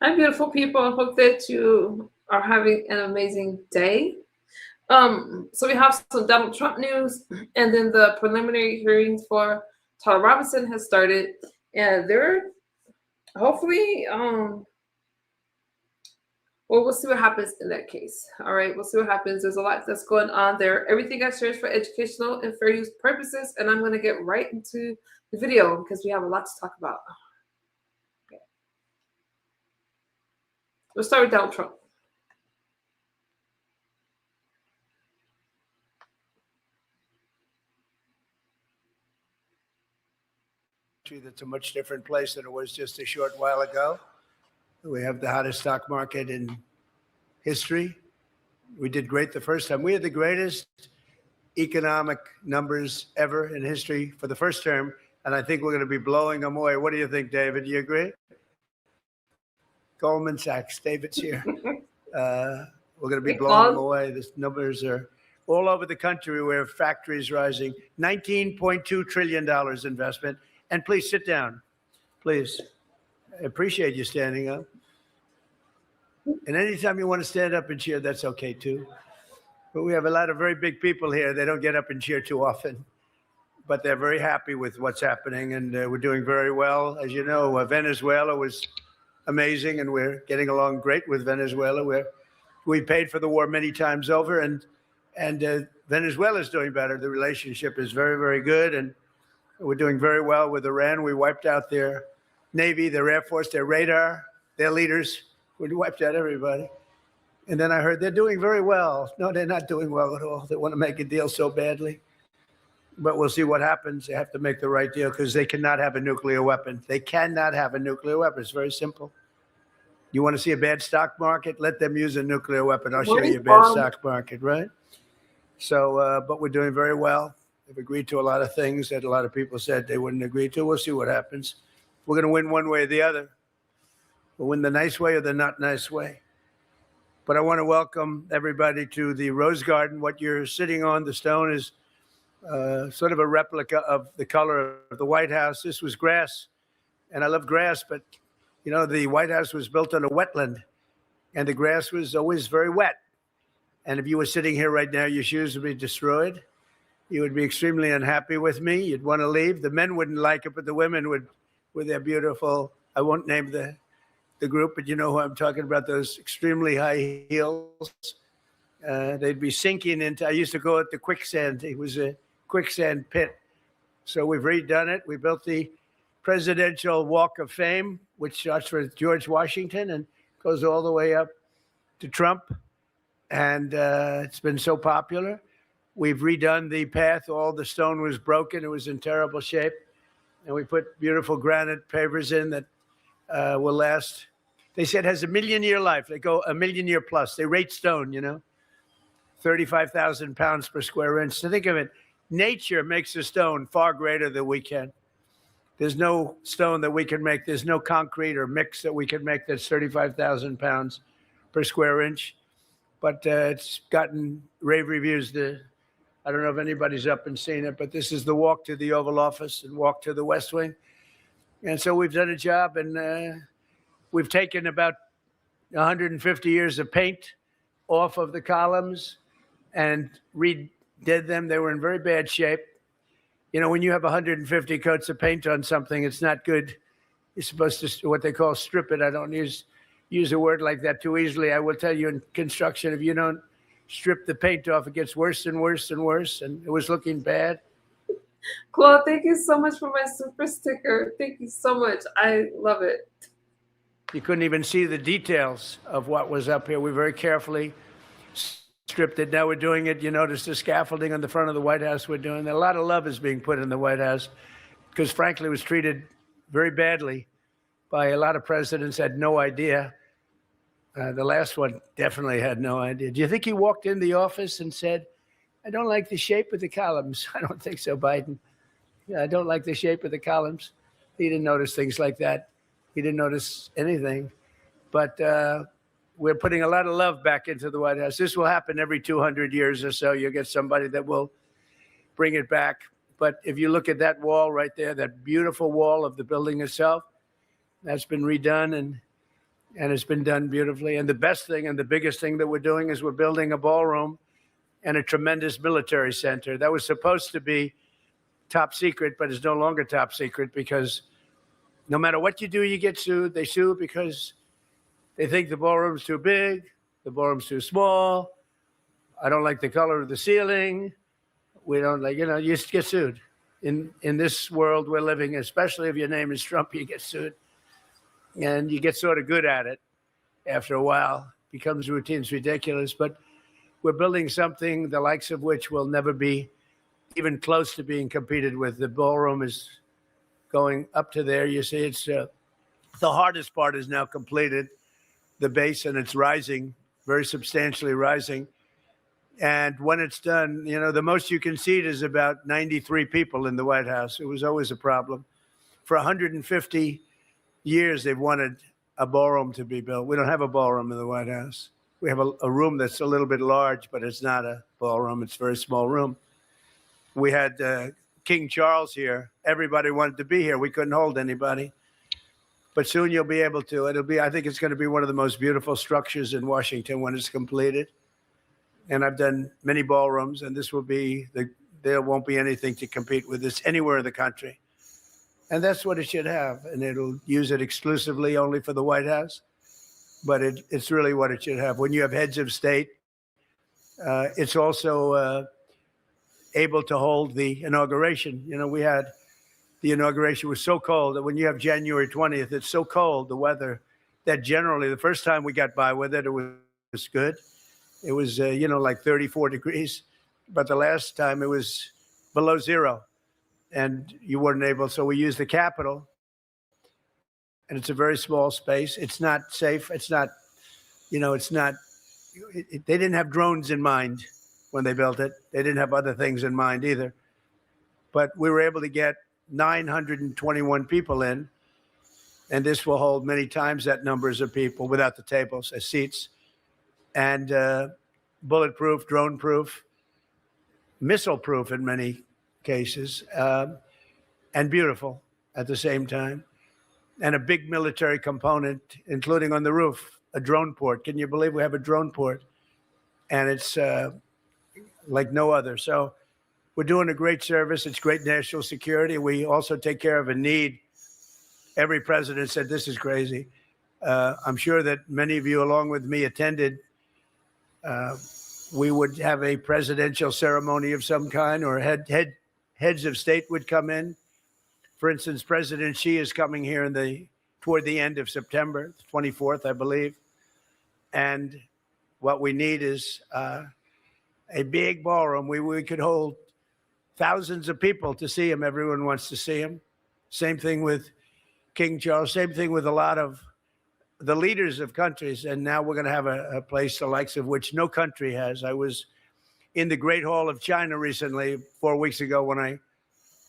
Hi, beautiful people. I hope that you are having an amazing day. So we have some Donald Trump news, and then the preliminary hearings for Tyler Robinson has started, and they're hopefully, well, we'll see what happens in that case. All right, we'll see what happens. There's a lot that's going on there. Everything I share is for educational and fair use purposes, and I'm going to get right into the video because we have a lot to talk about. Okay. We'll start with Donald Trump. That's a much different place than it was just a short while ago. We have the hottest stock market in history. We did great the first time. We had the greatest economic numbers ever in history for the first term, and I think we're going to be blowing them away. What do you think, David? Do you agree? Goldman Sachs, David's here. We're going to be blowing them away. The numbers are all over the country. We have factories rising, $19.2 trillion investment. And please sit down, please. I appreciate you standing up. And anytime you want to stand up and cheer, that's okay too. But we have a lot of very big people here. They don't get up and cheer too often, but they're very happy with what's happening, and we're doing very well. As you know, Venezuela was amazing, and we're getting along great with Venezuela. We paid for the war many times over, and Venezuela is doing better. The relationship is very, very good, and we're doing very well with Iran. We wiped out their Navy, their Air Force, their radar, their leaders. We wiped out everybody. And then I heard they're doing very well. No, they're not doing well at all. They want to make a deal so badly. But we'll see what happens. They have to make the right deal because they cannot have a nuclear weapon. They cannot have a nuclear weapon. It's very simple. You want to see a bad stock market? Let them use a nuclear weapon. I'll show you a bad stock market, right? So, but we're doing very well. They've agreed to a lot of things that a lot of people said they wouldn't agree to. We'll see what happens. We're going to win one way or the other. We'll win the nice way or the not nice way. But I want to welcome everybody to the Rose Garden. What you're sitting on, the stone, is sort of a replica of the color of the White House. This was grass, and I love grass, but, you know, the White House was built on a wetland, and the grass was always very wet. And if you were sitting here right now, your shoes would be destroyed. You would be extremely unhappy with me. You'd want to leave. The men wouldn't like it, but the women would, with their beautiful, I won't name the group, but you know who I'm talking about, those extremely high heels. They'd be sinking into, I used to go at the quicksand. It was a quicksand pit. So we've redone it. We built the Presidential Walk of Fame, which starts with George Washington and goes all the way up to Trump. And it's been so popular. We've redone the path. All the stone was broken. It was in terrible shape. And we put beautiful granite pavers in that will last. They said it has a 1,000,000-year life. They go a 1,000,000-year plus. They rate stone, you know, 35,000 pounds per square inch. So think of it. Nature makes a stone far greater than we can. There's no stone that we can make. There's no concrete or mix that we can make that's 35,000 pounds per square inch. But it's gotten rave reviews. I don't know if anybody's up and seen it, but this is the walk to the Oval Office and walk to the West Wing. And so we've done a job, and we've taken about 150 years of paint off of the columns and redid them. They were in very bad shape. You know, when you have 150 coats of paint on something, it's not good. You're supposed to, what they call, strip it. I don't use a word like that too easily. I will tell you, in construction, if you don't strip the paint off, it gets worse and worse and worse, and it was looking bad. Claude, thank you so much for my super sticker. Thank you so much. I love it. You couldn't even see the details of what was up here. We very carefully stripped it. Now we're doing it. You notice the scaffolding on the front of the White House we're doing. A lot of love is being put in the White House because, frankly, it was treated very badly by a lot of presidents, had no idea. The last one definitely had no idea. Do you think he walked in the office and said, I don't like the shape of the columns? I don't think so, Biden. Yeah, I don't like the shape of the columns. He didn't notice things like that. He didn't notice anything. But we're putting a lot of love back into the White House. This will happen every 200 years or so. You'll get somebody that will bring it back. But if you look at that wall right there, that beautiful wall of the building itself, that's been redone. And and it's been done beautifully. And the best thing and the biggest thing that we're doing is we're building a ballroom and a tremendous military center. That was supposed to be top secret, but it's no longer top secret because no matter what you do, you get sued. They sue because they think the ballroom's too big, the ballroom's too small. I don't like the color of the ceiling. We don't like, you just get sued. In this world we're living, especially if your name is Trump, you get sued. And you get sort of good at it after a while. It becomes routine, it's ridiculous. But we're building something the likes of which will never be even close to being competed with. The ballroom is going up to there. You see, it's the hardest part is now completed, the base, and it's rising, very substantially rising. And when it's done, the most you can seat is about 93 people in the White House. It was always a problem. For 150 years, they've wanted a ballroom to be built. We don't have a ballroom in the White House. We have a room that's a little bit large, but it's not a ballroom. It's a very small room. We had King Charles here. Everybody wanted to be here. We couldn't hold anybody. But soon you'll be able to. I think it's going to be one of the most beautiful structures in Washington when it's completed. And I've done many ballrooms, and this will be there won't be anything to compete with this anywhere in the country. And that's what it should have. And it'll use it exclusively only for the White House. But it's really what it should have. When you have heads of state, it's also able to hold the inauguration. We had the inauguration was so cold that when you have January 20th, it's so cold, the weather, that generally the first time we got by with it, it was good. It was, like 34 degrees. But the last time it was below zero. And you weren't able. So we used the Capitol. And it's a very small space. It's not safe. It's not, they didn't have drones in mind when they built it. They didn't have other things in mind either. But we were able to get 921 people in. And this will hold many times that numbers of people without the tables as seats. And bulletproof, drone-proof, missile-proof in many cases, and beautiful at the same time. And a big military component, including on the roof, a drone port. Can you believe we have a drone port? And it's like no other. So we're doing a great service. It's great national security. We also take care of a need. Every president said, this is crazy. I'm sure that many of you, along with me, attended. We would have a presidential ceremony of some kind, or heads of state would come in. For instance, President Xi is coming here toward the end of September, 24th, I believe. And what we need is a big ballroom. We could hold thousands of people to see him. Everyone wants to see him. Same thing with King Charles. Same thing with a lot of the leaders of countries. And now we're going to have a place the likes of which no country has. I was in the Great Hall of China recently, 4 weeks ago when I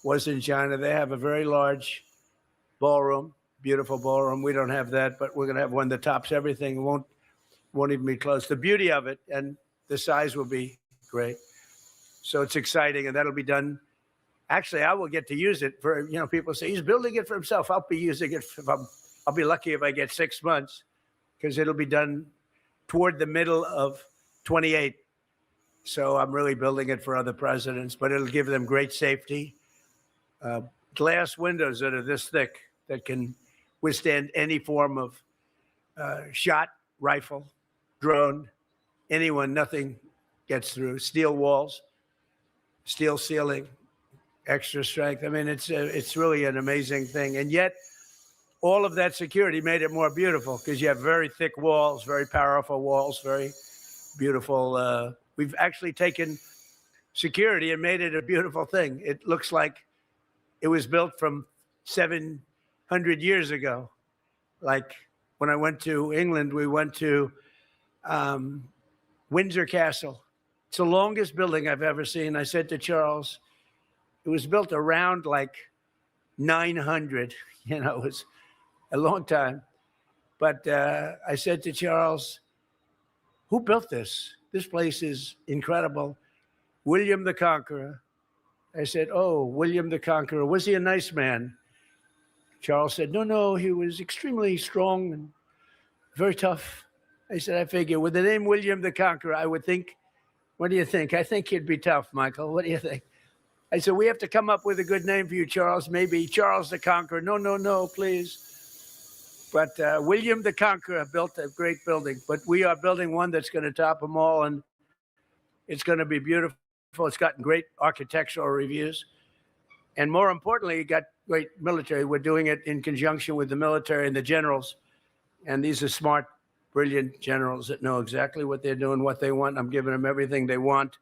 was in China. They have a very large ballroom, beautiful ballroom. We don't have that, but we're going to have one that tops everything. It won't even be close. The beauty of it and the size will be great. So it's exciting, and that'll be done. Actually, I will get to use it for, people say he's building it for himself. I'll be using it. I'll be lucky if I get 6 months, because it'll be done toward the middle of 28. So I'm really building it for other presidents, but it'll give them great safety. Glass windows that are this thick that can withstand any form of shot, rifle, drone, anyone, nothing gets through. Steel walls, steel ceiling, extra strength. I mean, it's really an amazing thing. And yet, all of that security made it more beautiful because you have very thick walls, very powerful walls, very beautiful. We've actually taken security and made it a beautiful thing. It looks like it was built from 700 years ago. Like when I went to England, we went to Windsor Castle. It's the longest building I've ever seen. I said to Charles, it was built around like 900. It was a long time. But I said to Charles, who built this? This place is incredible. William the Conqueror. I said, oh, William the Conqueror. Was he a nice man? Charles said, no, he was extremely strong and very tough. I said, I figure with the name William the Conqueror, I would think, what do you think? I think he'd be tough, Michael. What do you think? I said, we have to come up with a good name for you, Charles. Maybe Charles the Conqueror. No, no, no, please. But William the Conqueror built a great building. But we are building one that's going to top them all, and it's going to be beautiful. It's gotten great architectural reviews. And more importantly, it got great military. We're doing it in conjunction with the military and the generals. And these are smart, brilliant generals that know exactly what they're doing, what they want. I'm giving them everything they want.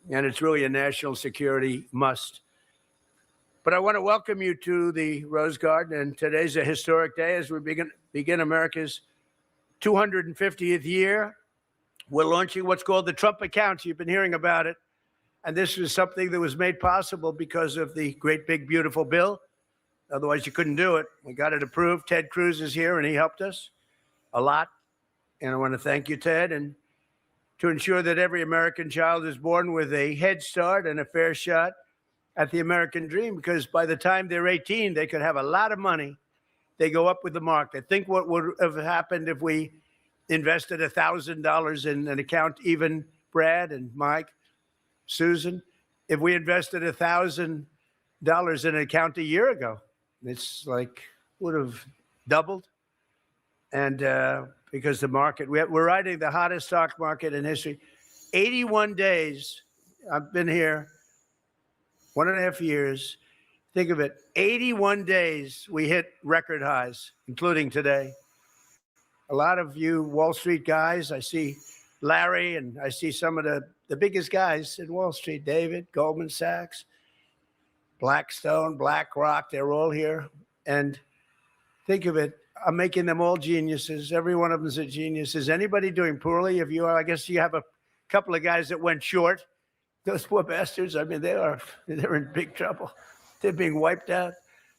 And it's really a national security must. But I want to welcome you to the Rose Garden. And today's a historic day as we begin America's 250th year. We're launching what's called the Trump account. You've been hearing about it. And this was something that was made possible because of the great, big, beautiful bill. Otherwise, you couldn't do it. We got it approved. Ted Cruz is here, and he helped us a lot. And I want to thank you, Ted, and to ensure that every American child is born with a head start and a fair shot at the American dream, because by the time they're 18, they could have a lot of money. They go up with the market. Think what would have happened if we invested $1,000 in an account, even Brad and Mike, Susan, if we invested $1,000 in an account a year ago, it's like would have doubled. And because the market, we're riding the hottest stock market in history. 81 days, I've been here 1.5 years. Think of it, 81 days we hit record highs, including today. A lot of you Wall Street guys, I see Larry, and I see some of the biggest guys in Wall Street, David, Goldman Sachs, Blackstone, BlackRock, they're all here. And think of it, I'm making them all geniuses. Every one of them is a genius. Is anybody doing poorly? If you are, I guess you have a couple of guys that went short. Those poor bastards, I mean, they're in big trouble. They're being wiped out,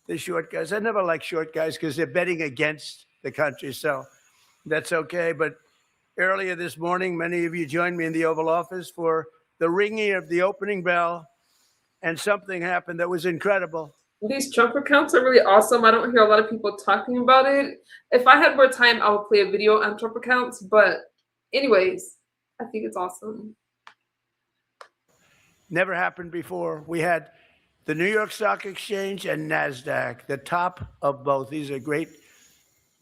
the short guys. I never like short guys because they're betting against the country, so that's okay. But earlier this morning, many of you joined me in the Oval Office for the ringing of the opening bell, and something happened that was incredible. These Trump accounts are really awesome. I don't hear a lot of people talking about it. If I had more time, I would play a video on Trump accounts. But anyways, I think it's awesome. Never happened before. We had the New York Stock Exchange and NASDAQ, the top of both. These are great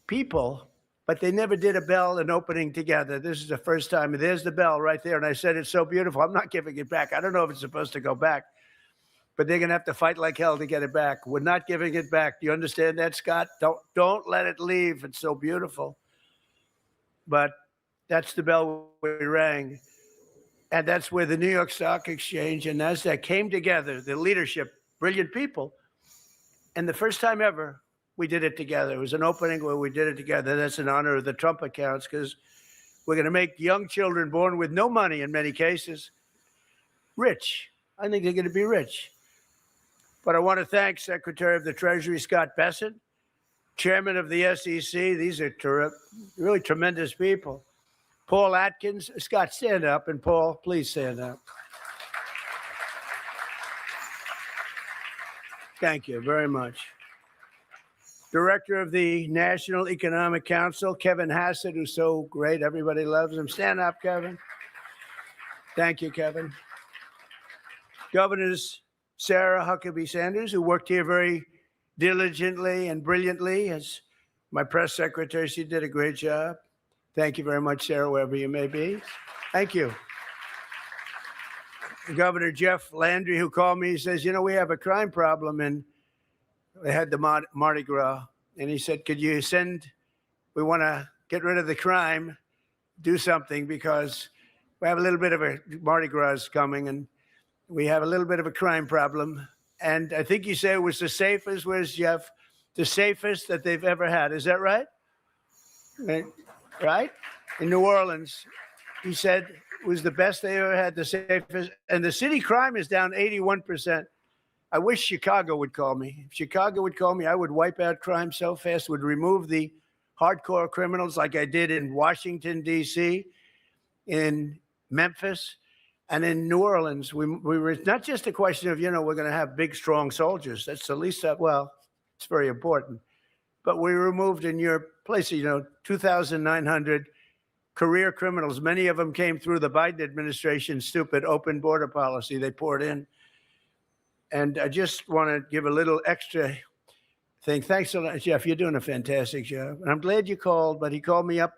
people, but they never did a bell and opening together. This is the first time. And there's the bell right there. And I said, it's so beautiful. I'm not giving it back. I don't know if it's supposed to go back, but they're going to have to fight like hell to get it back. We're not giving it back. Do you understand that, Scott? Don't let it leave. It's so beautiful. But that's the bell we rang. And that's where the New York Stock Exchange and NASDAQ came together, the leadership, brilliant people. And the first time ever, we did it together. It was an opening where we did it together. That's in honor of the Trump accounts, because we're going to make young children born with no money in many cases rich. I think they're going to be rich. But I want to thank Secretary of the Treasury, Scott Bessent, Chairman of the SEC. These are really tremendous people. Paul Atkins. Scott, stand up. And Paul, please stand up. Thank you very much. Director of the National Economic Council, Kevin Hassett, who's so great. Everybody loves him. Stand up, Kevin. Thank you, Kevin. Governors Sarah Huckabee Sanders, who worked here very diligently and brilliantly as my press secretary. She did a great job. Thank you very much, Sarah, wherever you may be. Thank you. Governor Jeff Landry, who called me, he says, you know, we have a crime problem, and they had the Mardi Gras, and he said, could you we want to get rid of the crime, do something, because we have a little bit of a Mardi Gras coming, and we have a little bit of a crime problem. And I think you say it was the safest, where's Jeff? The safest that they've ever had. Is that right? Right? In New Orleans, he said it was the best they ever had, the safest. And the city crime is down 81%. I wish Chicago would call me. If Chicago would call me, I would wipe out crime so fast, would remove the hardcore criminals like I did in Washington, D.C., in Memphis, and in New Orleans. We were not just a question of, you know, we're going to have big, strong soldiers. That's the least, well, it's very important. But we removed in your place, 2,900 career criminals. Many of them came through the Biden administration's stupid open border policy. They poured in. And I just want to give a little extra thing. Thanks a lot, Jeff. You're doing a fantastic job. And I'm glad you called, but he called me up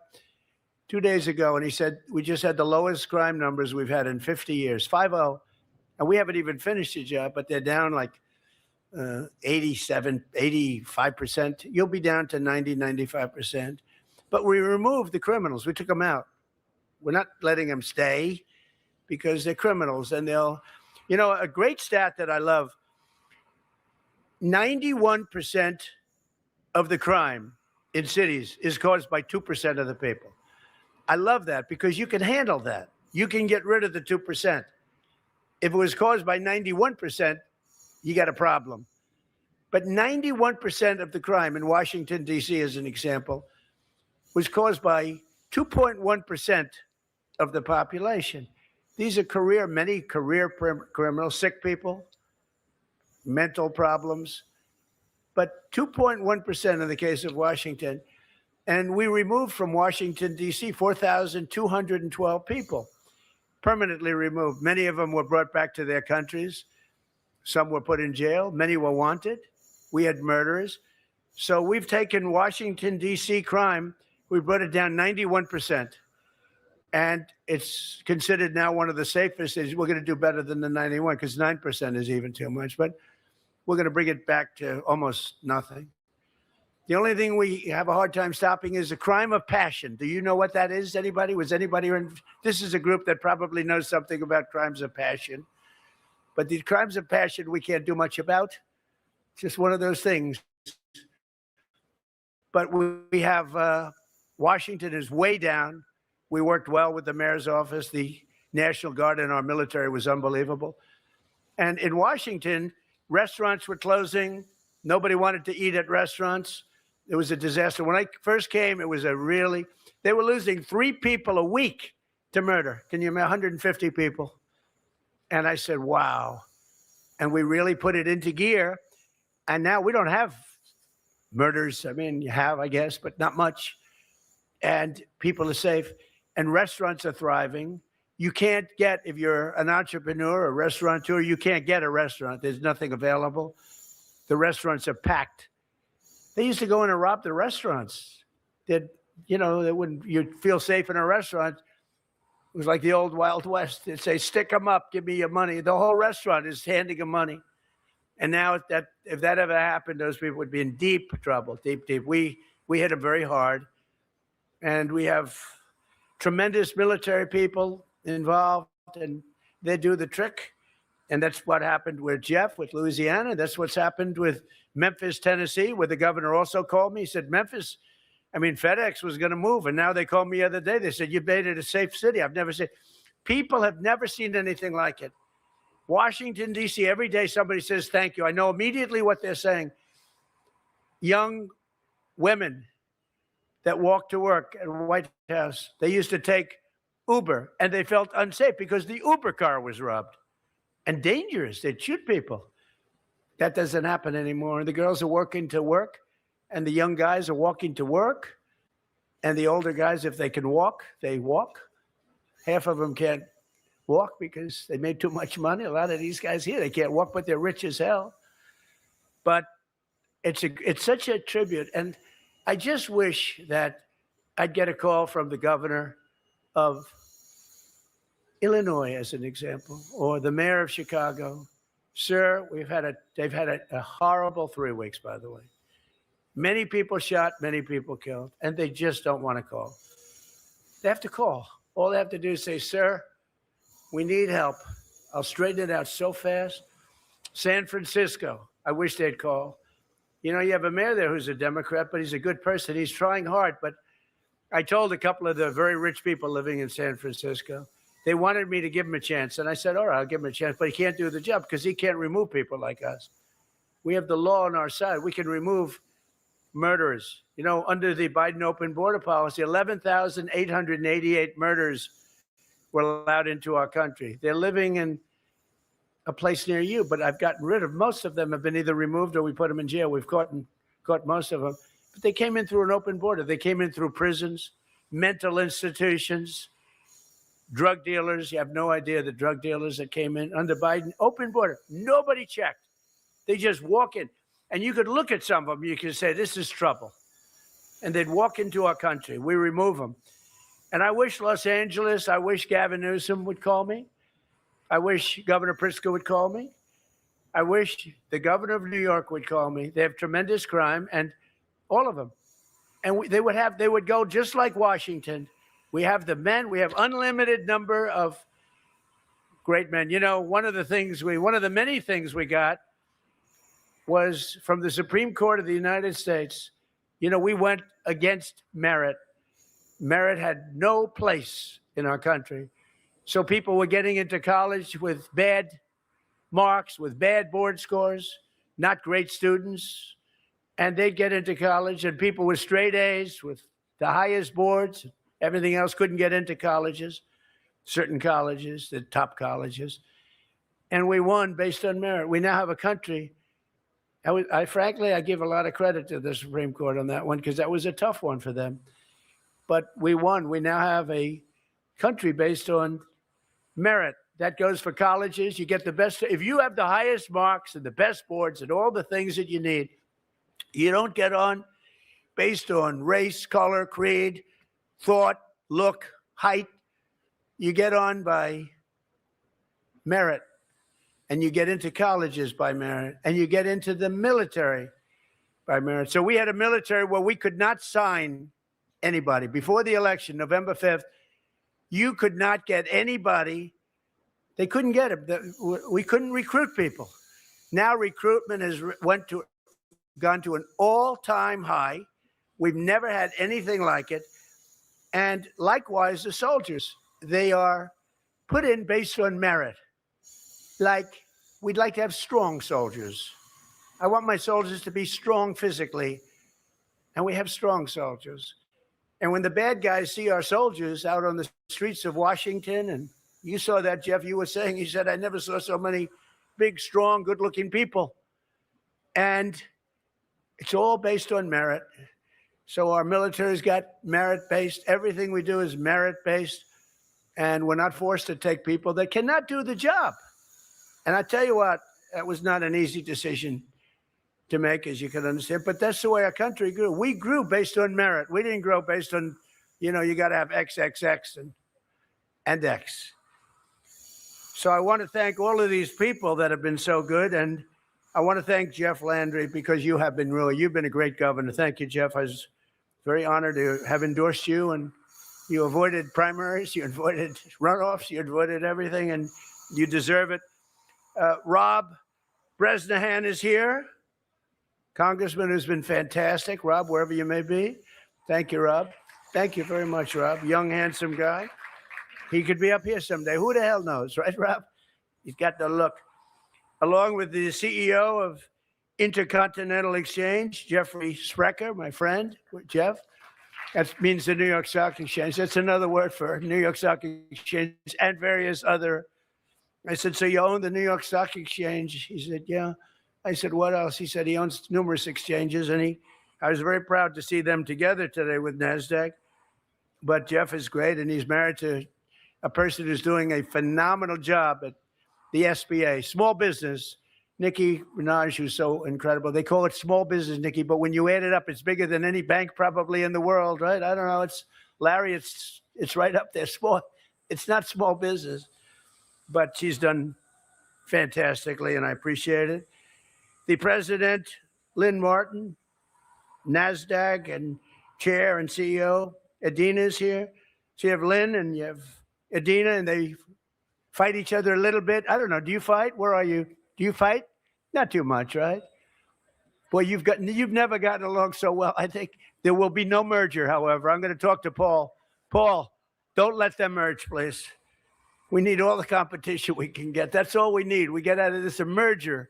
2 days ago and he said, we just had the lowest crime numbers we've had in 50 years, 5-0. And we haven't even finished the job, but they're down like 87, 85%. You'll be down to 90, 95%. But we removed the criminals. We took them out. We're not letting them stay because they're criminals. And they'll, a great stat that I love, 91% of the crime in cities is caused by 2% of the people. I love that because you can handle that. You can get rid of the 2%. If it was caused by 91%, you got a problem. But 91% of the crime in Washington, D.C., as an example, was caused by 2.1% of the population. These are many career criminals, sick people, mental problems, but 2.1% in the case of Washington. And we removed from Washington, D.C., 4,212 people, permanently removed. Many of them were brought back to their countries. Some were put in jail. Many were wanted. We had murderers. So we've taken Washington, D.C. crime, we brought it down 91%. And it's considered now one of the safest. We're going to do better than the 91 because 9% is even too much. But we're going to bring it back to almost nothing. The only thing we have a hard time stopping is a crime of passion. Do you know what that is, anybody? Was anybody in? This is a group that probably knows something about crimes of passion. But the crimes of passion we can't do much about. It's just one of those things. But we have Washington is way down. We worked well with the mayor's office. The National Guard and our military was unbelievable. And in Washington, restaurants were closing. Nobody wanted to eat at restaurants. It was a disaster. When I first came, it was they were losing 3 people a week to murder. Can you imagine? 150 people. And I said, wow. And we really put it into gear. And now we don't have murders. I mean, you have, I guess, but not much. And people are safe. And restaurants are thriving. You can't get, if you're an entrepreneur or restaurateur, you can't get a restaurant. There's nothing available. The restaurants are packed. They used to go in and rob the restaurants. They wouldn't, you'd feel safe in a restaurant. It was like the old Wild West. They'd say, stick them up, give me your money. The whole restaurant is handing them money. And now if that ever happened, those people would be in deep trouble, deep. We hit them very hard. And we have tremendous military people involved, and they do the trick. And that's what happened with Jeff, with Louisiana. That's what's happened with Memphis, Tennessee, where the governor also called me. He said, FedEx was going to move. And now they called me the other day. They said, you made it a safe city. People have never seen anything like it. Washington, D.C., every day somebody says, thank you. I know immediately what they're saying. Young women that walk to work at White House, they used to take Uber, and they felt unsafe because the Uber car was robbed. And dangerous. They'd shoot people. That doesn't happen anymore. And the girls are working to work, and the young guys are walking to work, and the older guys, if they can walk, they walk. Half of them can't walk because they made too much money. A lot of these guys here, they can't walk, but they're rich as hell. But it's such a tribute. And I just wish that I'd get a call from the governor of Illinois, as an example, or the mayor of Chicago. Sir, they've had a horrible 3 weeks, by the way. Many people shot, many people killed, and they just don't want to call. They have to call. All they have to do is say, sir, we need help. I'll straighten it out so fast. San Francisco, I wish they'd call. You have a mayor there who's a Democrat, but he's a good person. He's trying hard. But I told a couple of the very rich people living in San Francisco, they wanted me to give him a chance. And I said, all right, I'll give him a chance. But he can't do the job because he can't remove people like us. We have the law on our side. We can remove murderers. Under the Biden open border policy, 11,888 murders were allowed into our country. They're living in a place near you, but I've gotten rid of most of them. Have been either removed or we put them in jail. We've caught most of them. But they came in through an open border. They came in through prisons, mental institutions, drug dealers. You have no idea the drug dealers that came in under Biden. Open border. Nobody checked. They just walk in. And you could look at some of them. You could say, this is trouble. And they'd walk into our country. We remove them. And I wish Los Angeles, I wish Gavin Newsom would call me. I wish Governor Pritzker would call me. I wish the governor of New York would call me. They have tremendous crime, and all of them. And they would go just like Washington. We have the men. We have unlimited number of great men. You know, one of the many things we got was from the Supreme Court of the United States. You know, we went against merit. Merit had no place in our country. So people were getting into college with bad marks, with bad board scores, not great students. And they'd get into college, and people with straight A's, with the highest boards, everything else, couldn't get into colleges, certain colleges, the top colleges. And we won based on merit. We now have a country. Frankly, I give a lot of credit to the Supreme Court on that one, because that was a tough one for them. But we won. We now have a country based on merit. That goes for colleges. You get the best. If you have the highest marks and the best boards and all the things that you need, you don't get on based on race, color, creed, thought, look, height. You get on by merit. And you get into colleges by merit. And you get into the military by merit. So we had a military where we could not sign anybody. Before the election, November 5th, you could not get anybody. They couldn't get it. We couldn't recruit people. Now recruitment has gone to an all-time high. We've never had anything like it. And likewise, the soldiers, they are put in based on merit. Like, we'd like to have strong soldiers. I want my soldiers to be strong physically, and we have strong soldiers. And when the bad guys see our soldiers out on the streets of Washington, and you saw that, Jeff, you were saying, you said, I never saw so many big, strong, good-looking people. And it's all based on merit. So our military's got merit-based. Everything we do is merit-based. And we're not forced to take people that cannot do the job. And I tell you what, that was not an easy decision to make, as you can understand. But that's the way our country grew. We grew based on merit. We didn't grow based on, you know, you got to have XXX and X. So I want to thank all of these people that have been so good. And I want to thank Jeff Landry, because you've been a great governor. Thank you, Jeff. I was very honored to have endorsed you, and you avoided primaries, you avoided runoffs, you avoided everything, and you deserve it. Rob Bresnahan is here, congressman who's been fantastic. Rob, wherever you may be. Thank you, Rob. Thank you very much, Rob. Young, handsome guy. He could be up here someday. Who the hell knows, right, Rob? He's got the look. Along with the CEO of Intercontinental Exchange, Jeffrey Sprecher, my friend, Jeff. That means the New York Stock Exchange. That's another word for New York Stock Exchange and various other. I said, so you own the New York Stock Exchange? He said, yeah. I said, what else? He said he owns numerous exchanges, and I was very proud to see them together today with NASDAQ. But Jeff is great, and he's married to a person who's doing a phenomenal job at the SBA, small business. Nicki, Manaj, who's so incredible. They call it small business, Nicki, but when you add it up, it's bigger than any bank probably in the world, right? I don't know. It's Larry. It's right up there. Small. It's not small business, but she's done fantastically, and I appreciate it. The president, Lynn Martin, NASDAQ and chair and CEO, Adina is here. So you have Lynn and you have Adina, and they fight each other a little bit. I don't know. Do you fight? Where are you? Do you fight? Not too much, right? Boy, you've never gotten along so well. I think there will be no merger, however. I'm going to talk to Paul. Paul, don't let them merge, please. We need all the competition we can get. That's all we need. We get out of this a merger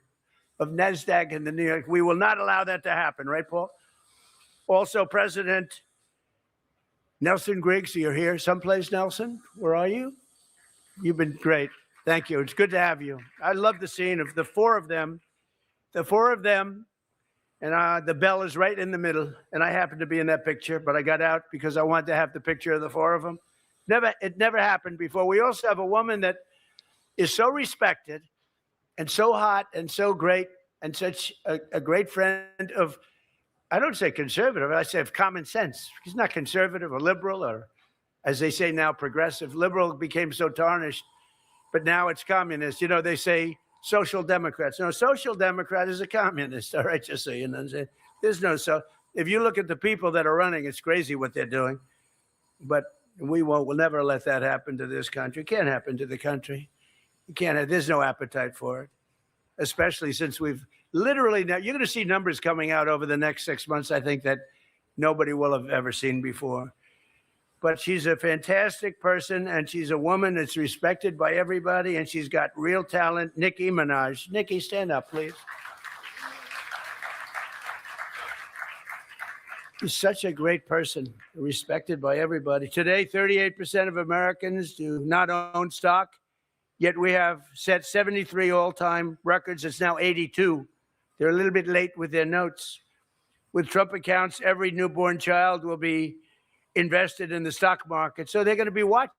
of NASDAQ and the New York. We will not allow that to happen, right, Paul? Also, President Nelson Griggs, you're here someplace, Nelson? Where are you? You've been great. Thank you. It's good to have you. I love the scene of the four of them. The four of them And the bell is right in the middle. And I happened to be in that picture, but I got out because I wanted to have the picture of the four of them. It never happened before. We also have a woman that is so respected and so hot and so great and such a great friend of, I don't say conservative, I say of common sense. She's not conservative or liberal or, as they say now, progressive. Liberal became so tarnished, but now it's communist. You know, they say social democrats. No, social democrat is a communist, all right, just so you know. There's no, so if you look at the people that are running, it's crazy what they're doing. But we'll never let that happen to this country. It can't happen to the country. You can't, there's no appetite for it, especially since we've literally, now you're going to see numbers coming out over the next 6 months, I think, that nobody will have ever seen before. But she's a fantastic person, and she's a woman that's respected by everybody, and she's got real talent. Nicki Manaj. Nicki, stand up, please. She's such a great person, respected by everybody. Today, 38% of Americans do not own stock, yet we have set 73 all-time records. It's now 82. They're a little bit late with their notes. With Trump accounts, every newborn child will be invested in the stock market. So they're going to be watching.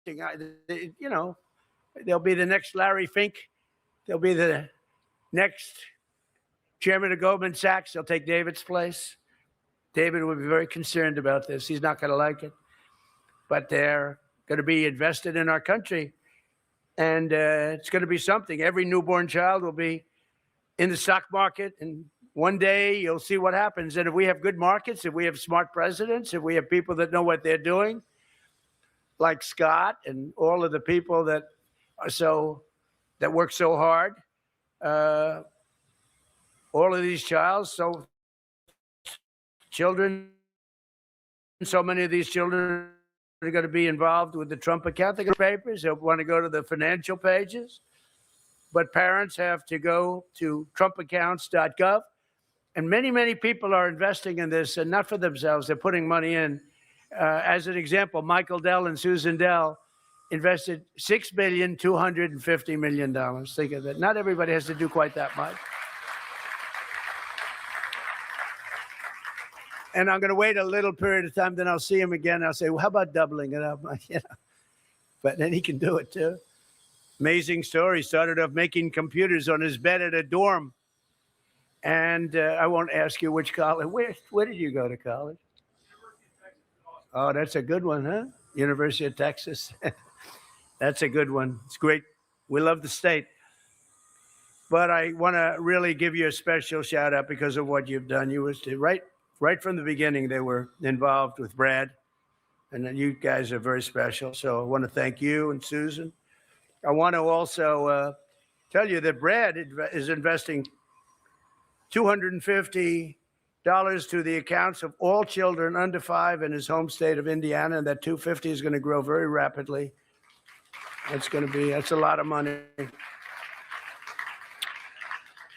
You know, they'll be the next Larry Fink. They'll be the next chairman of Goldman Sachs. They'll take David's place. David will be very concerned about this. He's not going to like it. But they're going to be invested in our country. And it's going to be something. Every newborn child will be in the stock market, and one day you'll see what happens. And if we have good markets, if we have smart presidents, if we have people that know what they're doing, like Scott and all of the people that are that work so hard, all of these children, so many of these children are going to be involved with the Trump account. They're going to papers. They'll want to go to the financial pages. But parents have to go to trumpaccounts.gov. And many, many people are investing in this, and not for themselves. They're putting money in. As an example, Michael Dell and Susan Dell invested $6.25 billion. Think of that. Not everybody has to do quite that much. And I'm going to wait a little period of time, then I'll see him again. I'll say, well, how about doubling it up? You know, but then he can do it too. Amazing story. Started off making computers on his bed at a dorm. And I won't ask you which college. Where did you go to college? Oh, that's a good one, huh? University of Texas. That's a good one. It's great. We love the state. But I want to really give you a special shout out because of what you've done. You was right from the beginning, they were involved with Brad. And you guys are very special. So I want to thank you and Susan. I want to also tell you that Brad is investing $250 to the accounts of all children under 5 in his home state of Indiana, and that $250 is going to grow very rapidly. That's a lot of money.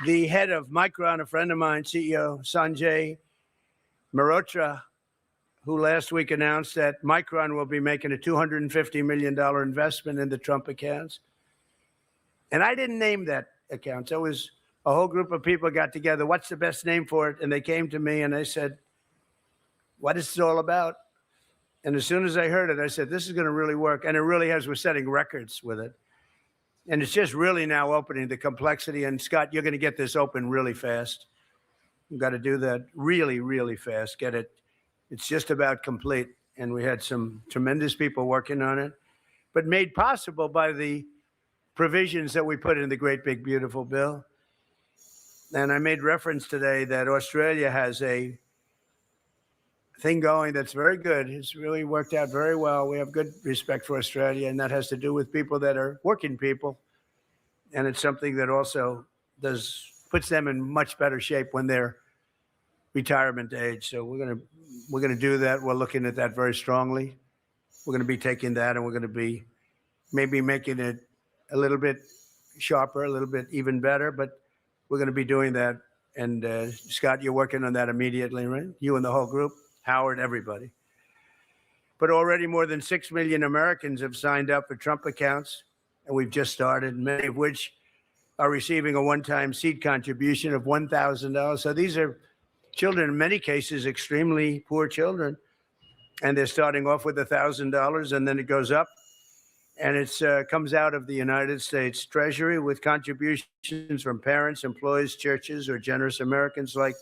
The head of Micron, a friend of mine, CEO Sanjay Mehrotra, who last week announced that Micron will be making a $250 million investment in the Trump accounts. And I didn't name that account. So it was a whole group of people got together. What's the best name for it? And they came to me and they said, what is this all about? And as soon as I heard it, I said, this is going to really work. And it really has. We're setting records with it. And it's just really now opening the complexity. And Scott, you're going to get this open really fast. You've got to do that really, really fast. Get it. It's just about complete. And we had some tremendous people working on it, but made possible by the provisions that we put in the great big beautiful bill. And I made reference today that Australia has a thing going that's very good. It's really worked out very well. We have good respect for Australia, and that has to do with people that are working people. And it's something that also puts them in much better shape when they're retirement age. So we're gonna do that. We're looking at that very strongly. We're going to be taking that, and we're going to be maybe making it a little bit sharper, a little bit even better, but we're going to be doing that. And Scott, you're working on that immediately, right? You and the whole group, Howard, everybody. But already more than 6 million Americans have signed up for Trump accounts, and we've just started, many of which are receiving a one-time seed contribution of $1,000. So these are children, in many cases, extremely poor children. And they're starting off with $1,000, and then it goes up. And it comes out of the United States Treasury with contributions from parents, employees, churches, or generous Americans like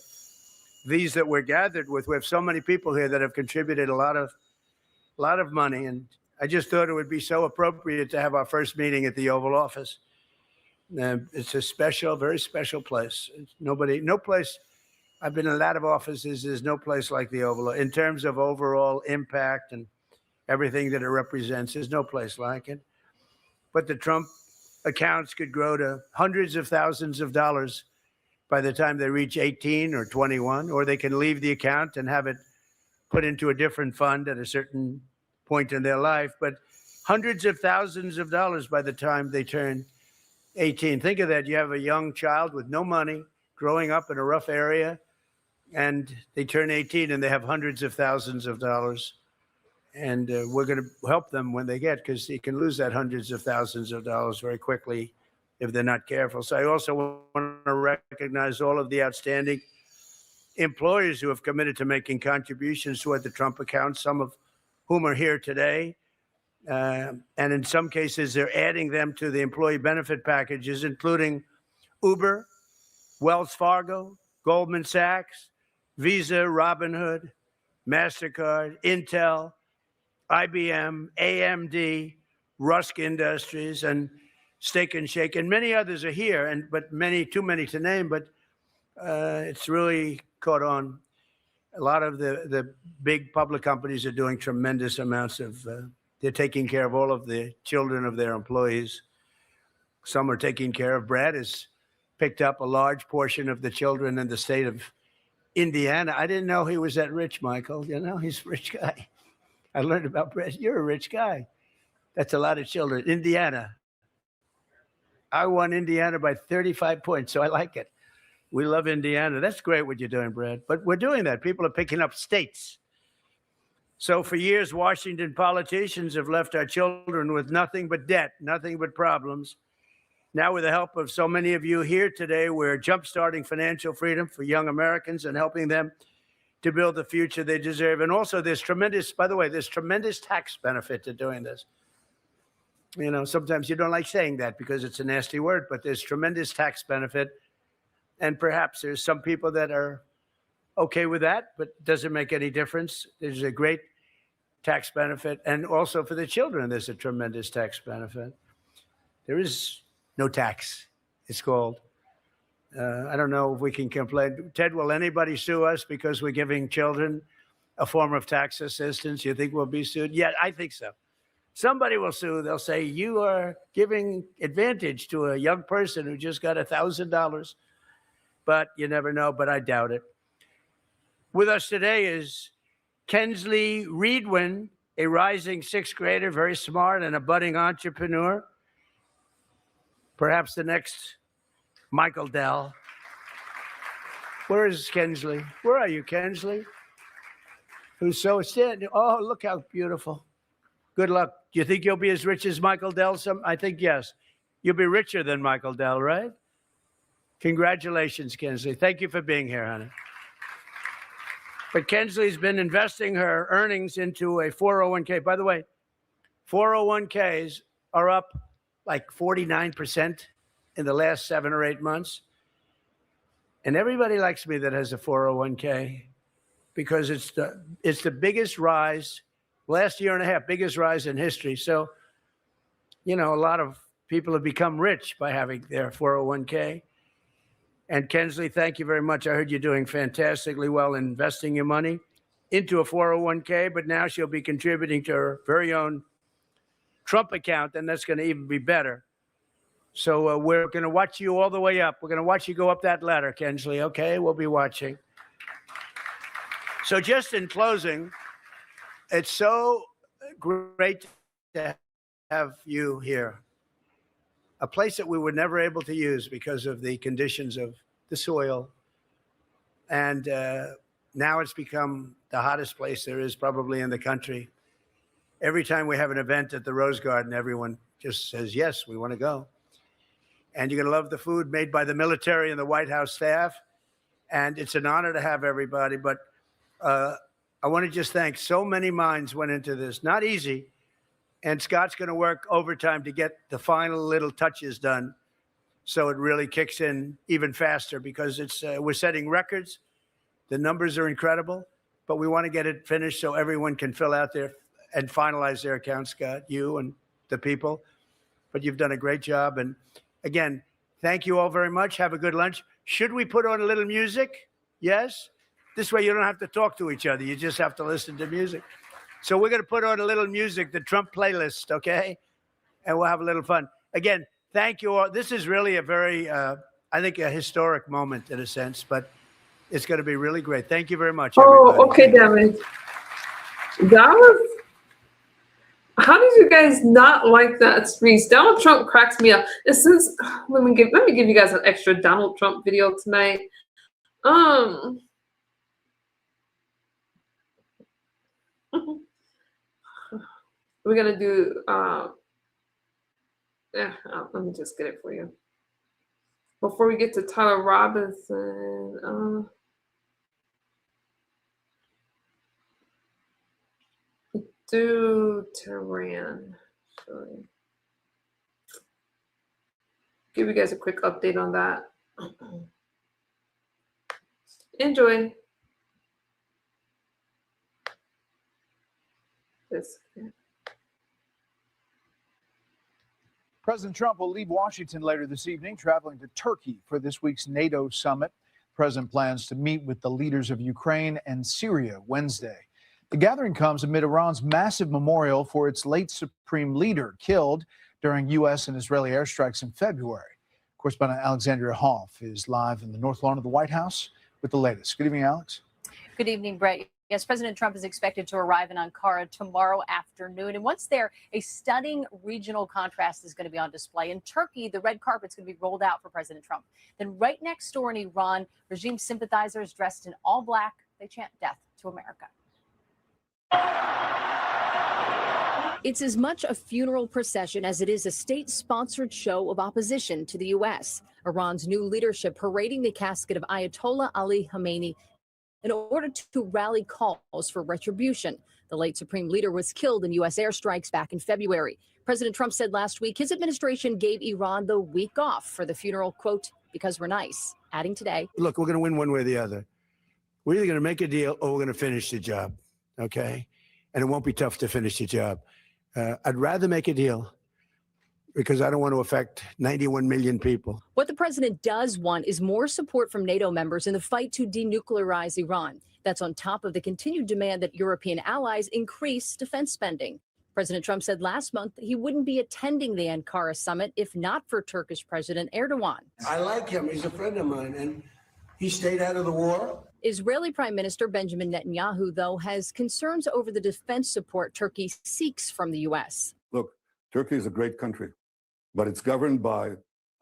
these that we're gathered with. We have so many people here that have contributed a lot of money. And I just thought it would be so appropriate to have our first meeting at the Oval Office. It's a special, very special place. No place. I've been in a lot of offices. There's no place like the Oval in terms of overall impact and everything that it represents. There's no place like it. But the Trump accounts could grow to hundreds of thousands of dollars by the time they reach 18 or 21, or they can leave the account and have it put into a different fund at a certain point in their life. But hundreds of thousands of dollars by the time they turn 18. Think of that. You have a young child with no money growing up in a rough area, and they turn 18 and they have hundreds of thousands of dollars. And we're going to help them when they get, because you can lose that hundreds of thousands of dollars very quickly if they're not careful. So I also want to recognize all of the outstanding employers who have committed to making contributions toward the Trump account, some of whom are here today. And in some cases, they're adding them to the employee benefit packages, including Uber, Wells Fargo, Goldman Sachs, Visa, Robinhood, MasterCard, Intel, IBM, AMD, Rusk Industries, and Steak and Shake, and many others are here, but too many to name, but it's really caught on. A lot of the big public companies are doing tremendous amounts of, they're taking care of all of the children of their employees. Some are taking care of. Brad has picked up a large portion of the children in the state of Indiana. I didn't know he was that rich, Michael. You know, he's a rich guy. I learned about Brad. You're a rich guy. That's a lot of children. Indiana. I won Indiana by 35 points, so I like it. We love Indiana. That's great what you're doing, Brad. But we're doing that. People are picking up states. So for years, Washington politicians have left our children with nothing but debt, nothing but problems. Now, with the help of so many of you here today, we're jumpstarting financial freedom for young Americans and helping them to build the future they deserve. And also, there's tremendous tax benefit to doing this. You know, sometimes you don't like saying that because it's a nasty word, but there's tremendous tax benefit. And perhaps there's some people that are okay with that, but it doesn't make any difference. There's a great tax benefit. And also for the children, there's a tremendous tax benefit. There is no tax, it's called. I don't know if we can complain. Ted, will anybody sue us because we're giving children a form of tax assistance? You think we'll be sued? Yeah, I think so. Somebody will sue. They'll say, you are giving advantage to a young person who just got $1,000. But you never know, but I doubt it. With us today is Kensley Reedwin, a rising sixth grader, very smart and a budding entrepreneur. Perhaps the next Michael Dell. Where is Kensley? Where are you, Kensley? Who's so standing? Oh, look how beautiful. Good luck. Do you think you'll be as rich as Michael Dell? I think yes. You'll be richer than Michael Dell, right? Congratulations, Kensley. Thank you for being here, honey. But Kensley's been investing her earnings into a 401k. By the way, 401ks are up like 49% in the last 7 or 8 months. And everybody likes me that has a 401k because it's the biggest rise, last year and a half, biggest rise in history. So, you know, a lot of people have become rich by having their 401k. And Kensley, thank you very much. I heard you're doing fantastically well investing your money into a 401k, but now she'll be contributing to her very own Trump account, and that's going to even be better. So we're going to watch you all the way up. We're going to watch you go up that ladder, Kensley, okay? We'll be watching. So just in closing, it's so great to have you here. A place that we were never able to use because of the conditions of the soil. And now it's become the hottest place there is probably in the country. Every time we have an event at the Rose Garden, everyone just says, yes, we want to go. and you're going to love the food made by the military and the White House staff. And it's an honor to have everybody. But I want to just thank so many minds went into this. Not easy. And Scott's going to work overtime to get the final little touches done, so it really kicks in even faster, because we're setting records. The numbers are incredible, but we want to get it finished so everyone can fill out their and finalize their account, Scott, you and the people. But you've done a great job. And again, thank you all very much. Have a good lunch. Should we put on a little music? Yes? This way you don't have to talk to each other. You just have to listen to music. So we're going to put on a little music, the Trump playlist, okay? And we'll have a little fun. Again, thank you all. This is really a very, I think, a historic moment in a sense, but it's going to be really great. Thank you very much, everybody. Oh, okay, David. That was... How did you guys not like that speech? Donald Trump cracks me up. And since let me give you guys an extra Donald Trump video tonight. We're gonna do let me just get it for you. Before we get to Tyler Robinson, do Tehran. Sorry. Give you guys a quick update on that. Enjoy. This. President Trump will leave Washington later this evening, traveling to Turkey for this week's NATO summit. The president plans to meet with the leaders of Ukraine and Syria Wednesday. The gathering comes amid Iran's massive memorial for its late supreme leader, killed during U.S. and Israeli airstrikes in February. Correspondent Alexandria Hoff is live in the North Lawn of the White House with the latest. Good evening, Alex. Good evening, Brett. Yes, President Trump is expected to arrive in Ankara tomorrow afternoon. And once there, a stunning regional contrast is going to be on display. In Turkey, the red carpet's going to be rolled out for President Trump. Then right next door in Iran, regime sympathizers dressed in all black, they chant death to America. It's as much a funeral procession as it is a state-sponsored show of opposition to the U.S. Iran's new leadership parading the casket of Ayatollah Ali Khamenei in order to rally calls for retribution. The late supreme leader was killed in U.S. airstrikes back in February. President Trump said last week his administration gave Iran the week off for the funeral, quote, because we're nice, adding today. Look, we're going to win one way or the other. We're either going to make a deal or we're going to finish the job, okay? And it won't be tough to finish the job. I'd rather make a deal because I don't want to affect 91 million people. What the president does want is more support from NATO members in the fight to denuclearize Iran. That's on top of the continued demand that European allies increase defense spending. President Trump said last month he wouldn't be attending the Ankara summit if not for Turkish President Erdogan. I like him. He's a friend of mine, and he stayed out of the war. Israeli Prime Minister Benjamin Netanyahu, though, has concerns over the defense support Turkey seeks from the U.S. Look, Turkey is a great country, but it's governed by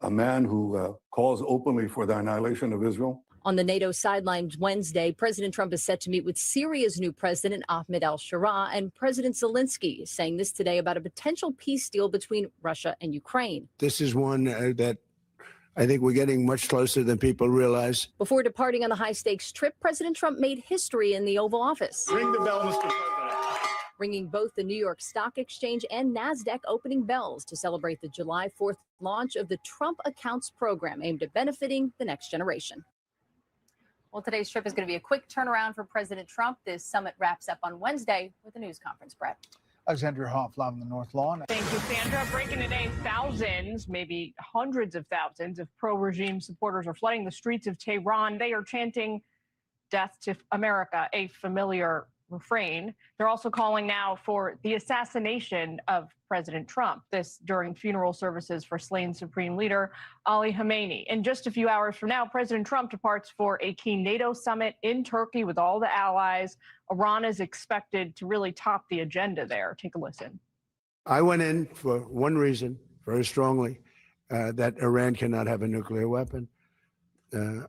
a man who calls openly for the annihilation of Israel. On the NATO sidelines Wednesday, President Trump is set to meet with Syria's new president, Ahmed al-Shara, and President Zelensky, saying this today about a potential peace deal between Russia and Ukraine. This is one that I think we're getting much closer than people realize. Before departing on the high-stakes trip, President Trump made history in the Oval Office. Ring the bell, Mr. President. Ringing both the New York Stock Exchange and NASDAQ opening bells to celebrate the July 4th launch of the Trump Accounts program aimed at benefiting the next generation. Well, today's trip is going to be a quick turnaround for President Trump. This summit wraps up on Wednesday with a news conference, Brett. Alexandria Hoff, live on the North Lawn. Thank you, Sandra. Breaking today, thousands, maybe hundreds of thousands of pro-regime supporters are flooding the streets of Tehran. They are chanting death to America, a familiar refrain. They're also calling now for the assassination of President Trump. This during funeral services for slain Supreme Leader Ali Khamenei. In just a few hours from now, President Trump departs for a key NATO summit in Turkey with all the allies. Iran is expected to really top the agenda there. Take a listen. I went in for one reason, very strongly, that Iran cannot have a nuclear weapon.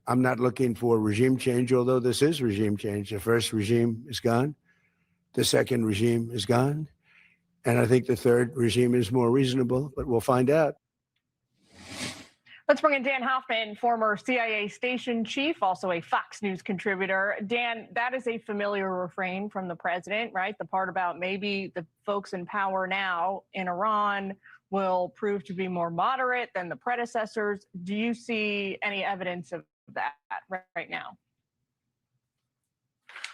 I'm not looking for regime change, although this is regime change. The first regime is gone. The second regime is gone. And I think the third regime is more reasonable, but we'll find out. Let's bring in Dan Hoffman, former CIA station chief, also a Fox News contributor. Dan, that is a familiar refrain from the president, right? The part about maybe the folks in power now in Iran will prove to be more moderate than the predecessors. Do you see any evidence of that right now?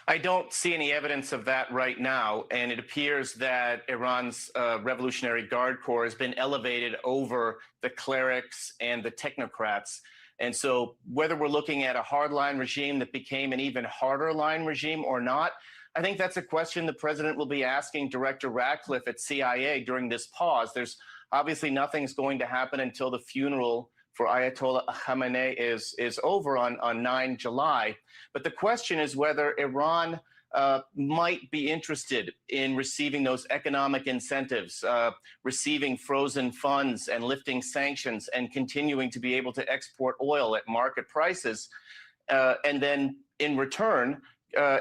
I don't see any evidence of that right now, and it appears that Iran's Revolutionary Guard Corps has been elevated over the clerics and the technocrats. And so whether we're looking at a hardline regime that became an even harder line regime or not, I think that's a question the president will be asking Director Ratcliffe at CIA during this pause. There's obviously nothing's going to happen until the funeral for Ayatollah Khamenei is over on 9 July. But the question is whether Iran might be interested in receiving those economic incentives, receiving frozen funds and lifting sanctions and continuing to be able to export oil at market prices, and then in return,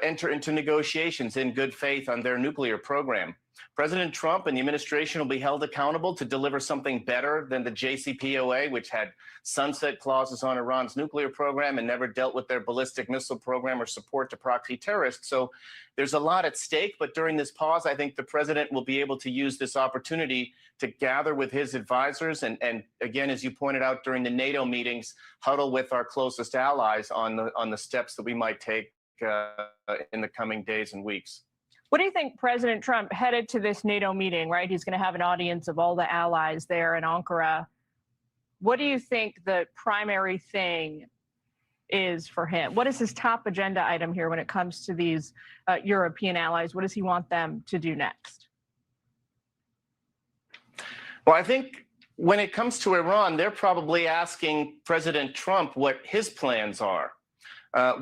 enter into negotiations in good faith on their nuclear program. President Trump and the administration will be held accountable to deliver something better than the JCPOA, which had sunset clauses on Iran's nuclear program and never dealt with their ballistic missile program or support to proxy terrorists. So there's a lot at stake. But during this pause, I think the president will be able to use this opportunity to gather with his advisors and again, as you pointed out during the NATO meetings, huddle with our closest allies on the steps that we might take in the coming days and weeks. What do you think President Trump headed to this NATO meeting, right? He's going to have an audience of all the allies there in Ankara. What do you think the primary thing is for him? What is his top agenda item here when it comes to these European allies? What does he want them to do next? Well, I think when it comes to Iran, they're probably asking President Trump what his plans are.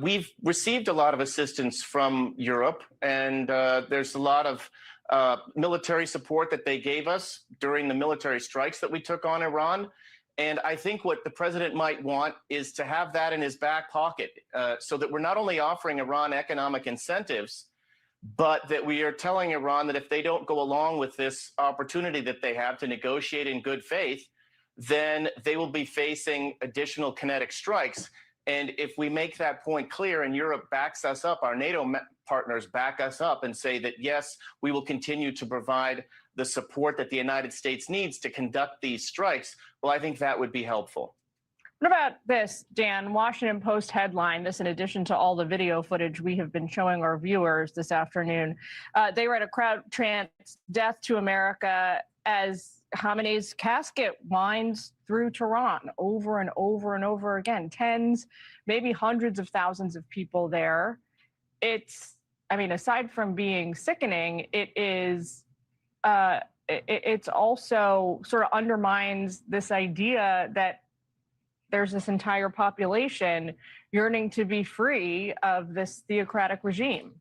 We've received a lot of assistance from Europe, and there's a lot of military support that they gave us during the military strikes that we took on Iran. And I think what the president might want is to have that in his back pocket so that we're not only offering Iran economic incentives, but that we are telling Iran that if they don't go along with this opportunity that they have to negotiate in good faith, then they will be facing additional kinetic strikes. And if we make that point clear and Europe backs us up, our NATO partners back us up and say that, yes, we will continue to provide the support that the United States needs to conduct these strikes, well, I think that would be helpful. What about this, Dan? Washington Post headline, this in addition to all the video footage we have been showing our viewers this afternoon. They write, a crowd chants death to America as Khamenei's casket winds through Tehran over and over and over again. Tens, maybe hundreds of thousands of people there. It's, I mean, aside from being sickening, it is, it's also sort of undermines this idea that there's this entire population yearning to be free of this theocratic regime.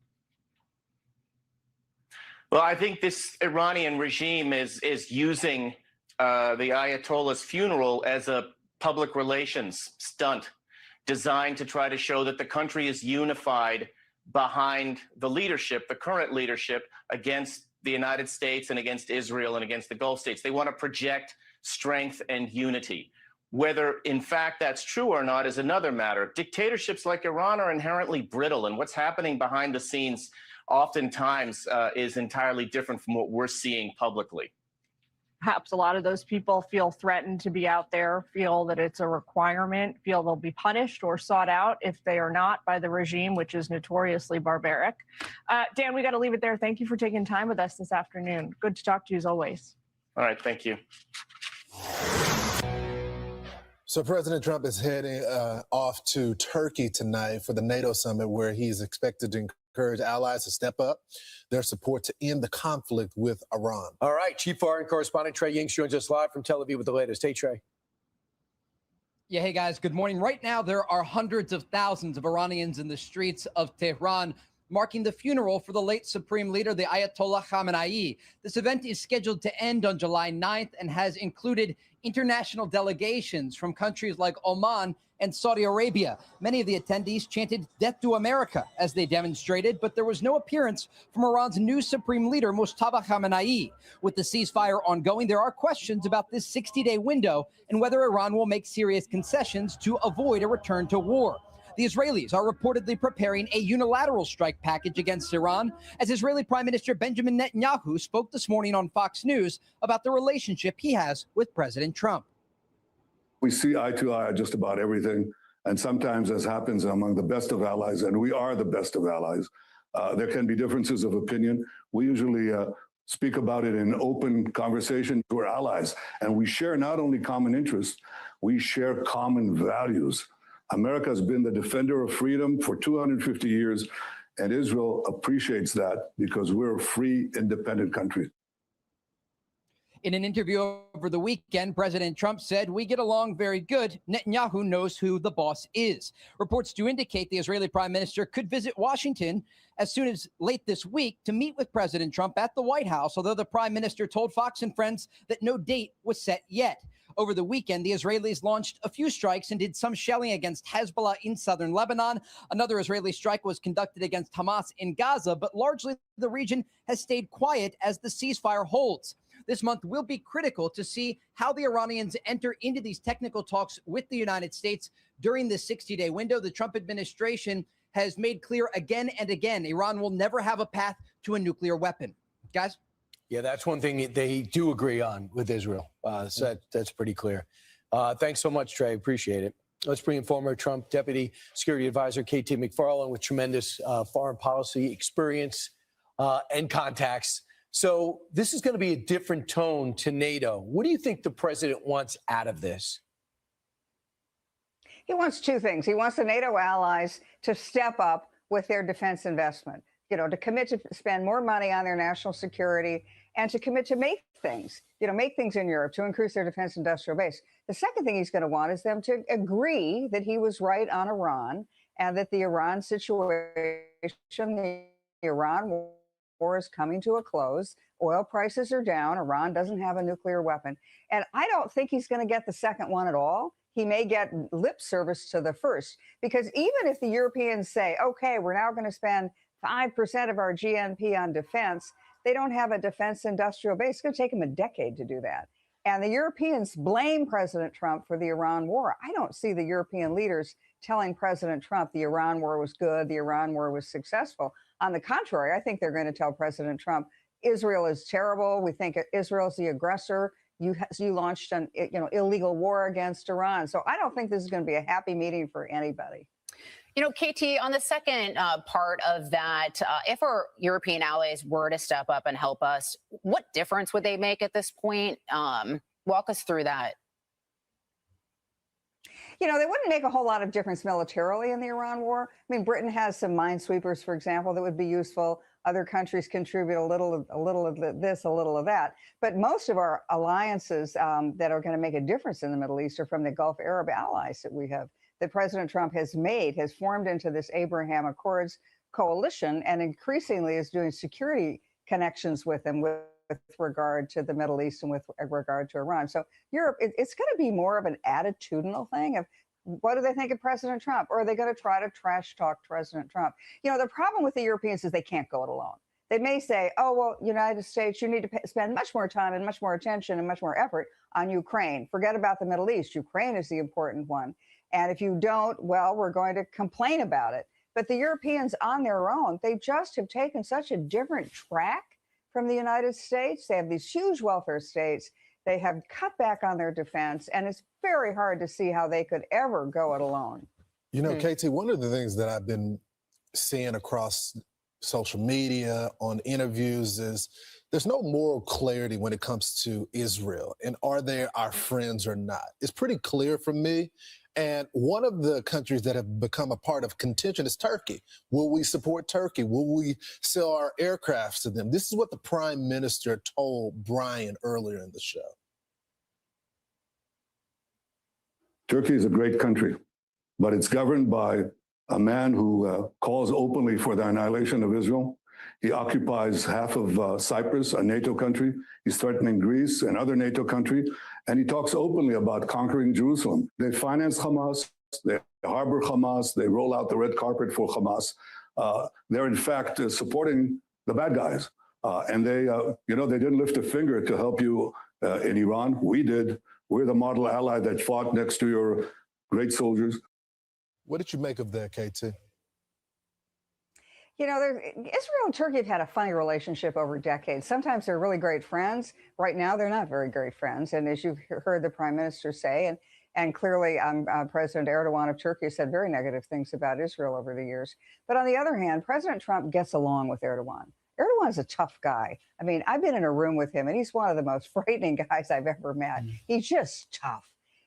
Well, I think this Iranian regime is using the Ayatollah's funeral as a public relations stunt designed to try to show that the country is unified behind the leadership, the current leadership, against the United States and against Israel and against the Gulf states. They want to project strength and unity. Whether, in fact, that's true or not is another matter. Dictatorships like Iran are inherently brittle, and what's happening behind the scenes oftentimes is entirely different from what we're seeing publicly. Perhaps a lot of those people feel threatened to be out there, feel that it's a requirement, feel they'll be punished or sought out if they are not by the regime, which is notoriously barbaric. Dan, we got to leave it there. Thank you for taking time with us this afternoon. Good to talk to you as always. All right, thank you. So President Trump is heading off to Turkey tonight for the NATO summit, where he's expected to encourage allies to step up their support to end the conflict with Iran. All right, Chief Foreign Correspondent Trey Yingst joins us live from Tel Aviv with the latest. Hey, Trey. Yeah, hey guys, good morning. Right now, there are hundreds of thousands of Iranians in the streets of Tehran marking the funeral for the late Supreme Leader, the Ayatollah Khamenei. This event is scheduled to end on July 9th and has included international delegations from countries like Oman and Saudi Arabia. Many of the attendees chanted "Death to America" as they demonstrated, but there was no appearance from Iran's new supreme leader, Mustafa Khamenei. With the ceasefire ongoing, there are questions about this 60-day window and whether Iran will make serious concessions to avoid a return to war. The Israelis are reportedly preparing a unilateral strike package against Iran, as Israeli Prime Minister Benjamin Netanyahu spoke this morning on Fox News about the relationship he has with President Trump. We see eye to eye on just about everything. And sometimes, as happens among the best of allies, and we are the best of allies, there can be differences of opinion. We usually speak about it in open conversation. We're allies, and we share not only common interests, we share common values. America has been the defender of freedom for 250 years, and Israel appreciates that because we're a free, independent country. In an interview over the weekend, President Trump said, "We get along very good. Netanyahu knows who the boss is." Reports do indicate the Israeli prime minister could visit Washington as soon as late this week to meet with President Trump at the White House, although the prime minister told Fox and Friends that no date was set yet. Over the weekend, the Israelis launched a few strikes and did some shelling against Hezbollah in southern Lebanon. Another Israeli strike was conducted against Hamas in Gaza, but largely the region has stayed quiet as the ceasefire holds. This month will be critical to see how the Iranians enter into these technical talks with the United States during this 60-day window. The Trump administration has made clear again and again, Iran will never have a path to a nuclear weapon. Guys? Yeah, that's one thing they do agree on with Israel. So that's pretty clear. Thanks so much, Trey. Appreciate it. Let's bring in former Trump Deputy Security Advisor KT McFarland with tremendous foreign policy experience and contacts. So this is going to be a different tone to NATO. What do you think the president wants out of this? He wants two things. He wants the NATO allies to step up with their defense investment, to commit to spend more money on their national security and to commit to make things in Europe to increase their defense industrial base. The second thing he's going to want is them to agree that he was right on Iran and that the Iran situation, the Iran war is coming to a close. Oil prices are down. Iran doesn't have a nuclear weapon. And I don't think he's going to get the second one at all. He may get lip service to the first, because even if the Europeans say, okay, we're now going to spend 5% of our GNP on defense, they don't have a defense industrial base. It's going to take them a decade to do that. And the Europeans blame President Trump for the Iran war. I don't see the European leaders telling President Trump the Iran war was good, the Iran war was successful. On the contrary, I think they're going to tell President Trump, Israel is terrible. We think Israel's the aggressor. You launched an illegal war against Iran. So I don't think this is going to be a happy meeting for anybody. KT, on the second part of that, if our European allies were to step up and help us, what difference would they make at this point? Walk us through that. They wouldn't make a whole lot of difference militarily in the Iran war. I mean, Britain has some minesweepers, for example, that would be useful. Other countries contribute a little of this, a little of that. But most of our alliances that are going to make a difference in the Middle East are from the Gulf Arab allies that we have, that President Trump has formed into this Abraham Accords coalition, and increasingly is doing security connections with them with regard to the Middle East and with regard to Iran. So Europe, it's going to be more of an attitudinal thing of what do they think of President Trump? Or are they going to try to trash talk President Trump? The problem with the Europeans is they can't go it alone. They may say, oh, well, United States, you need to spend much more time and much more attention and much more effort on Ukraine. Forget about the Middle East. Ukraine is the important one. And if you don't, well, we're going to complain about it. But the Europeans on their own, they just have taken such a different track from the United States. They have these huge welfare states. They have cut back on their defense, and it's very hard to see how they could ever go it alone. KT, one of the things that I've been seeing across social media, on interviews, is there's no moral clarity when it comes to Israel. And are they our friends or not? It's pretty clear for me. And one of the countries that have become a part of contention is Turkey. Will we support Turkey? Will we sell our aircrafts to them? This is what the prime minister told Brian earlier in the show. Turkey is a great country, but it's governed by a man who calls openly for the annihilation of Israel. He occupies half of Cyprus, a NATO country. He's threatening Greece and other NATO countries. And he talks openly about conquering Jerusalem. They finance Hamas. they harbor Hamas, they roll out the red carpet for Hamas. They're in fact supporting the bad guys. And they didn't lift a finger to help you in Iran. We did. We're the model ally that fought next to your great soldiers. What did you make of that, KT? You know, Israel and Turkey have had a funny relationship over decades. Sometimes they're really great friends. Right now, they're not very great friends. And as you've heard the prime minister say, and clearly President Erdogan of Turkey has said very negative things about Israel over the years. But on the other hand, President Trump gets along with Erdogan. Erdogan's a tough guy. I mean, I've been in a room with him, and he's one of the most frightening guys I've ever met. He's just tough.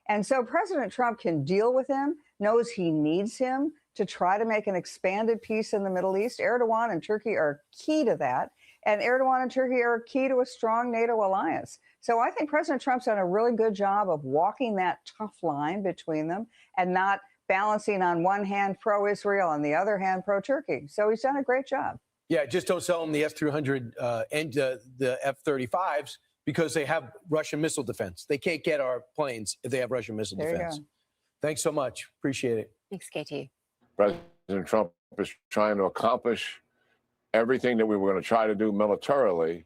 And so President Trump can deal with him, knows he needs him to try to make an expanded peace in the Middle East. Erdogan and Turkey are key to that. And Erdogan and Turkey are key to a strong NATO alliance. So I think President Trump's done a really good job of walking that tough line between them and not balancing on one hand pro-Israel and the other hand pro-Turkey. So he's done a great job. Yeah, just don't sell them the S-300 and the F-35s because they have Russian missile defense. They can't get our planes if they have Russian missile defense. Thanks so much. Appreciate it. Thanks, KT. President Trump is trying to accomplish everything that we were going to try to do militarily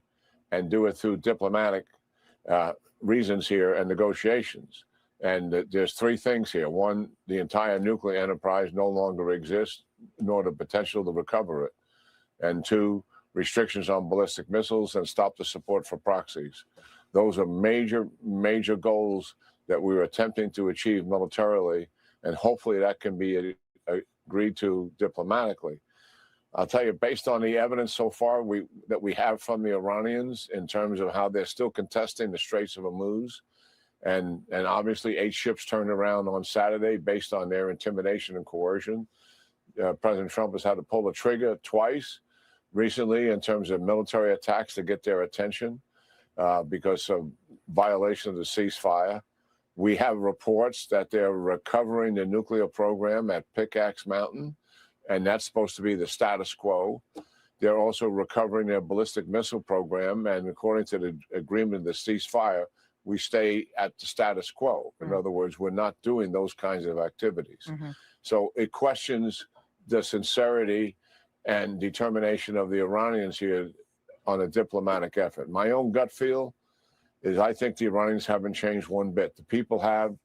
and do it through diplomatic reasons here and negotiations. And there's three things here. One, the entire nuclear enterprise no longer exists, nor the potential to recover it. And two, restrictions on ballistic missiles and stop the support for proxies. Those are major, major goals that we were attempting to achieve militarily, and hopefully that can be agreed to diplomatically. I'll tell you, based on the evidence so far that we have from the Iranians in terms of how they're still contesting the Straits of Hormuz, and obviously 8 ships turned around on Saturday based on their intimidation and coercion. President Trump has had to pull the trigger twice recently in terms of military attacks to get their attention because of violation of the ceasefire. We have reports that they're recovering the nuclear program at Pickaxe Mountain, and that's supposed to be the status quo. They're also recovering their ballistic missile program, and according to the agreement of the ceasefire, we stay at the status quo. In other words, we're not doing those kinds of activities. So it questions the sincerity and determination of the Iranians here on a diplomatic effort. My own gut feel is I think the Iranians haven't changed one bit. The people have,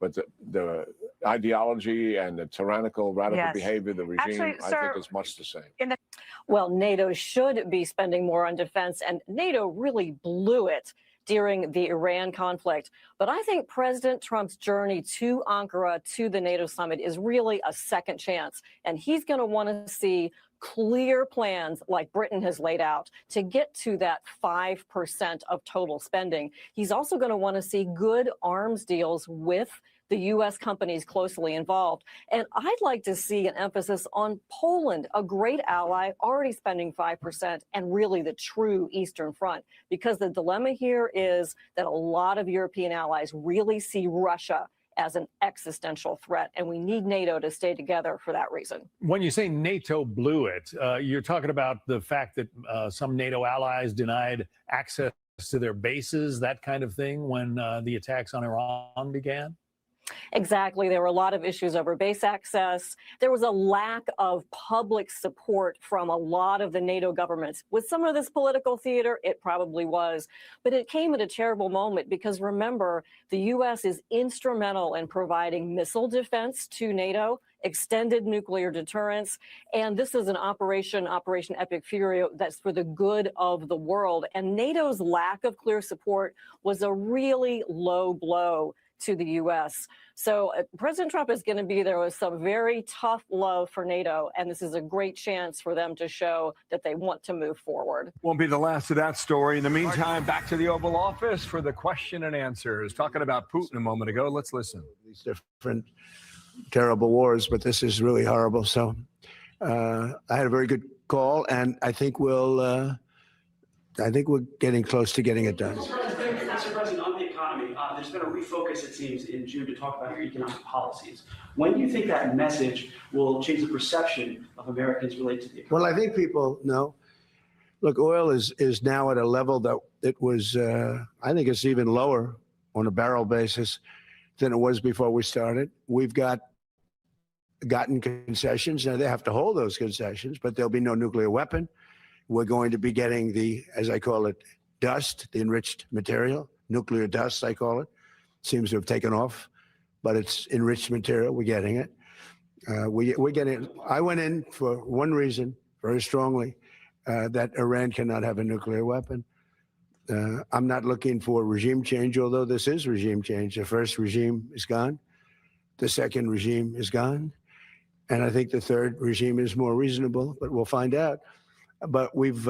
but the ideology and the tyrannical, radical behavior of the regime, I think is much the same. Well, NATO should be spending more on defense, and NATO really blew it during the Iran conflict. But I think President Trump's journey to Ankara, to the NATO summit, is really a second chance. And he's going to want to see clear plans like Britain has laid out to get to that 5% of total spending. He's also going to want to see good arms deals with the U.S. companies closely involved. And I'd like to see an emphasis on Poland, a great ally, already spending 5%, and really the true Eastern Front. Because the dilemma here is that a lot of European allies really see Russia as an existential threat, and we need NATO to stay together for that reason. When you say NATO blew it, you're talking about the fact that some NATO allies denied access to their bases, that kind of thing, when the attacks on Iran began? Exactly. There were a lot of issues over base access. There was a lack of public support from a lot of the NATO governments. Was some of this political theater? It probably was. But it came at a terrible moment because, remember, the U.S. is instrumental in providing missile defense to NATO, extended nuclear deterrence. And this is an Operation Epic Fury that's for the good of the world. And NATO's lack of clear support was a really low blow to the U.S. So President Trump is going to be there with some very tough love for NATO, and this is a great chance for them to show that they want to move forward. Won't be the last of that story. In the meantime, back to the Oval Office for the question and answers. Talking about Putin a moment ago. Let's listen. These different terrible wars, but this is really horrible. So I had a very good call, and I think we're getting close to getting it done. Mr. President, on the economy, there's been a refocus, it seems, in June to talk about your economic policies. When do you think that message will change the perception of Americans related to the economy? Well, I think people know. Look, oil is now at a level that it was, I think it's even lower on a barrel basis than it was before we started. We've got gotten concessions. Now, they have to hold those concessions, but there'll be no nuclear weapon. We're going to be getting the, as I call it, dust, the enriched material, nuclear dust, I call it. Seems to have taken off, but it's enriched material. We're getting it. We're getting it. I went in for one reason, very strongly, that Iran cannot have a nuclear weapon. I'm not looking for regime change, although this is regime change. The first regime is gone. The second regime is gone. And I think the third regime is more reasonable, but we'll find out. But we've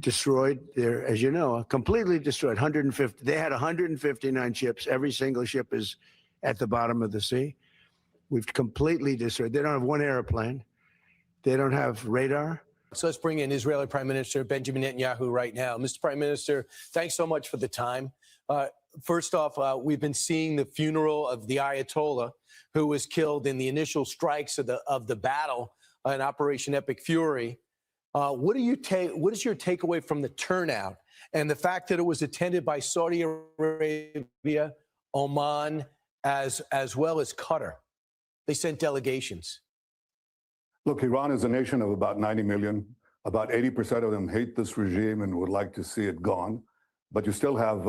destroyed their, as you know, completely destroyed 150. They had 159 ships. Every single ship is at the bottom of the sea. We've completely destroyed. They don't have one airplane. They don't have radar. So let's bring in Israeli Prime Minister Benjamin Netanyahu right now. Mr. Prime Minister, thanks so much for the time. First off, we've been seeing the funeral of the Ayatollah, who was killed in the initial strikes of the battle in Operation Epic Fury. What is your takeaway from the turnout and the fact that it was attended by Saudi Arabia, Oman, as well as Qatar? They sent delegations. Look, Iran is a nation of about 90 million. About 80% of them hate this regime and would like to see it gone. But you still have,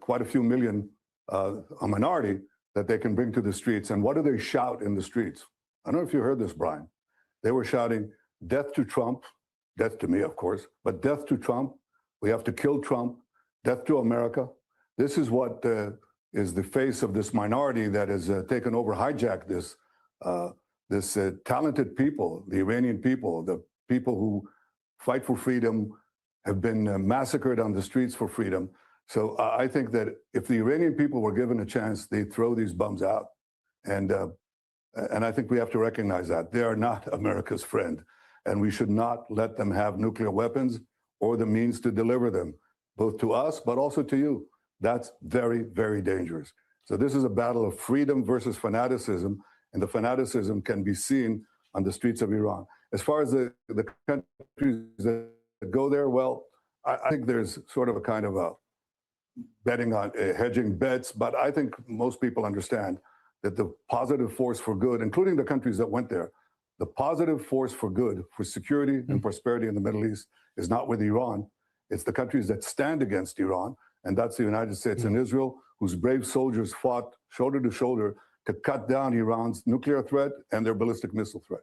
quite a few million, a minority that they can bring to the streets. And what do they shout in the streets? I don't know if you heard this, Brian. They were shouting, "Death to Trump," death to me, of course, but death to Trump. We have to kill Trump. Death to America. This is what is the face of this minority that has taken over, hijacked this talented people, the Iranian people, the people who fight for freedom, have been massacred on the streets for freedom. So I think that if the Iranian people were given a chance, they'd throw these bums out. And I think we have to recognize that. They are not America's friend. And we should not let them have nuclear weapons or the means to deliver them, both to us, but also to you. That's very, very dangerous. So this is a battle of freedom versus fanaticism, and the fanaticism can be seen on the streets of Iran. As far as the countries that go there, well, I think there's sort of a kind of a betting on hedging bets, but I think most people understand that the positive force for good, including the countries that went there, the positive force for good, for security and prosperity in the Middle East is not with Iran. It's the countries that stand against Iran, and that's the United States and Israel, whose brave soldiers fought shoulder to shoulder to cut down Iran's nuclear threat and their ballistic missile threat.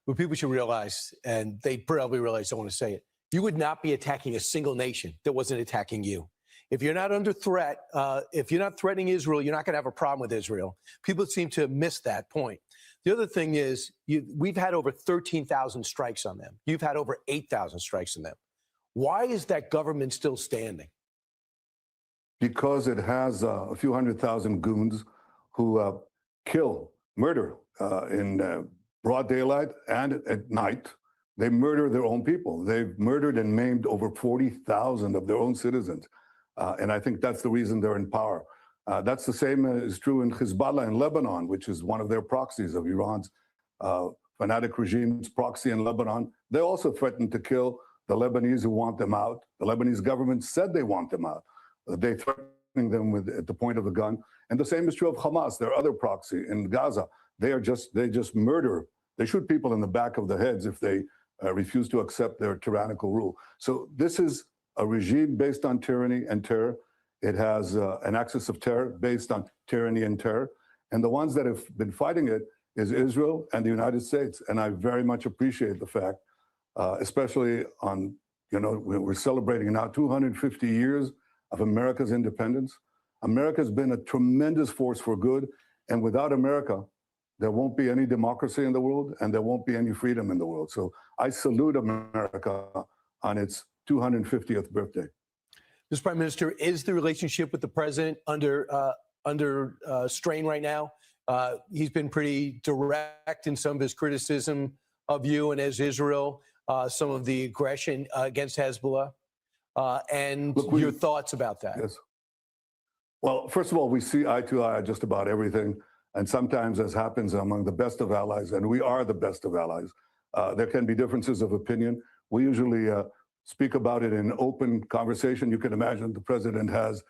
What people should realize, and they probably realize, don't want to say it, you would not be attacking a single nation that wasn't attacking you. If you're not under threat, if you're not threatening Israel, you're not going to have a problem with Israel. People seem to miss that point. The other thing is, we've had over 13,000 strikes on them. You've had over 8,000 strikes on them. Why is that government still standing? Because it has a few 100,000 goons who murder in broad daylight and at night. They murder their own people. They've murdered and maimed over 40,000 of their own citizens. And I think that's the reason they're in power. That's the same is true in Hezbollah in Lebanon, which is one of their proxies of Iran's fanatic regime's proxy in Lebanon. They also threatened to kill the Lebanese who want them out. The Lebanese government said they want them out. They threatening them at the point of the gun. And the same is true of Hamas, their other proxy in Gaza. They just murder. They shoot people in the back of the heads if they refuse to accept their tyrannical rule. So this is a regime based on tyranny and terror. It has an axis of terror based on tyranny and terror. And the ones that have been fighting it is Israel and the United States. And I very much appreciate the fact, especially on, we're celebrating now 250 years of America's independence. America's been a tremendous force for good. And without America, there won't be any democracy in the world and there won't be any freedom in the world. So I salute America on its 250th birthday. Mr. Prime Minister, is the relationship with the president under strain right now? He's been pretty direct in some of his criticism of you and as Israel, some of the aggression against Hezbollah, and your thoughts about that. Yes. Well, first of all, we see eye to eye just about everything. And sometimes, as happens among the best of allies, and we are the best of allies, there can be differences of opinion. We usually speak about it in open conversation. You can imagine the president has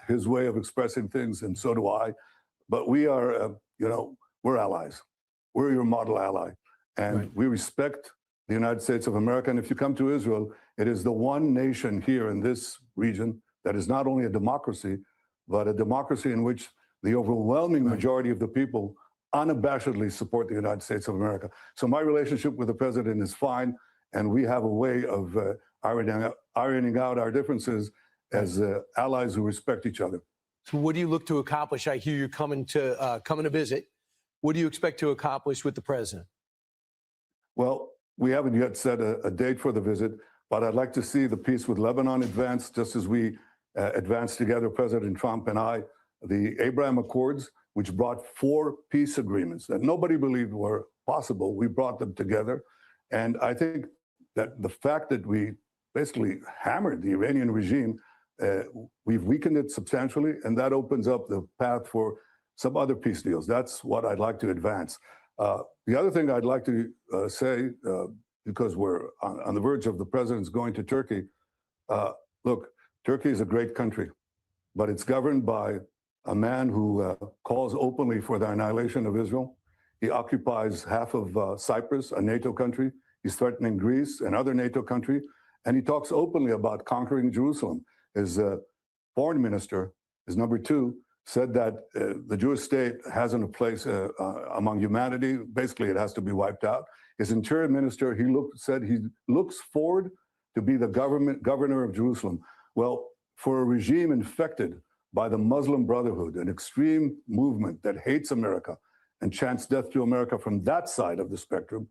his way of expressing things, and so do I. But we are, we're allies. We're your model ally. And we respect the United States of America. And if you come to Israel, it is the one nation here in this region that is not only a democracy, but a democracy in which the overwhelming majority of the people unabashedly support the United States of America. So my relationship with the president is fine, and we have a way of ironing out our differences as allies who respect each other. So what do you look to accomplish? I hear you're coming to visit. What do you expect to accomplish with the president? Well, we haven't yet set a date for the visit, but I'd like to see the peace with Lebanon advance, just as we advanced together, President Trump and I, the Abraham Accords, which brought 4 peace agreements that nobody believed were possible. We brought them together. And I think that the fact that we basically hammered the Iranian regime, we've weakened it substantially, and that opens up the path for some other peace deals. That's what I'd like to advance. The other thing I'd like to say, because we're on the verge of the president's going to Turkey, look, Turkey is a great country, but it's governed by a man who calls openly for the annihilation of Israel. He occupies half of Cyprus, a NATO country. He's threatening Greece, another NATO country, and he talks openly about conquering Jerusalem. His foreign minister, his number 2, said that the Jewish state hasn't a place among humanity. Basically, it has to be wiped out. His interior minister, said he looks forward to be the governor of Jerusalem. Well, for a regime infected by the Muslim Brotherhood, an extreme movement that hates America and chants death to America from that side of the spectrum,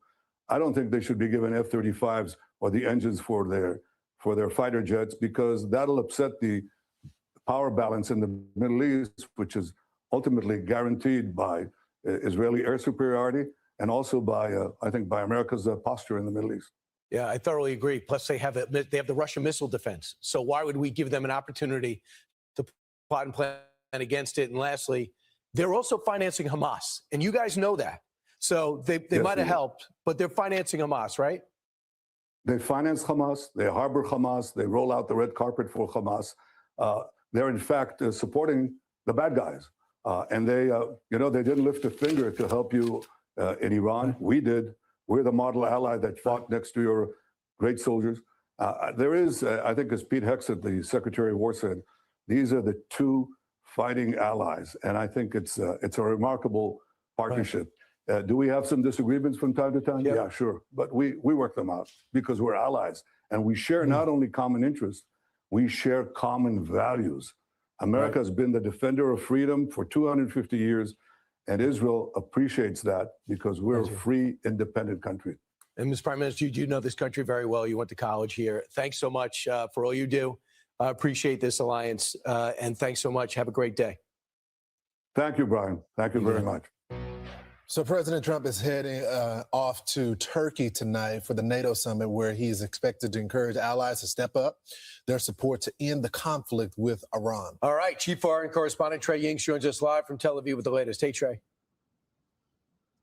I don't think they should be given F-35s or the engines for their fighter jets, because that'll upset the power balance in the Middle East, which is ultimately guaranteed by Israeli air superiority and also by, I think, by America's posture in the Middle East. Yeah, I thoroughly agree. Plus, they have the Russian missile defense. So why would we give them an opportunity to plot and plan against it? And lastly, they're also financing Hamas, and you guys know that. So they might have helped, but they're financing Hamas, right? They finance Hamas. They harbor Hamas. They roll out the red carpet for Hamas. They're in fact supporting the bad guys, and they didn't lift a finger to help you in Iran. We did. We're the model ally that fought next to your great soldiers. There is, I think, as Pete Hegseth, the Secretary of War, said, these are the 2 fighting allies, and I think it's a remarkable partnership. Do we have some disagreements from time to time? Yeah, sure, but we work them out because we're allies, and we share not only common interests, we share common values. America has been the defender of freedom for 250 years, and Israel appreciates that because we're a free, independent country. And Mr. Prime Minister, you know this country very well. You went to college here. Thanks so much for all you do. I appreciate this alliance, and thanks so much. Have a great day. Thank you, Brian. Thank you very much. So President Trump is heading off to Turkey tonight for the NATO summit, where he is expected to encourage allies to step up their support to end the conflict with Iran. All right, Chief Foreign Correspondent Trey Yingst joins us live from Tel Aviv with the latest. Hey, Trey.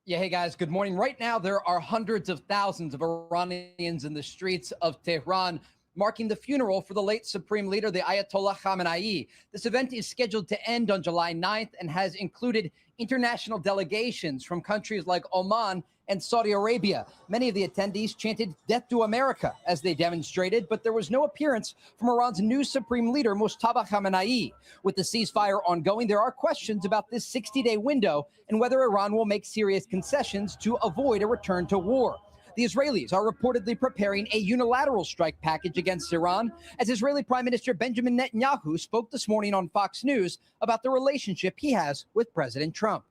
Yeah, hey guys, good morning. Right now, there are hundreds of thousands of Iranians in the streets of Tehran marking the funeral for the late Supreme Leader, the Ayatollah Khamenei. This event is scheduled to end on July 9th and has included international delegations from countries like Oman and Saudi Arabia. Many of the attendees chanted "Death to America" as they demonstrated, but there was no appearance from Iran's new Supreme Leader, Mustafa Khamenei. With the ceasefire ongoing, there are questions about this 60-day window and whether Iran will make serious concessions to avoid a return to war. The Israelis are reportedly preparing a unilateral strike package against Iran, as Israeli Prime Minister Benjamin Netanyahu spoke this morning on Fox News about the relationship he has with President Trump.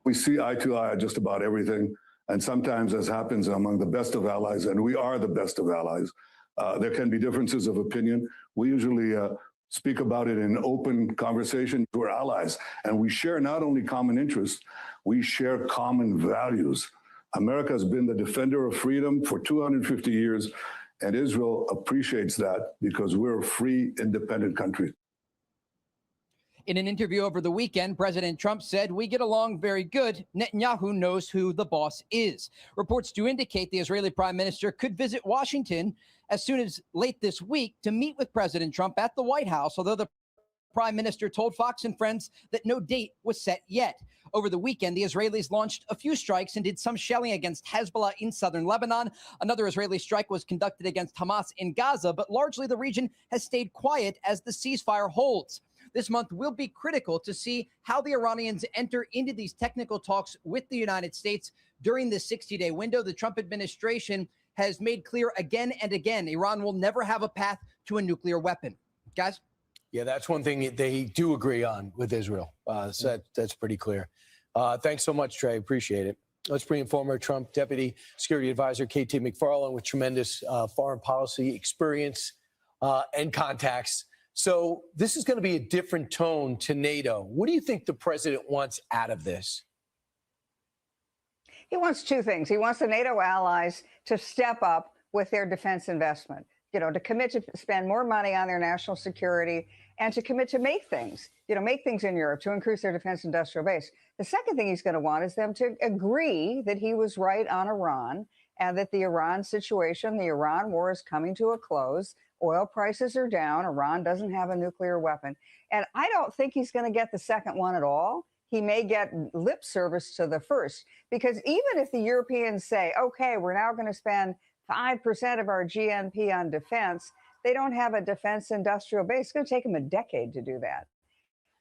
We see eye to eye on just about everything, and sometimes, as happens among the best of allies, and we are the best of allies, there can be differences of opinion. We usually speak about it in open conversation. We're allies, and we share not only common interests, we share common values. America has been the defender of freedom for 250 years, and Israel appreciates that because we're a free, independent country. In an interview over the weekend, President Trump said, "We get along very good. Netanyahu knows who the boss is." Reports do indicate the Israeli Prime Minister could visit Washington as soon as late this week to meet with President Trump at the White House, although the prime minister told Fox and Friends that no date was set yet. Over the weekend, the Israelis launched a few strikes and did some shelling against Hezbollah in southern Lebanon. Another Israeli strike was conducted against Hamas in Gaza, but largely the region has stayed quiet as the ceasefire holds. This month will be critical to see how the Iranians enter into these technical talks with the United States during this 60-day window. The Trump administration has made clear again and again, Iran will never have a path to a nuclear weapon. Guys? Yeah, that's one thing they do agree on with Israel. So that's pretty clear. Thanks so much, Trey. Appreciate it. Let's bring in former Trump Deputy Security Advisor KT McFarland with tremendous foreign policy experience and contacts. So this is going to be a different tone to NATO. What do you think the president wants out of this? He wants two things. He wants the NATO allies to step up with their defense investment, to commit to spend more money on their national security and to commit to make things in Europe to increase their defense industrial base. The second thing he's going to want is them to agree that he was right on Iran and that the Iran situation, the Iran war is coming to a close. Oil prices are down. Iran doesn't have a nuclear weapon. And I don't think he's going to get the second one at all. He may get lip service to the first, because even if the Europeans say, okay, we're now going to spend 5% of our GNP on defense, they don't have a defense industrial base. It's going to take them a decade to do that.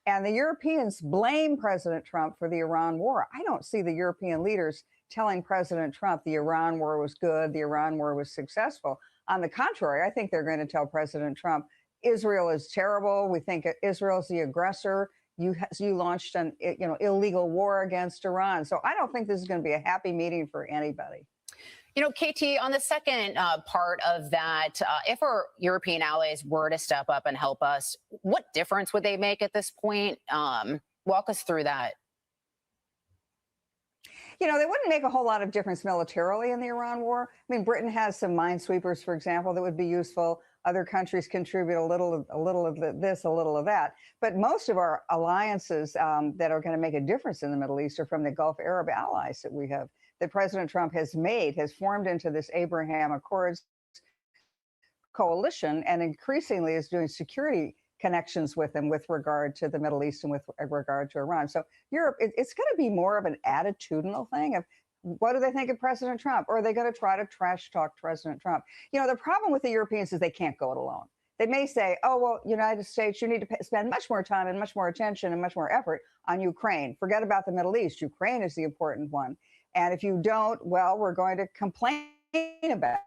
And the Europeans blame President Trump for the Iran war. I don't see the European leaders telling President Trump the Iran war was good, the Iran war was successful. On the contrary, I think they're going to tell President Trump, Israel is terrible. We think Israel's the aggressor. You launched an illegal war against Iran. So I don't think this is going to be a happy meeting for anybody. KT, on the second part of that, if our European allies were to step up and help us, what difference would they make at this point? Walk us through that. They wouldn't make a whole lot of difference militarily in the Iran war. I mean, Britain has some minesweepers, for example, that would be useful. Other countries contribute a little of this, a little of that. But most of our alliances that are going to make a difference in the Middle East are from the Gulf Arab allies that we have, that President Trump has formed into this Abraham Accords coalition, and increasingly is doing security connections with them with regard to the Middle East and with regard to Iran. So Europe, it's going to be more of an attitudinal thing of what do they think of President Trump? Or are they going to try to trash talk President Trump? The problem with the Europeans is they can't go it alone. They may say, oh, well, United States, you need to spend much more time and much more attention and much more effort on Ukraine. Forget about the Middle East. Ukraine is the important one. And if you don't, well, we're going to complain about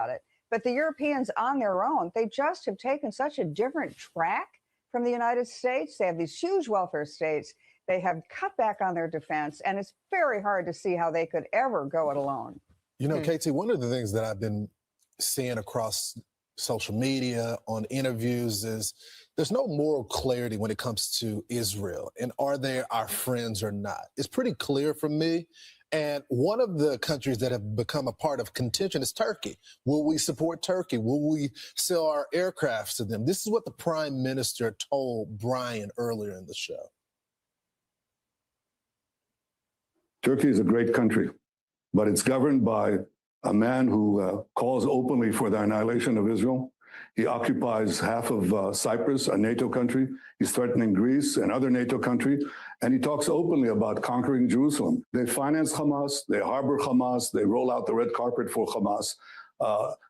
it. But the Europeans on their own, they just have taken such a different track from the United States. They have these huge welfare states. They have cut back on their defense, and it's very hard to see how they could ever go it alone. KT, one of the things that I've been seeing across social media, on interviews, is there's no moral clarity when it comes to Israel. And are they our friends or not? It's pretty clear for me. And one of the countries that have become a part of contention is Turkey. Will we support Turkey? Will we sell our aircrafts to them? This is what the prime minister told Brian earlier in the show. Turkey is a great country, but it's governed by a man who calls openly for the annihilation of Israel. He occupies half of Cyprus, a NATO country. He's threatening Greece, another NATO country. And he talks openly about conquering Jerusalem. They finance Hamas, they harbor Hamas, they roll out the red carpet for Hamas.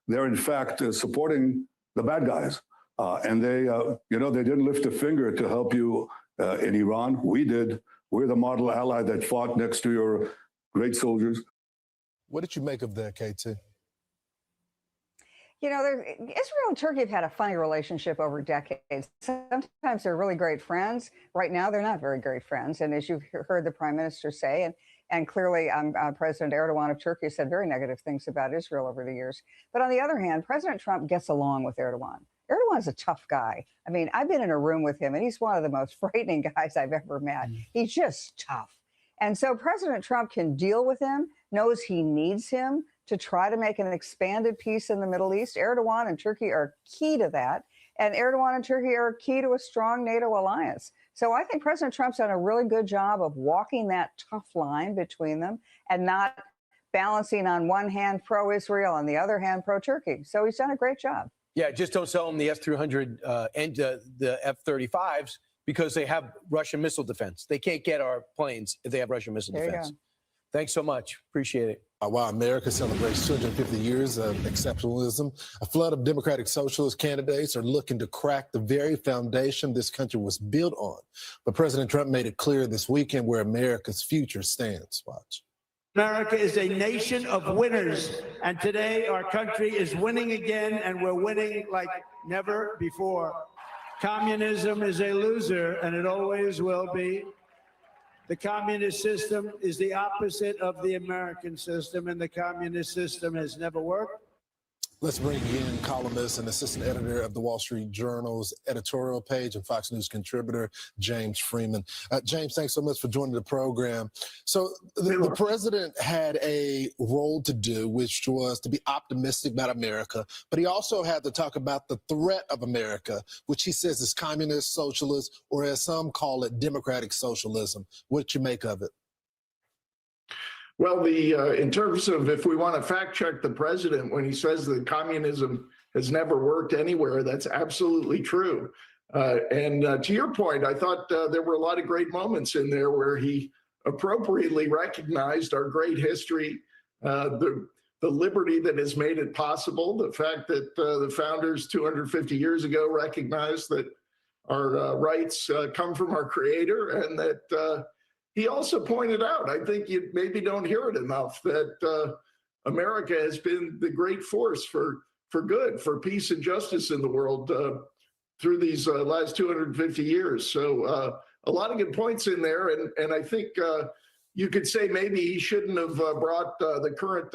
They're in fact supporting the bad guys. And they didn't lift a finger to help you in Iran. We did. We're the model ally that fought next to your great soldiers. What did you make of that, KT? Israel and Turkey have had a funny relationship over decades. Sometimes they're really great friends. Right now, they're not very great friends. And as you've heard the prime minister say, and clearly President Erdogan of Turkey said very negative things about Israel over the years. But on the other hand, President Trump gets along with Erdogan. Erdogan's a tough guy. I mean, I've been in a room with him, and he's one of the most frightening guys I've ever met. He's just tough. And so President Trump can deal with him, knows he needs him to try to make an expanded peace in the Middle East. Erdogan and Turkey are key to that. And Erdogan and Turkey are key to a strong NATO alliance. So I think President Trump's done a really good job of walking that tough line between them and not balancing on one hand pro-Israel, on the other hand pro-Turkey. So he's done a great job. Yeah, just don't sell them the S-300 and the F-35s because they have Russian missile defense. They can't get our planes if they have Russian missile There you defense. go. Thanks so much. Appreciate it. While America celebrates 250 years of exceptionalism, a flood of Democratic Socialist candidates are looking to crack the very foundation this country was built on. But President Trump made it clear this weekend where America's future stands. Watch. America is a nation of winners, and today our country is winning again, and we're winning like never before. Communism is a loser, and it always will be. The communist system is the opposite of the American system, and the communist system has never worked. Let's bring in columnist and assistant editor of the Wall Street Journal's editorial page and Fox News contributor, James Freeman. James, thanks so much for joining the program. So the president had a role to do, which was to be optimistic about America, but he also had to talk about the threat of America, which he says is communist, socialist, or as some call it, democratic socialism. What you make of it? Well, in terms of if we want to fact check the president when he says that communism has never worked anywhere, that's absolutely true. And to your point, I thought there were a lot of great moments in there where he appropriately recognized our great history, the liberty that has made it possible, the fact that the founders 250 years ago recognized that our rights come from our creator, and that he also pointed out, I think you maybe don't hear it enough, that America has been the great force for good, for peace and justice in the world through these last 250 years. So a lot of good points in there. And I think you could say maybe he shouldn't have brought the current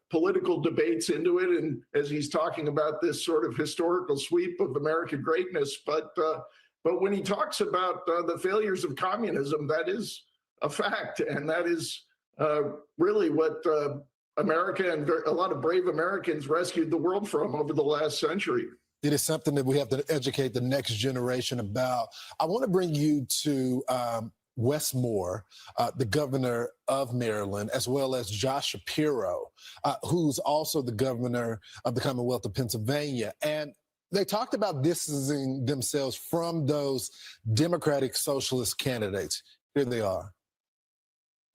political debates into it. And as he's talking about this sort of historical sweep of American greatness, but when he talks about the failures of communism, that is a fact, and that is really what America and a lot of brave Americans rescued the world from over the last century. It is something that we have to educate the next generation about. I want to bring you to Wes Moore, the governor of Maryland, as well as Josh Shapiro, who's also the governor of the Commonwealth of Pennsylvania. And they talked about distancing themselves from those Democratic Socialist candidates. Here they are.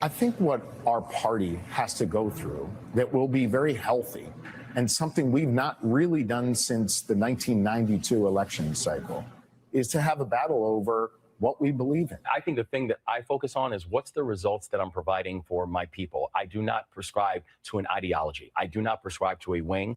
I think what our party has to go through that will be very healthy and something we've not really done since the 1992 election cycle is to have a battle over what we believe in. I think the thing that I focus on is what's the results that I'm providing for my people. I do not prescribe to an ideology. I do not prescribe to a wing.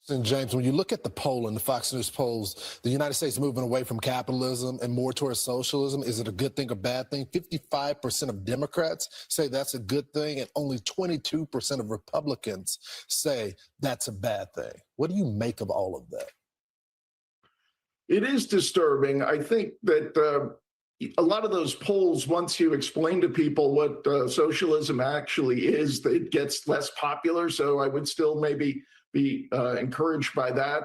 And James, when you look at the poll and the Fox News polls, the United States moving away from capitalism and more towards socialism, is it a good thing or bad thing? 55% of Democrats say that's a good thing, and only 22% of Republicans say that's a bad thing. What do you make of all of that? It is disturbing. I think that a lot of those polls, once you explain to people what socialism actually is, it gets less popular. So I would still maybe be encouraged by that.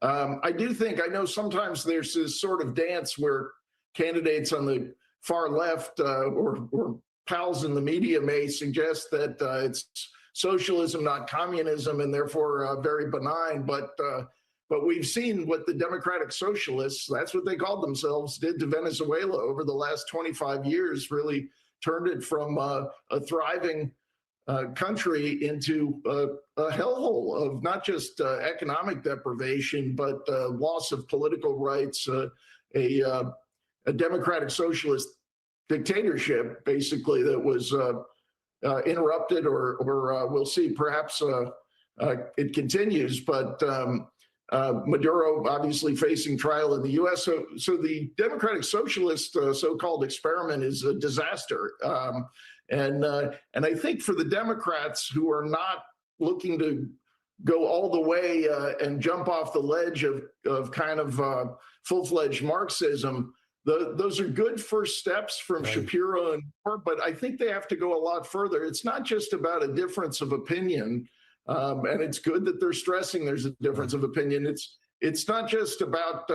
I do think, I know sometimes there's this sort of dance where candidates on the far left or pals in the media may suggest that it's socialism, not communism, and therefore very benign. But we've seen what the Democratic Socialists, that's what they called themselves, did to Venezuela over the last 25 years, really turned it from a thriving country into a hellhole of not just economic deprivation, but loss of political rights, a democratic socialist dictatorship, basically, that was interrupted, or we'll see, perhaps it continues. But Maduro obviously facing trial in the U.S. So the democratic socialist so-called experiment is a disaster. And I think for the Democrats who are not looking to go all the way and jump off the ledge of kind of full-fledged Marxism, those are good first steps from Shapiro and Moore, but I think they have to go a lot further. It's not just about a difference of opinion, and it's good that they're stressing there's a difference of opinion. It's not just about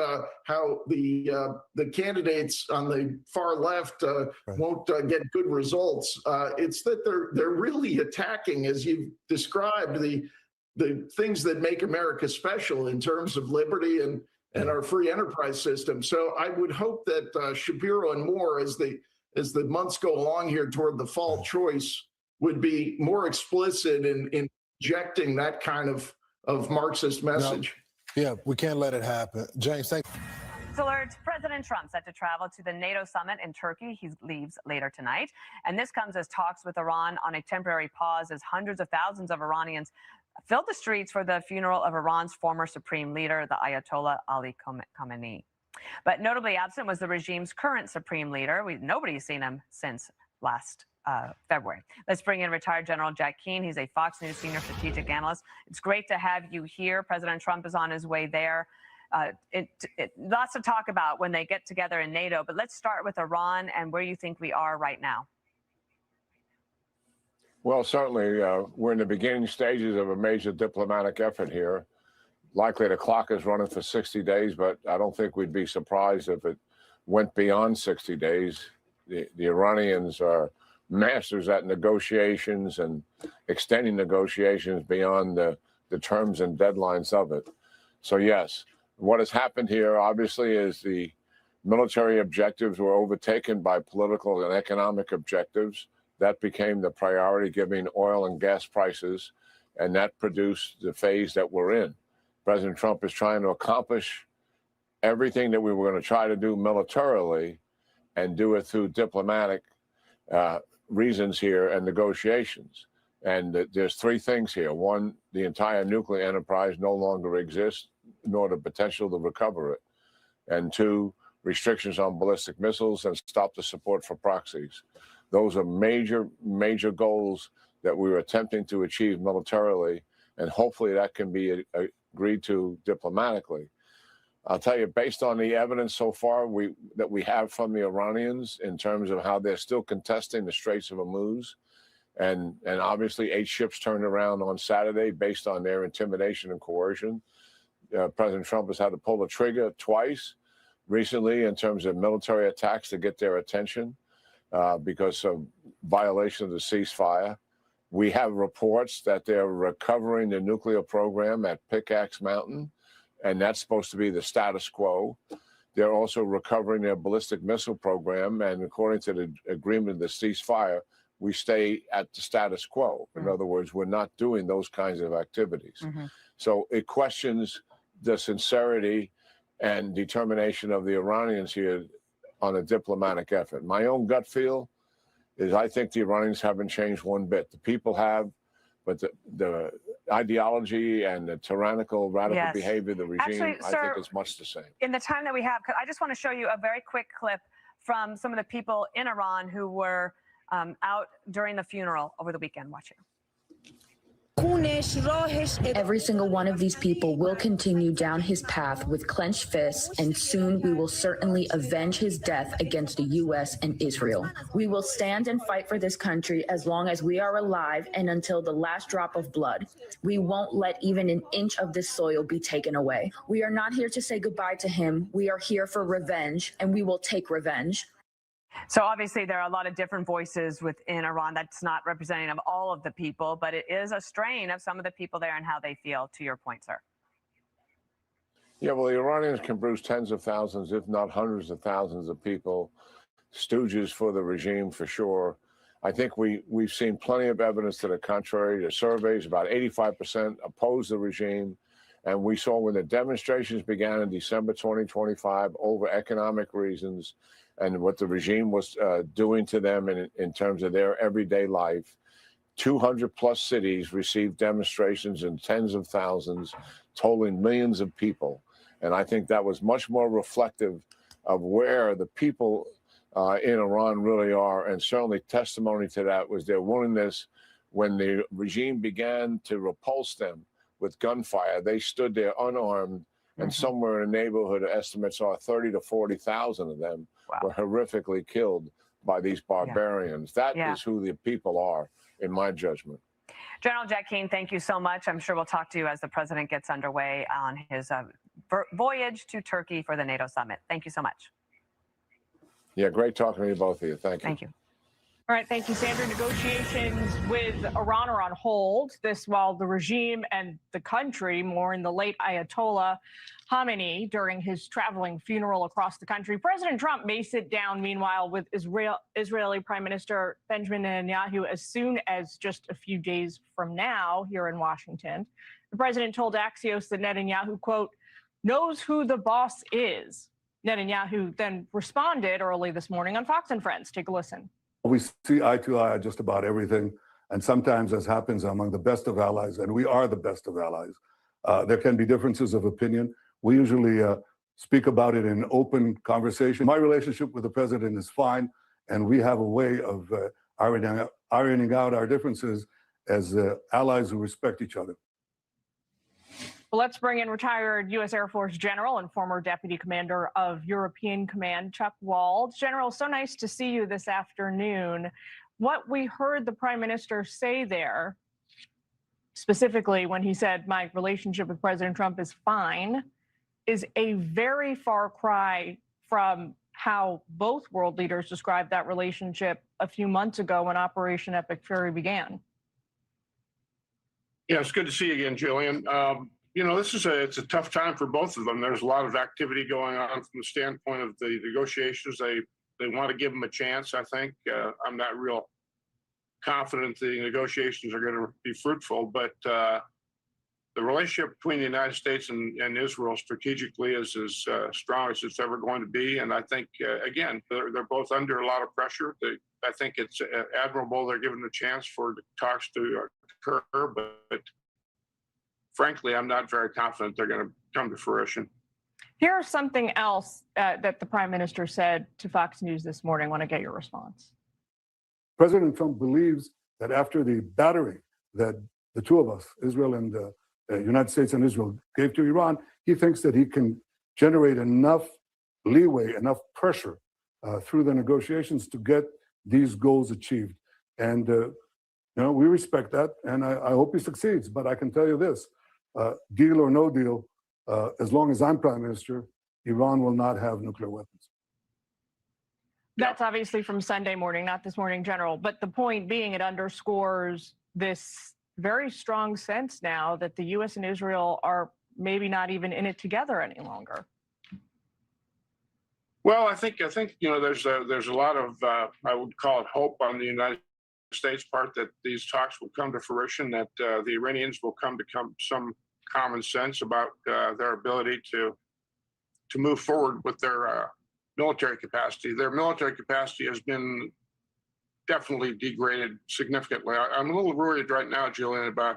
how the candidates on the far left won't get good results. It's that they're really attacking, as you've described, the things that make America special in terms of liberty and our free enterprise system. So I would hope that Shapiro and Moore, as the months go along here toward the fall choice, would be more explicit in injecting that kind of Marxist message. No, yeah, we can't let it happen. James, thank you. Alert, President Trump set to travel to the NATO summit in Turkey. He leaves later tonight. And this comes as talks with Iran on a temporary pause as hundreds of thousands of Iranians filled the streets for the funeral of Iran's former supreme leader, the Ayatollah Ali Khamenei. But notably absent was the regime's current supreme leader. Nobody's seen him since last February. Let's bring in retired General Jack Keane. He's a Fox News senior strategic analyst. It's great to have you here. President Trump is on his way there. Lots to talk about when they get together in NATO, but let's start with Iran and where you think we are right now. Well, certainly, we're in the beginning stages of a major diplomatic effort here. Likely the clock is running for 60 days, but I don't think we'd be surprised if it went beyond 60 days. The Iranians are masters at negotiations and extending negotiations beyond the terms and deadlines of it. So, yes. What has happened here, obviously, is the military objectives were overtaken by political and economic objectives. That became the priority, given oil and gas prices, and that produced the phase that we're in. President Trump is trying to accomplish everything that we were going to try to do militarily and do it through diplomatic reasons here and negotiations. And there's three things here. One, the entire nuclear enterprise no longer exists, nor the potential to recover it. And two, restrictions on ballistic missiles and stop the support for proxies. Those are major, major goals that we were attempting to achieve militarily, and hopefully that can be agreed to diplomatically. I'll tell you, based on the evidence so far that we have from the Iranians in terms of how they're still contesting the Straits of Hormuz, and obviously 8 ships turned around on Saturday based on their intimidation and coercion. President Trump has had to pull the trigger twice recently in terms of military attacks to get their attention because of violation of the ceasefire. We have reports that they're recovering the nuclear program at Pickaxe Mountain, and that's supposed to be the status quo. They're also recovering their ballistic missile program, and according to the agreement, the ceasefire, we stay at the status quo. In other words, we're not doing those kinds of activities. So it questions the sincerity and determination of the Iranians here on a diplomatic effort. My own gut feel is I think the Iranians haven't changed one bit. The people have, but the ideology and the tyrannical, radical behavior of the regime, Actually, I think is much the same. In the time that we have, I just want to show you a very quick clip from some of the people in Iran who were out during the funeral over the weekend. Watch it. Every single one of these people will continue down his path with clenched fists, and soon we will certainly avenge his death against the U.S. and Israel. We will stand and fight for this country as long as we are alive and until the last drop of blood. We won't let even an inch of this soil be taken away. We are not here to say goodbye to him. We are here for revenge, and we will take revenge. So obviously there are a lot of different voices within Iran. That's not representative of all of the people, but it is a strain of some of the people there and how they feel, to your point, sir. Yeah, well, the Iranians can bruise tens of thousands, if not hundreds of thousands of people, stooges for the regime for sure. I think we've seen plenty of evidence to the contrary. The surveys, about 85% oppose the regime. And we saw when the demonstrations began in December 2025 over economic reasons and what the regime was doing to them in terms of their everyday life, 200 plus cities received demonstrations in tens of thousands, totaling millions of people. And I think that was much more reflective of where the people in Iran really are. And certainly testimony to that was their willingness when the regime began to repulse them with gunfire. They stood there unarmed, and somewhere in the neighborhood, estimates are 30 to 40,000 of them were horrifically killed by these barbarians. That is who the people are, in my judgment. General Jack Keane, thank you so much. I'm sure we'll talk to you as the president gets underway on his voyage to Turkey for the NATO summit. Thank you so much. Yeah, great talking to you, both of you. Thank you. Thank you. All right, thank you, Sandra. Negotiations with Iran are on hold. This while the regime and the country mourn the late Ayatollah Khamenei during his traveling funeral across the country. President Trump may sit down, meanwhile, with Israeli Prime Minister Benjamin Netanyahu as soon as just a few days from now here in Washington. The president told Axios that Netanyahu, quote, knows who the boss is. Netanyahu then responded early this morning on Fox and Friends. Take a listen. We see eye to eye on just about everything. And sometimes, as happens among the best of allies, and we are the best of allies, there can be differences of opinion. We usually speak about it in open conversation. My relationship with the president is fine, and we have a way of ironing out our differences as allies who respect each other. Well, let's bring in retired U.S. Air Force General and former Deputy Commander of European Command, Chuck Wald. General, so nice to see you this afternoon. What we heard the Prime Minister say there, specifically when he said, my relationship with President Trump is fine, is a very far cry from how both world leaders described that relationship a few months ago when Operation Epic Fury began. Yeah, it's good to see you again, Jillian. It's a tough time for both of them. There's a lot of activity going on from the standpoint of the negotiations. They want to give them a chance, I think. I'm not real confident the negotiations are going to be fruitful, but the relationship between the United States and Israel strategically is as strong as it's ever going to be. And I think, again, they're both under a lot of pressure. I think it's admirable they're given a chance for the talks to occur, but frankly, I'm not very confident they're going to come to fruition. Here's something else that the Prime Minister said to Fox News this morning. I want to get your response. President Trump believes that after the battering that the two of us, Israel and the United States and Israel, gave to Iran, he thinks that he can generate enough leeway, enough pressure through the negotiations to get these goals achieved. And, we respect that, and I hope he succeeds. But I can tell you this, deal or no deal, as long as I'm Prime Minister, Iran will not have nuclear weapons. That's obviously from Sunday morning, not this morning, General. But the point being, it underscores this very strong sense now that the U.S. and Israel are maybe not even in it together any longer. Well, I think there's a lot of I would call it hope on the United States part that these talks will come to fruition, that the Iranians will come to some common sense about their ability to move forward with their military capacity. Their military capacity has been definitely degraded significantly. I'm a little worried right now, Julian, about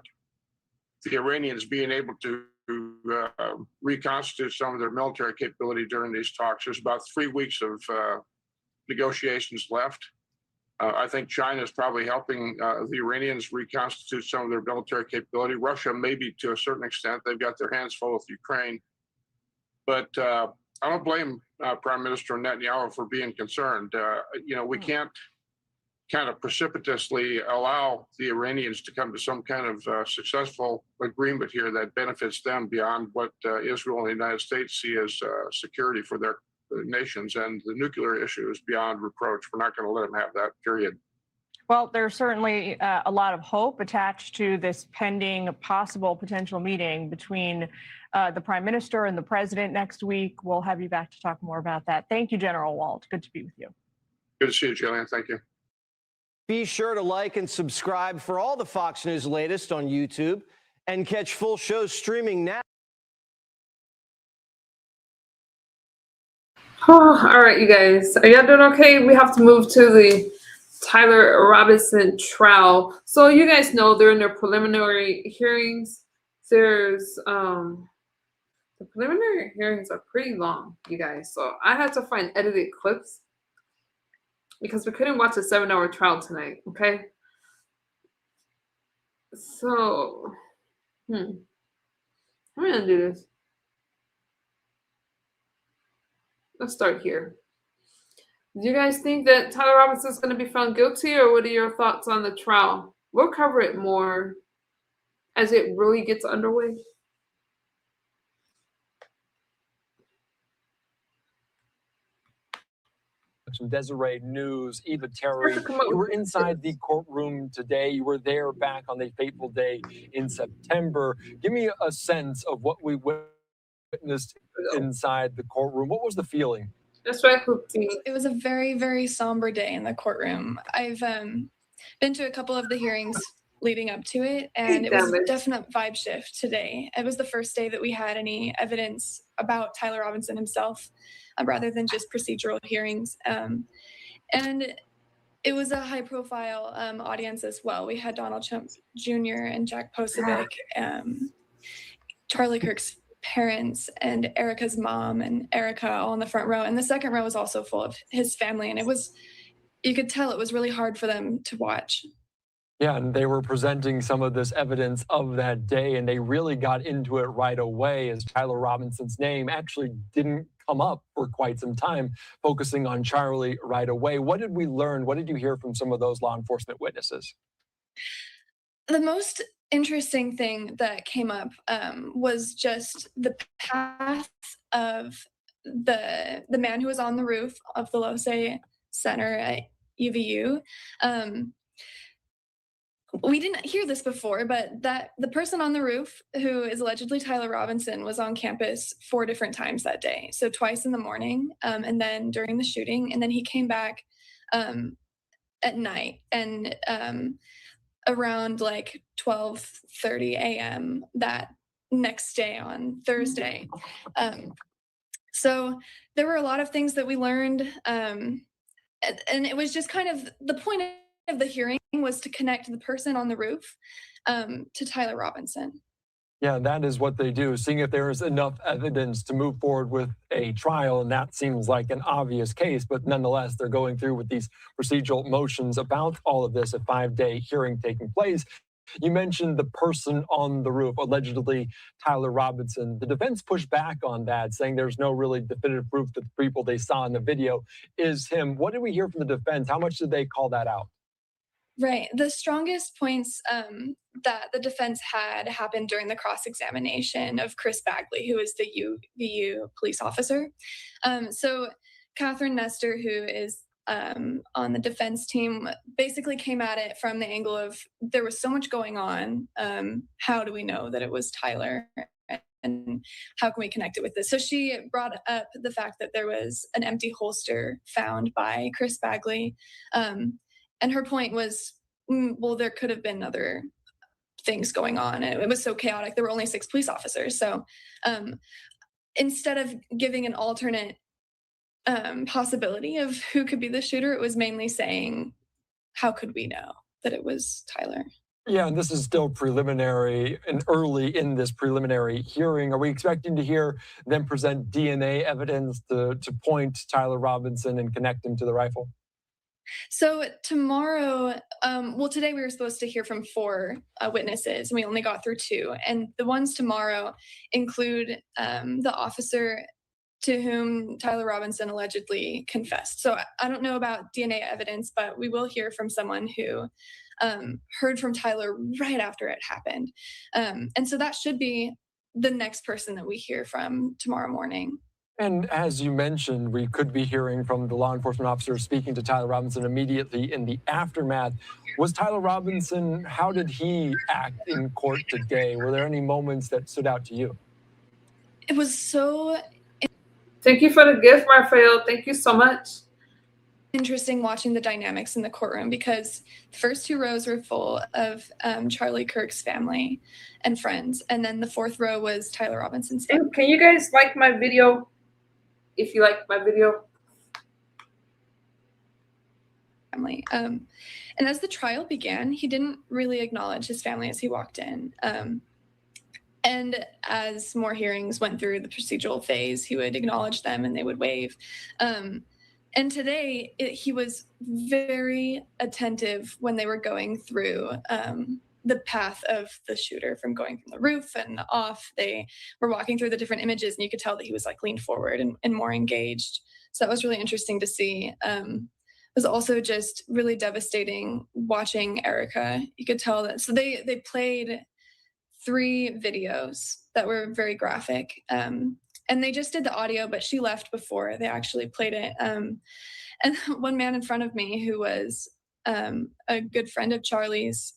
the Iranians being able to reconstitute some of their military capability during these talks. There's about 3 weeks of negotiations left. I think China is probably helping the Iranians reconstitute some of their military capability. Russia, maybe to a certain extent, they've got their hands full with Ukraine. But I don't blame Prime Minister Netanyahu for being concerned. We can't kind of precipitously allow the Iranians to come to some kind of successful agreement here that benefits them beyond what Israel and the United States see as security for their nations. And the nuclear issue is beyond reproach. We're not going to let them have that, period. Well, there's certainly a lot of hope attached to this pending possible potential meeting between the Prime Minister and the President next week. We'll have you back to talk more about that. Thank you, General Wald. Good to be with you. Good to see you, Jillian. Thank you. Be sure to like and subscribe for all the Fox News latest on YouTube and catch full shows streaming now. Oh, all right, you guys. Are y'all doing okay? We have to move to the Tyler Robinson trial. So you guys know they're in their preliminary hearings. There's the preliminary hearings are pretty long, you guys. So I had to find edited clips because we couldn't watch a 7-hour trial tonight, okay? So, I'm gonna do this. Let's start here. Do you guys think that Tyler Robinson is going to be found guilty, or what are your thoughts on the trial? We'll cover it more as it really gets underway. Some Desiree News, Eva Terry. You were inside the courtroom today. You were there back on the fateful day in September. Give me a sense of what we went witnessed inside the courtroom. What was the feeling? That's right, Hoopty. It was a very, very somber day in the courtroom. I've been to a couple of the hearings leading up to it, and it was a definite vibe shift today. It was the first day that we had any evidence about Tyler Robinson himself, rather than just procedural hearings. And it was a high-profile audience as well. We had Donald Trump Jr. and Jack Posobiec, Charlie Kirk's parents, and Erica's mom and Erica all in the front row. And the second row was also full of his family. And you could tell it was really hard for them to watch. Yeah, and they were presenting some of this evidence of that day, and they really got into it right away as Tyler Robinson's name actually didn't come up for quite some time, focusing on Charlie right away. What did we learn? What did you hear from some of those law enforcement witnesses? The most interesting thing that came up was just the path of the man who was on the roof of the Losay Center at UVU. We didn't hear this before, but that the person on the roof, who is allegedly Tyler Robinson, was on campus 4 different times that day. So twice in the morning, and then during the shooting, and then he came back at night, and around like 12:30 a.m. that next day on Thursday. So there were a lot of things that we learned, and it was just kind of the point of the hearing was to connect the person on the roof to Tyler Robinson. Yeah, that is what they do, seeing if there is enough evidence to move forward with a trial. And that seems like an obvious case, but nonetheless, they're going through with these procedural motions about all of this, a 5-day hearing taking place. You mentioned the person on the roof, allegedly Tyler Robinson. The defense pushed back on that, saying there's no really definitive proof that the people they saw in the video is him. What did we hear from the defense? How much did they call that out? Right. The strongest points that the defense had happened during the cross-examination of Chris Bagley, who is the UVU police officer. So Catherine Nestor, who is on the defense team, basically came at it from the angle of there was so much going on. How do we know that it was Tyler? And how can we connect it with this? So she brought up the fact that there was an empty holster found by Chris Bagley. And her point was, well, there could have been other things going on. And it was so chaotic. There were only 6 police officers. So instead of giving an alternate possibility of who could be the shooter, it was mainly saying, how could we know that it was Tyler? Yeah, and this is still preliminary and early in this preliminary hearing. Are we expecting to hear them present DNA evidence to point Tyler Robinson and connect him to the rifle? So tomorrow, today we were supposed to hear from 4 witnesses, and we only got through 2. And the ones tomorrow include the officer to whom Tyler Robinson allegedly confessed. So I don't know about DNA evidence, but we will hear from someone who heard from Tyler right after it happened. And so that should be the next person that we hear from tomorrow morning. And as you mentioned, we could be hearing from the law enforcement officer speaking to Tyler Robinson immediately in the aftermath. Was Tyler Robinson, how did he act in court today? Were there any moments that stood out to you? It was so... Thank you for the gift, Raphael. Thank you so much. Interesting watching the dynamics in the courtroom, because the first 2 rows were full of Charlie Kirk's family and friends. And then the 4th row was Tyler Robinson's family. Can you guys like my video? If you like my video. Family. And as the trial began, he didn't really acknowledge his family as he walked in. And as more hearings went through the procedural phase, he would acknowledge them and they would wave. And today, he was very attentive when they were going through the path of the shooter from going from the roof and off. They were walking through the different images, and you could tell that he was like leaned forward and more engaged. So that was really interesting to see. It was also just really devastating watching Erica. You could tell that. So they played 3 videos that were very graphic. And they just did the audio, but she left before they actually played it. And one man in front of me, who was a good friend of Charlie's,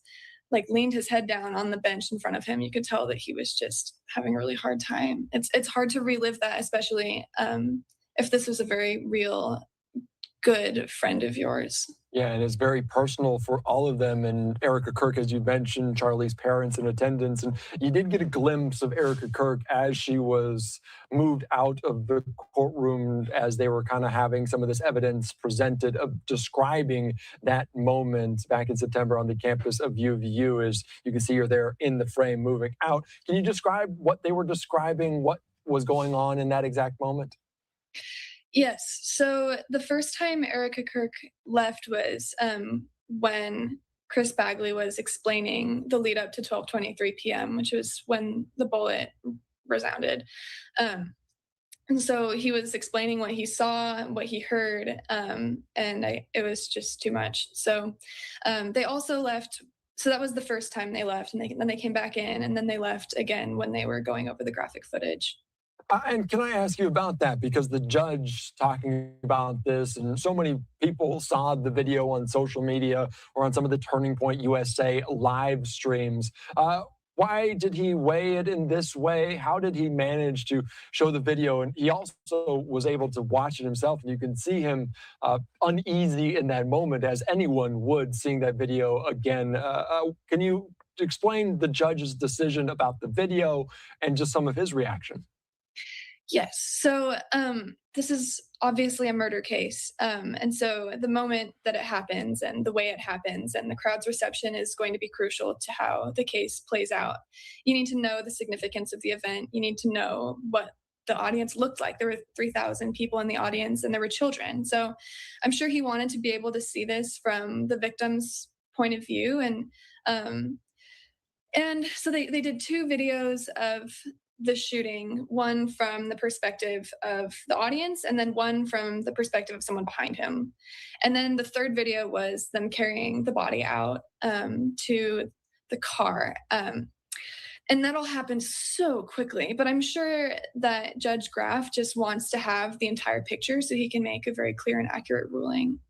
like leaned his head down on the bench in front of him, you could tell that he was just having a really hard time. It's hard to relive that, especially if this was a very real, good friend of yours. Yeah, and it's very personal for all of them. And Erica Kirk, as you mentioned, Charlie's parents in attendance. And you did get a glimpse of Erica Kirk as she was moved out of the courtroom, as they were kind of having some of this evidence presented, of describing that moment back in September on the campus of UVU. As you can see her there in the frame moving out. Can you describe what they were describing, what was going on in that exact moment? Yes. So the first time Erica Kirk left was when Chris Bagley was explaining the lead up to 12:23 p.m., which was when the bullet resounded. And so he was explaining what he saw, what he heard, and it was just too much. So they also left. So that was the first time they left, and then they came back in, and then they left again when they were going over the graphic footage. And can I ask you about that? Because the judge talking about this, and so many people saw the video on social media or on some of the Turning Point USA live streams. Why did he weigh it in this way? How did he manage to show the video? And he also was able to watch it himself. And you can see him uneasy in that moment, as anyone would seeing that video again. Can you explain the judge's decision about the video and just some of his reaction? Yes. So this is obviously a murder case. And so the moment that it happens and the way it happens and the crowd's reception is going to be crucial to how the case plays out. You need to know the significance of the event. You need to know what the audience looked like. There were 3,000 people in the audience and there were children. So I'm sure he wanted to be able to see this from the victim's point of view. And so they did 2 videos of the shooting, one from the perspective of the audience and then one from the perspective of someone behind him. And then the third video was them carrying the body out to the car. And that all happened so quickly, but I'm sure that Judge Graff just wants to have the entire picture so he can make a very clear and accurate ruling.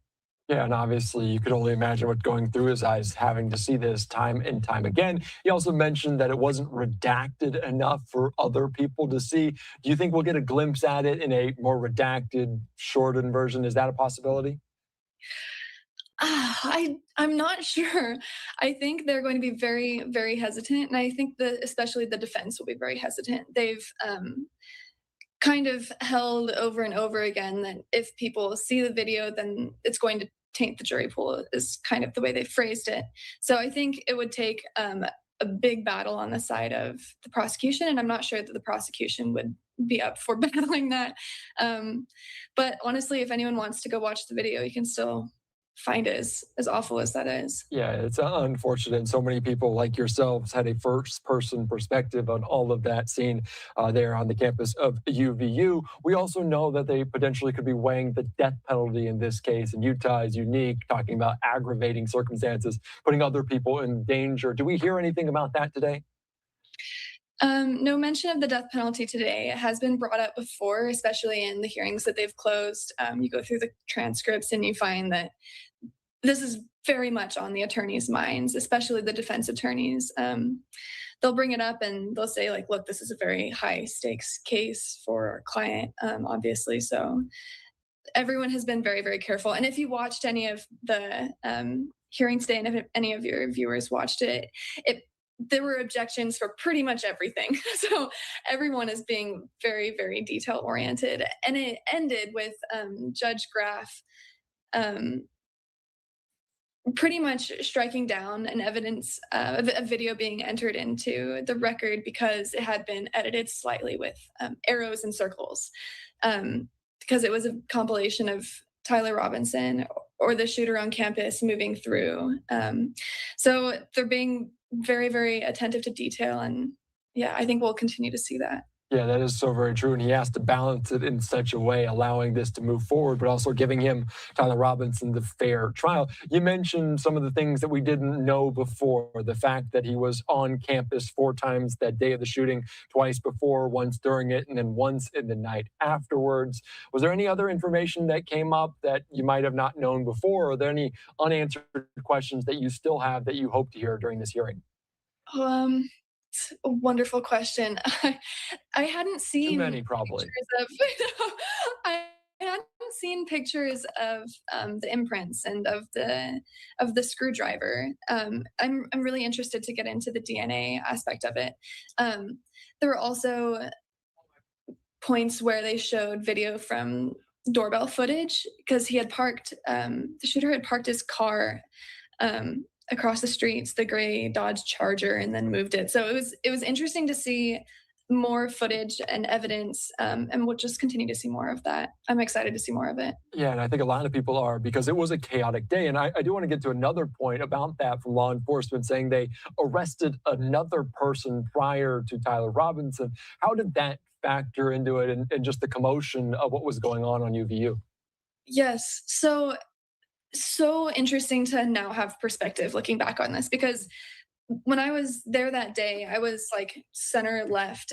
Yeah, and obviously you could only imagine what going through his eyes, having to see this time and time again. He also mentioned that it wasn't redacted enough for other people to see. Do you think we'll get a glimpse at it in a more redacted, shortened version? Is that a possibility? I'm not sure. I think they're going to be very, very hesitant, and I think that especially the defense will be very hesitant. They've kind of held over and over again that if people see the video, then it's going to taint the jury pool, is kind of the way they phrased it. So I think it would take a big battle on the side of the prosecution, and I'm not sure that the prosecution would be up for battling that. But honestly, if anyone wants to go watch the video, you can still find it, as awful as that is. Yeah, it's unfortunate. So many people like yourselves had a first-person perspective on all of that scene there on the campus of UVU. We also know that they potentially could be weighing the death penalty in this case, and Utah is unique, talking about aggravating circumstances, putting other people in danger. Do we hear anything about that today? No mention of the death penalty today. It has been brought up before, especially in the hearings that they've closed. You go through the transcripts and you find that this is very much on the attorneys' minds, especially the defense attorneys. They'll bring it up and they'll say, like, look, this is a very high stakes case for our client, obviously. So everyone has been very, very careful. And if you watched any of the hearings today, and if any of your viewers watched it, there were objections for pretty much everything. So everyone is being very, very detail oriented. And it ended with Judge Graff pretty much striking down an evidence a video being entered into the record because it had been edited slightly with arrows and circles, because it was a compilation of Tyler Robinson or the shooter on campus moving through. So they're being very, very attentive to detail. And yeah, I think we'll continue to see that. Yeah, that is so very true. And he has to balance it in such a way, allowing this to move forward, but also giving him, Tyler Robinson, the fair trial. You mentioned some of the things that we didn't know before. The fact that he was on campus 4 times that day of the shooting, twice before, once during it, and then once in the night afterwards. Was there any other information that came up that you might have not known before? Are there any unanswered questions that you still have that you hope to hear during this hearing? It's a wonderful question. I hadn't seen Too many, probably. pictures of I hadn't seen pictures of the imprints and of the screwdriver. I'm really interested to get into the DNA aspect of it. There were also points where they showed video from doorbell footage because he had parked the shooter had parked his car across the streets, the gray Dodge Charger, and then moved it. So it was interesting to see more footage and evidence, and we'll just continue to see more of that. I'm excited to see more of it. Yeah, and I think a lot of people are, because it was a chaotic day. And I do want to get to another point about that from law enforcement, saying they arrested another person prior to Tyler Robinson. How did that factor into it, and just the commotion of what was going on UVU? Yes. So interesting to now have perspective looking back on this, because when I was there that day, I was like center left,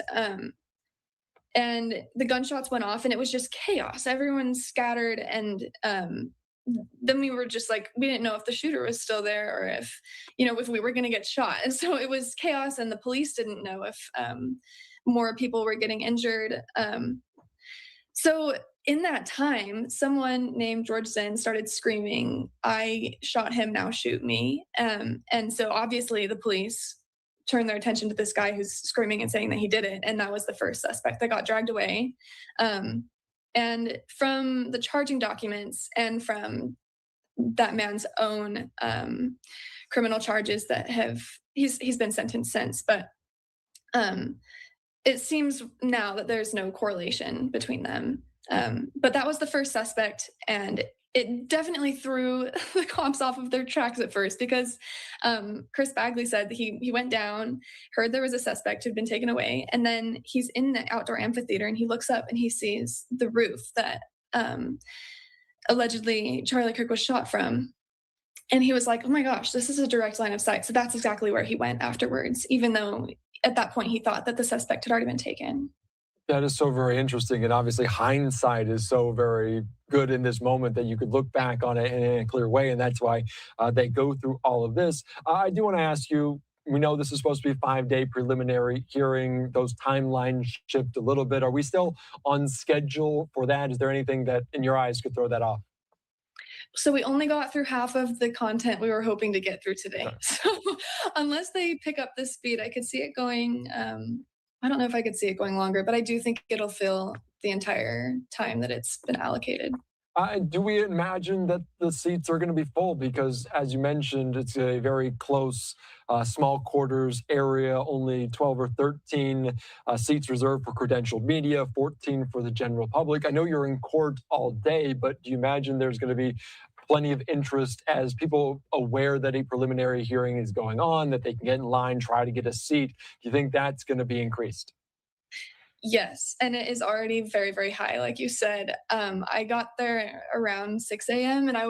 and the gunshots went off and it was just chaos. Everyone scattered, and then we were just like, we didn't know if the shooter was still there or if, if we were going to get shot. And so it was chaos, and the police didn't know if more people were getting injured. So in that time, someone named George Zinn started screaming, "I shot him, now shoot me." And so obviously the police turned their attention to this guy who's screaming and saying that he did it. And that was the first suspect that got dragged away. And from the charging documents and from that man's own criminal charges that he's been sentenced since. But it seems now that there's no correlation between them. But that was the first suspect, and it definitely threw the cops off of their tracks at first, because Chris Bagley said that he went down, heard there was a suspect who'd been taken away, and then he's in the outdoor amphitheater and he looks up and he sees the roof that allegedly Charlie Kirk was shot from. And he was like, "Oh my gosh, this is a direct line of sight." So that's exactly where he went afterwards, even though at that point he thought that the suspect had already been taken. That is so very interesting. And obviously hindsight is so very good in this moment that you could look back on it in a clear way. And that's why they go through all of this. I do want to ask you, we know this is supposed to be a 5-day preliminary hearing. Those timelines shift a little bit. Are we still on schedule for that? Is there anything that in your eyes could throw that off? So we only got through half of the content we were hoping to get through today. Okay. So unless they pick up the speed, I could see it going, I don't know if I could see it going longer, but I do think it'll fill the entire time that it's been allocated. Do we imagine that the seats are going to be full? Because as you mentioned, it's a very close, small quarters area, only 12 or 13 seats reserved for credentialed media, 14 for the general public. I know you're in court all day, but do you imagine there's going to be plenty of interest as people aware that a preliminary hearing is going on, that they can get in line, try to get a seat? Do you think that's going to be increased? Yes, and it is already very, very high, like you said. I got there around 6 a.m. and I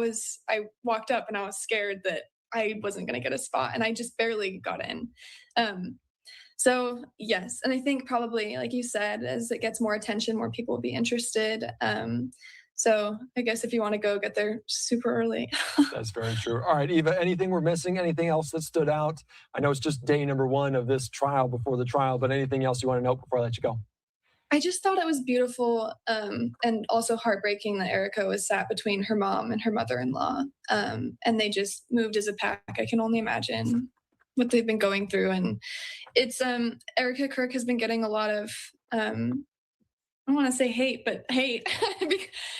walked up and I was scared that I wasn't going to get a spot, and I just barely got in. So yes, and I think probably, like you said, as it gets more attention, more people will be interested. So I guess if you want to go, get there super early. That's very true. All right, Eva, anything we're missing? Anything else that stood out? I know it's just day number 1 of this trial before the trial, but anything else you want to note before I let you go? I just thought it was beautiful and also heartbreaking that Erica was sat between her mom and her mother-in-law, and they just moved as a pack. I can only imagine what they've been going through. And it's Erica Kirk has been getting a lot of I don't want to say hate, but hate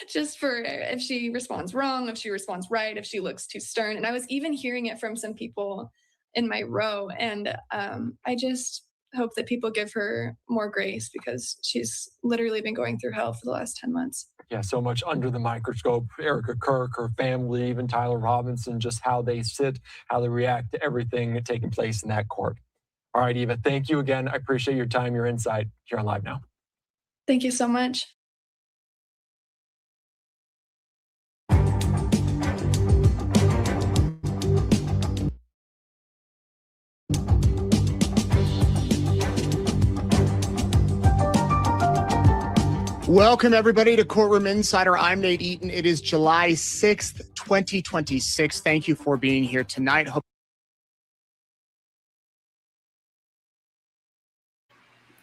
just for if she responds wrong, if she responds right, if she looks too stern. And I was even hearing it from some people in my row. And I just hope that people give her more grace, because she's literally been going through hell for the last 10 months. Yeah, so much under the microscope. Erica Kirk, her family, even Tyler Robinson, just how they sit, how they react to everything taking place in that court. All right, Eva, thank you again. I appreciate your time, your insight here on Live Now. Thank you so much. Welcome, everybody, to Courtroom Insider. I'm Nate Eaton. It is July 6th, 2026. Thank you for being here tonight.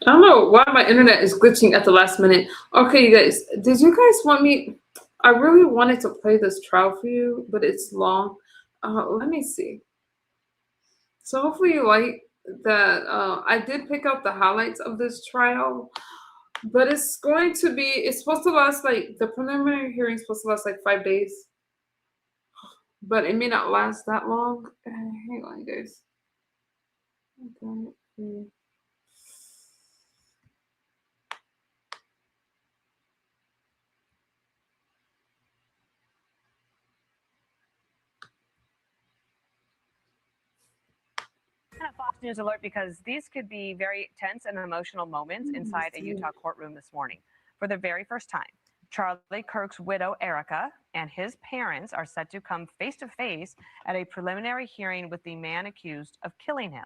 I don't know why my internet is glitching at the last minute. Okay, you guys, did you guys want me? I really wanted to play this trial for you, but it's long. Let me see. So hopefully you like that. I did pick out the highlights of this trial, but it's supposed to last the preliminary hearing is supposed to last 5 days, but it may not last that long. Hang on, guys. Okay. And a Fox News alert because these could be very tense and emotional moments inside a Utah courtroom this morning. For the very first time, Charlie Kirk's widow, Erica, and his parents are set to come face to face at a preliminary hearing with the man accused of killing him.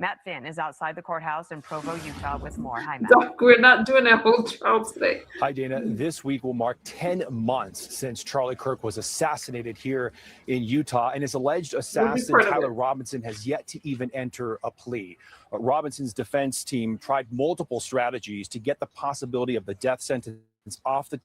Matt Finn is outside the courthouse in Provo, Utah with more. Hi, Matt. Doc, we're not doing a whole trial today. Hi, Dana. This week will mark 10 months since Charlie Kirk was assassinated here in Utah, and his alleged assassin, Tyler Robinson, has yet to even enter a plea. Robinson's defense team tried multiple strategies to get the possibility of the death sentence off the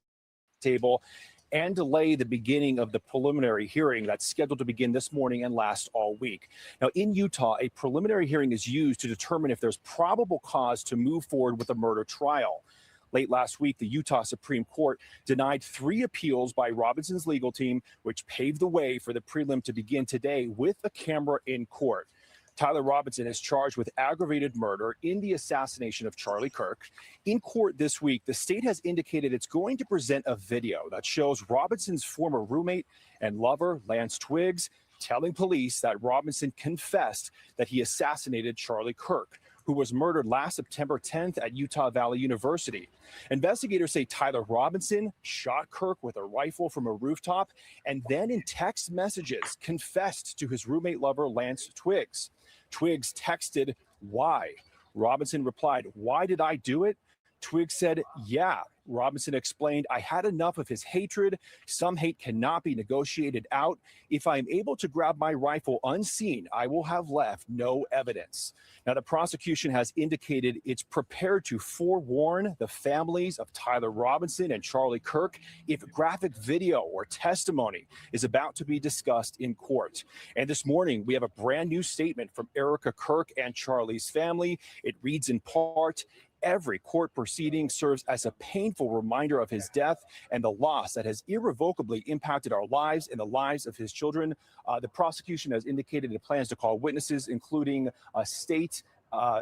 table and delay the beginning of the preliminary hearing that's scheduled to begin this morning and last all week. Now, in Utah, a preliminary hearing is used to determine if there's probable cause to move forward with a murder trial. Late last week, the Utah Supreme Court denied 3 appeals by Robinson's legal team, which paved the way for the prelim to begin today with a camera in court. Tyler Robinson is charged with aggravated murder in the assassination of Charlie Kirk. In court this week, the state has indicated it's going to present a video that shows Robinson's former roommate and lover, Lance Twiggs, telling police that Robinson confessed that he assassinated Charlie Kirk, who was murdered last September 10th at Utah Valley University. Investigators say Tyler Robinson shot Kirk with a rifle from a rooftop and then in text messages confessed to his roommate lover, Lance Twiggs. Twiggs texted, "Why?" Robinson replied, "Why did I do it?" Twiggs said, "Yeah." Robinson explained, "I had enough of his hatred. Some hate cannot be negotiated out. If I am able to grab my rifle unseen, I will have left no evidence." Now, the prosecution has indicated it's prepared to forewarn the families of Tyler Robinson and Charlie Kirk if graphic video or testimony is about to be discussed in court. And this morning, we have a brand new statement from Erica Kirk and Charlie's family. It reads in part, "Every court proceeding serves as a painful reminder of his death and the loss that has irrevocably impacted our lives and the lives of his children." The prosecution has indicated it plans to call witnesses, including state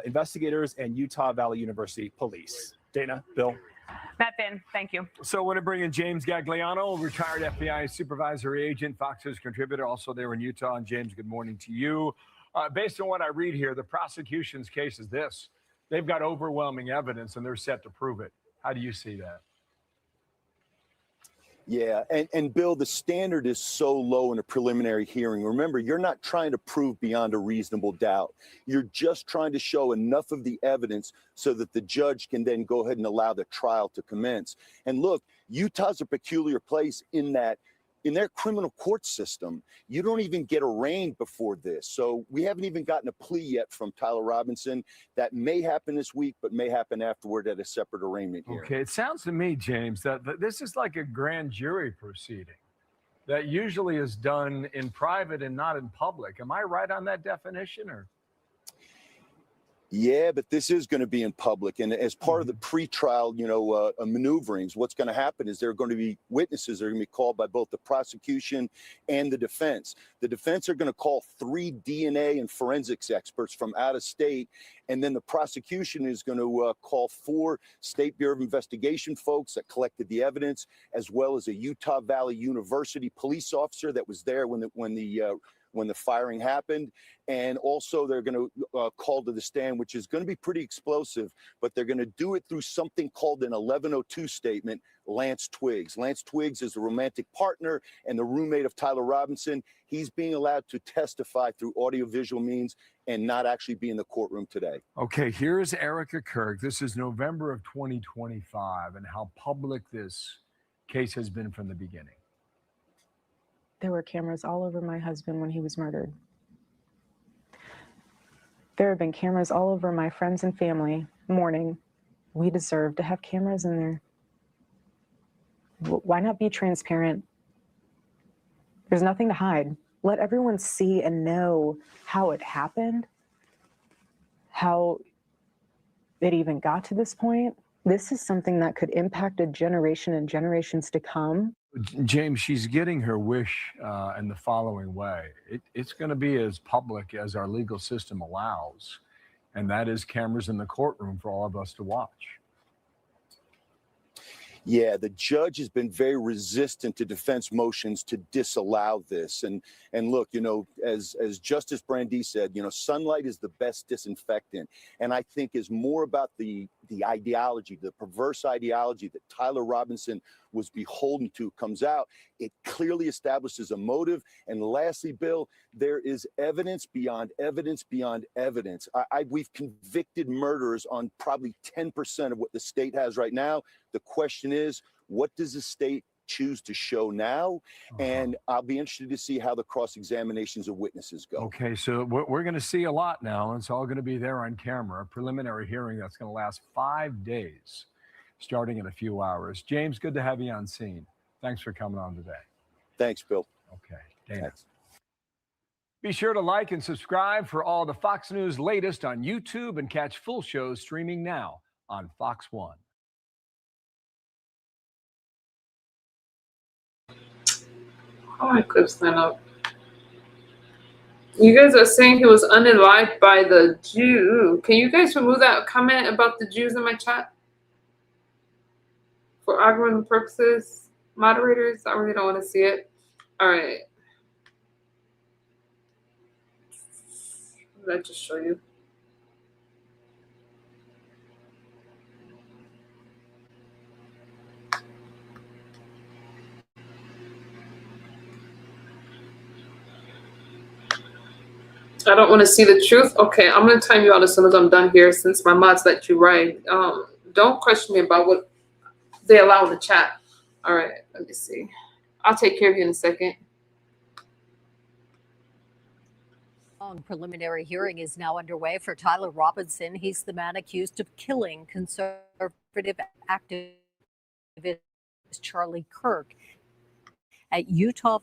investigators and Utah Valley University police. Dana, Bill. Matt Finn, thank you. So I want to bring in James Gagliano, retired FBI supervisory agent, Fox News contributor, also there in Utah. And James, good morning to you. Based on what I read here, the prosecution's case is this. They've got overwhelming evidence and they're set to prove it. How do you see that? Yeah, and Bill, the standard is so low in a preliminary hearing. Remember, you're not trying to prove beyond a reasonable doubt. You're just trying to show enough of the evidence so that the judge can then go ahead and allow the trial to commence. And look, Utah's a peculiar place in that in their criminal court system, you don't even get arraigned before this. So we haven't even gotten a plea yet from Tyler Robinson. That may happen this week, but may happen afterward at a separate arraignment hearing. Okay, it sounds to me, James, that this is like a grand jury proceeding that usually is done in private and not in public. Am I right on that definition, or? Yeah, but this is going to be in public. And as part of the pretrial, maneuverings, what's going to happen is there are going to be witnesses that are going to be called by both the prosecution and the defense. The defense are going to call 3 DNA and forensics experts from out of state. And then the prosecution is going to call 4 State Bureau of Investigation folks that collected the evidence, as well as a Utah Valley University police officer that was there when the when the firing happened. And also they're going to call to the stand, which is going to be pretty explosive, but they're going to do it through something called an 1102 statement, Lance Twiggs. Lance Twiggs is the romantic partner and the roommate of Tyler Robinson. He's being allowed to testify through audiovisual means and not actually be in the courtroom today. Okay, here's Erica Kirk. This is November of 2025 and how public this case has been from the beginning. There were cameras all over my husband when he was murdered. There have been cameras all over my friends and family mourning. We deserve to have cameras in there. Why not be transparent? There's nothing to hide. Let everyone see and know how it happened, how it even got to this point. This is something that could impact a generation and generations to come. James, she's getting her wish in the following way. It's going to be as public as our legal system allows, and that is cameras in the courtroom for all of us to watch. Yeah, the judge has been very resistant to defense motions to disallow this. And look, you know, as Justice Brandeis said, you know, sunlight is the best disinfectant. And I think is more about the ideology, the perverse ideology that Tyler Robinson was beholden to comes out. It clearly establishes a motive. And lastly, Bill, there is evidence beyond evidence beyond evidence. We've convicted murderers on probably 10% of what the state has right now. The question is, what does the state choose to show now? And I'll be interested to see how the cross-examinations of witnesses go. Okay, so we're going to see a lot now, and it's all going to be there on camera. A preliminary hearing that's going to last 5 days, starting in a few hours. James, good to have you on scene. Thanks for coming on today. Thanks, Bill. Okay, Dana. Thanks. Be sure to like and subscribe for all the Fox News latest on YouTube and catch full shows streaming now on Fox One. Oh, my clips line up. You guys are saying he was unalived by the Jew. Can you guys remove that comment about the Jews in my chat? For argument purposes, moderators, I really don't want to see it. All right. Let me just show you. I don't want to see the truth. Okay, I'm going to time you out as soon as I'm done here since my mods let you write. Don't question me about what they allow in the chat. All right, let me see. I'll take care of you in a second. Preliminary hearing is now underway for Tyler Robinson. He's the man accused of killing conservative activist Charlie Kirk at Utah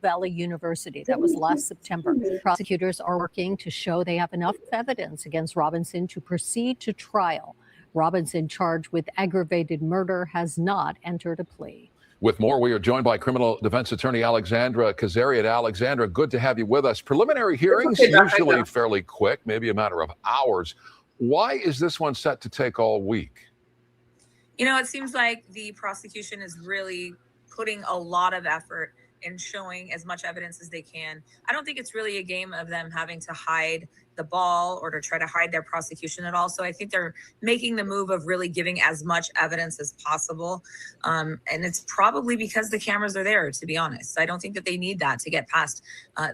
Valley University. That was last September. Prosecutors are working to show they have enough evidence against Robinson to proceed to trial. Robinson, charged with aggravated murder, has not entered a plea. With more, we are joined by criminal defense attorney Alexandra Kazarian. Alexandra, good to have you with us. Preliminary hearings usually fairly quick, maybe a matter of hours. Why is this one set to take all week? You know, it seems like the prosecution is really putting a lot of effort in showing as much evidence as they can. I don't think it's really a game of them having to hide the ball or to try to hide their prosecution at all. So I think they're making the move of really giving as much evidence as possible. And it's probably because the cameras are there, to be honest. I don't think that they need that to get past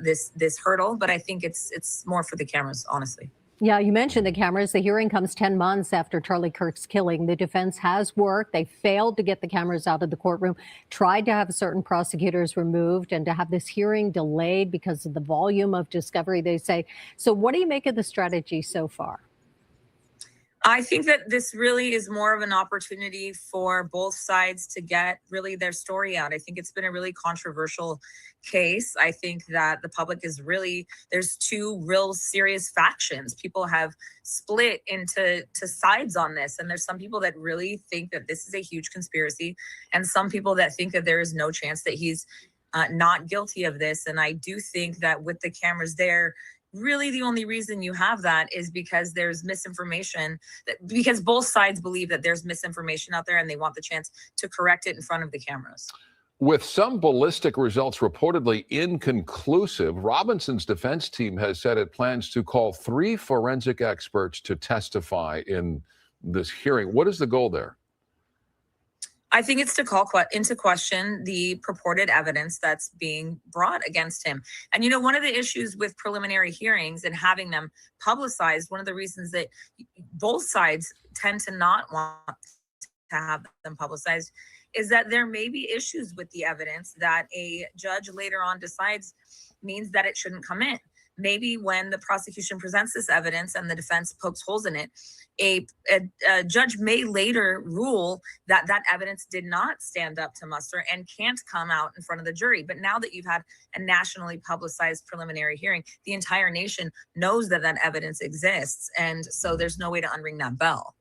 this hurdle, but I think it's more for the cameras, honestly. Yeah, you mentioned the cameras. The hearing comes 10 months after Charlie Kirk's killing. The defense has worked. They failed to get the cameras out of the courtroom, tried to have certain prosecutors removed, and to have this hearing delayed because of the volume of discovery, they say. So what do you make of the strategy so far? I think that this really is more of an opportunity for both sides to get really their story out. I think it's been a really controversial case. I think that the public is really, there's two real serious factions. People have split into sides on this. And there's some people that really think that this is a huge conspiracy, and some people that think that there is no chance that he's not guilty of this. And I do think that with the cameras there, really the only reason you have that is because there's misinformation, because both sides believe that there's misinformation out there and they want the chance to correct it in front of the cameras. With some ballistic results reportedly inconclusive, Robinson's defense team has said it plans to call 3 forensic experts to testify in this hearing. What is the goal there? I think it's to call into question the purported evidence that's being brought against him. And, one of the issues with preliminary hearings and having them publicized, one of the reasons that both sides tend to not want to have them publicized is that there may be issues with the evidence that a judge later on decides means that it shouldn't come in. Maybe when the prosecution presents this evidence and the defense pokes holes in it, a judge may later rule that that evidence did not stand up to muster and can't come out in front of the jury. But now that you've had a nationally publicized preliminary hearing, the entire nation knows that that evidence exists. And so there's no way to unring that bell.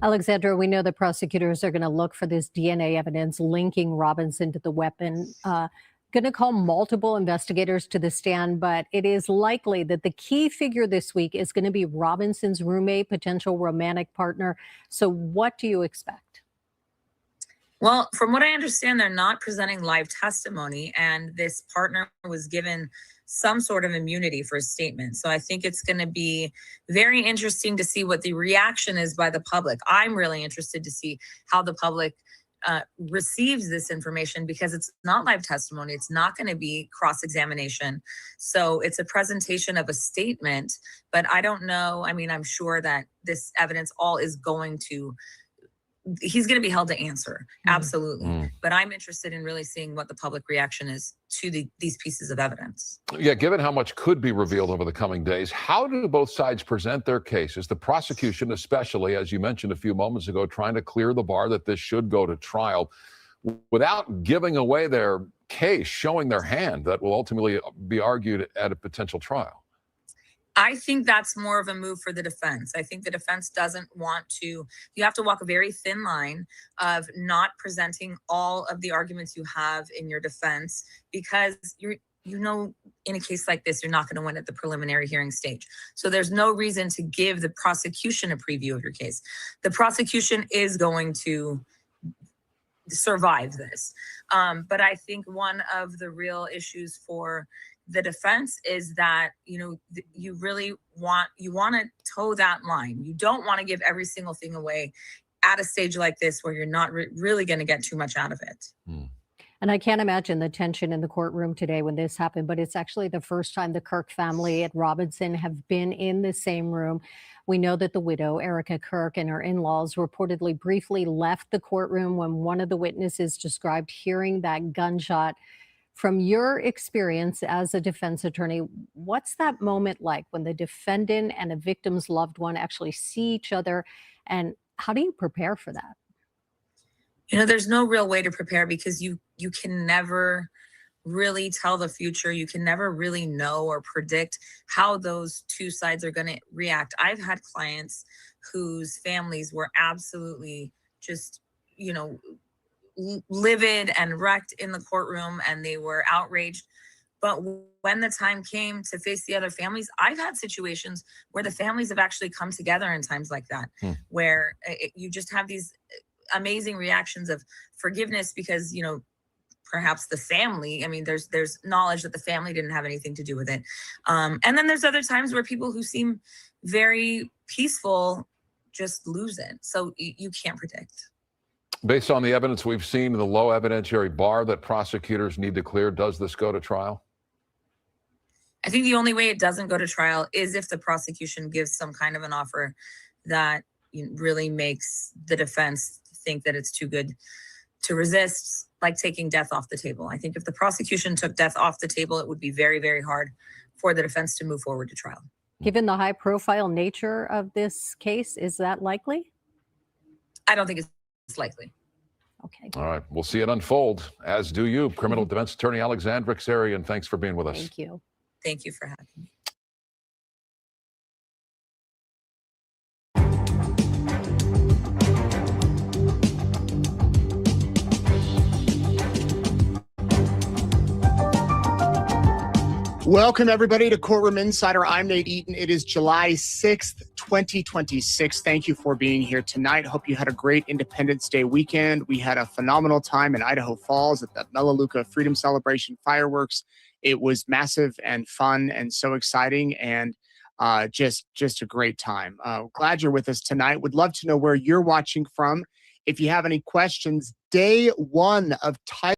Alexandra, we know the prosecutors are going to look for this DNA evidence linking Robinson to the weapon. Going to call multiple investigators to the stand, but it is likely that the key figure this week is going to be Robinson's roommate, potential romantic partner. So what do you expect? Well, from what I understand, they're not presenting live testimony, and this partner was given some sort of immunity for his statement. So I think it's going to be very interesting to see what the reaction is by the public. I'm really interested to see how the public receives this information, because it's not live testimony. It's not going to be cross-examination. So it's a presentation of a statement, but I don't know. I mean, I'm sure that this evidence all is he's going to be held to answer. Absolutely. But I'm interested in really seeing what the public reaction is to these pieces of evidence. Yeah, given how much could be revealed over the coming days, how do both sides present their cases? The prosecution, especially, as you mentioned a few moments ago, trying to clear the bar that this should go to trial without giving away their case, showing their hand that will ultimately be argued at a potential trial. I think that's more of a move for the defense. I think the defense doesn't want to, you have to walk a very thin line of not presenting all of the arguments you have in your defense, because in a case like this, you're not going to win at the preliminary hearing stage. So there's no reason to give the prosecution a preview of your case. The prosecution is going to survive this. But I think one of the real issues for the defense is that, you really want to toe that line. You don't want to give every single thing away at a stage like this where you're not really going to get too much out of it. And I can't imagine the tension in the courtroom today when this happened, but it's actually the first time the Kirk family at Robinson have been in the same room. We know that the widow, Erica Kirk, and her in-laws reportedly briefly left the courtroom when one of the witnesses described hearing that gunshot. From your experience as a defense attorney, what's that moment like when the defendant and a victim's loved one actually see each other, and how do you prepare for that? There's no real way to prepare, because you can never really tell the future. You can never really know or predict how those two sides are going to react. I've had clients whose families were absolutely just, livid and wrecked in the courtroom, and they were outraged. But when the time came to face the other families, I've had situations where the families have actually come together in times like that, where you just have these amazing reactions of forgiveness, because, perhaps the family, there's knowledge that the family didn't have anything to do with it. And then there's other times where people who seem very peaceful just lose it. So you can't predict. Based on the evidence we've seen, the low evidentiary bar that prosecutors need to clear, does this go to trial? I think the only way it doesn't go to trial is if the prosecution gives some kind of an offer that really makes the defense think that it's too good to resist, like taking death off the table. I think if the prosecution took death off the table, it would be very, very hard for the defense to move forward to trial. Given the high-profile nature of this case, is that likely? I don't think it's likely. Okay. All right. We'll see it unfold, as do you. Criminal defense attorney Alexandra Xerian, thanks for being with us. Thank you. Thank you for having me. Welcome, everybody, to Courtroom Insider. I'm Nate Eaton. It is July 6th, 2026. Thank you for being here tonight. Hope you had a great Independence Day weekend. We had a phenomenal time in Idaho Falls at the Melaleuca Freedom Celebration fireworks. It was massive and fun and so exciting, and just a great time. Glad you're with us tonight. Would love to know where you're watching from. If you have any questions, day one of Tyler.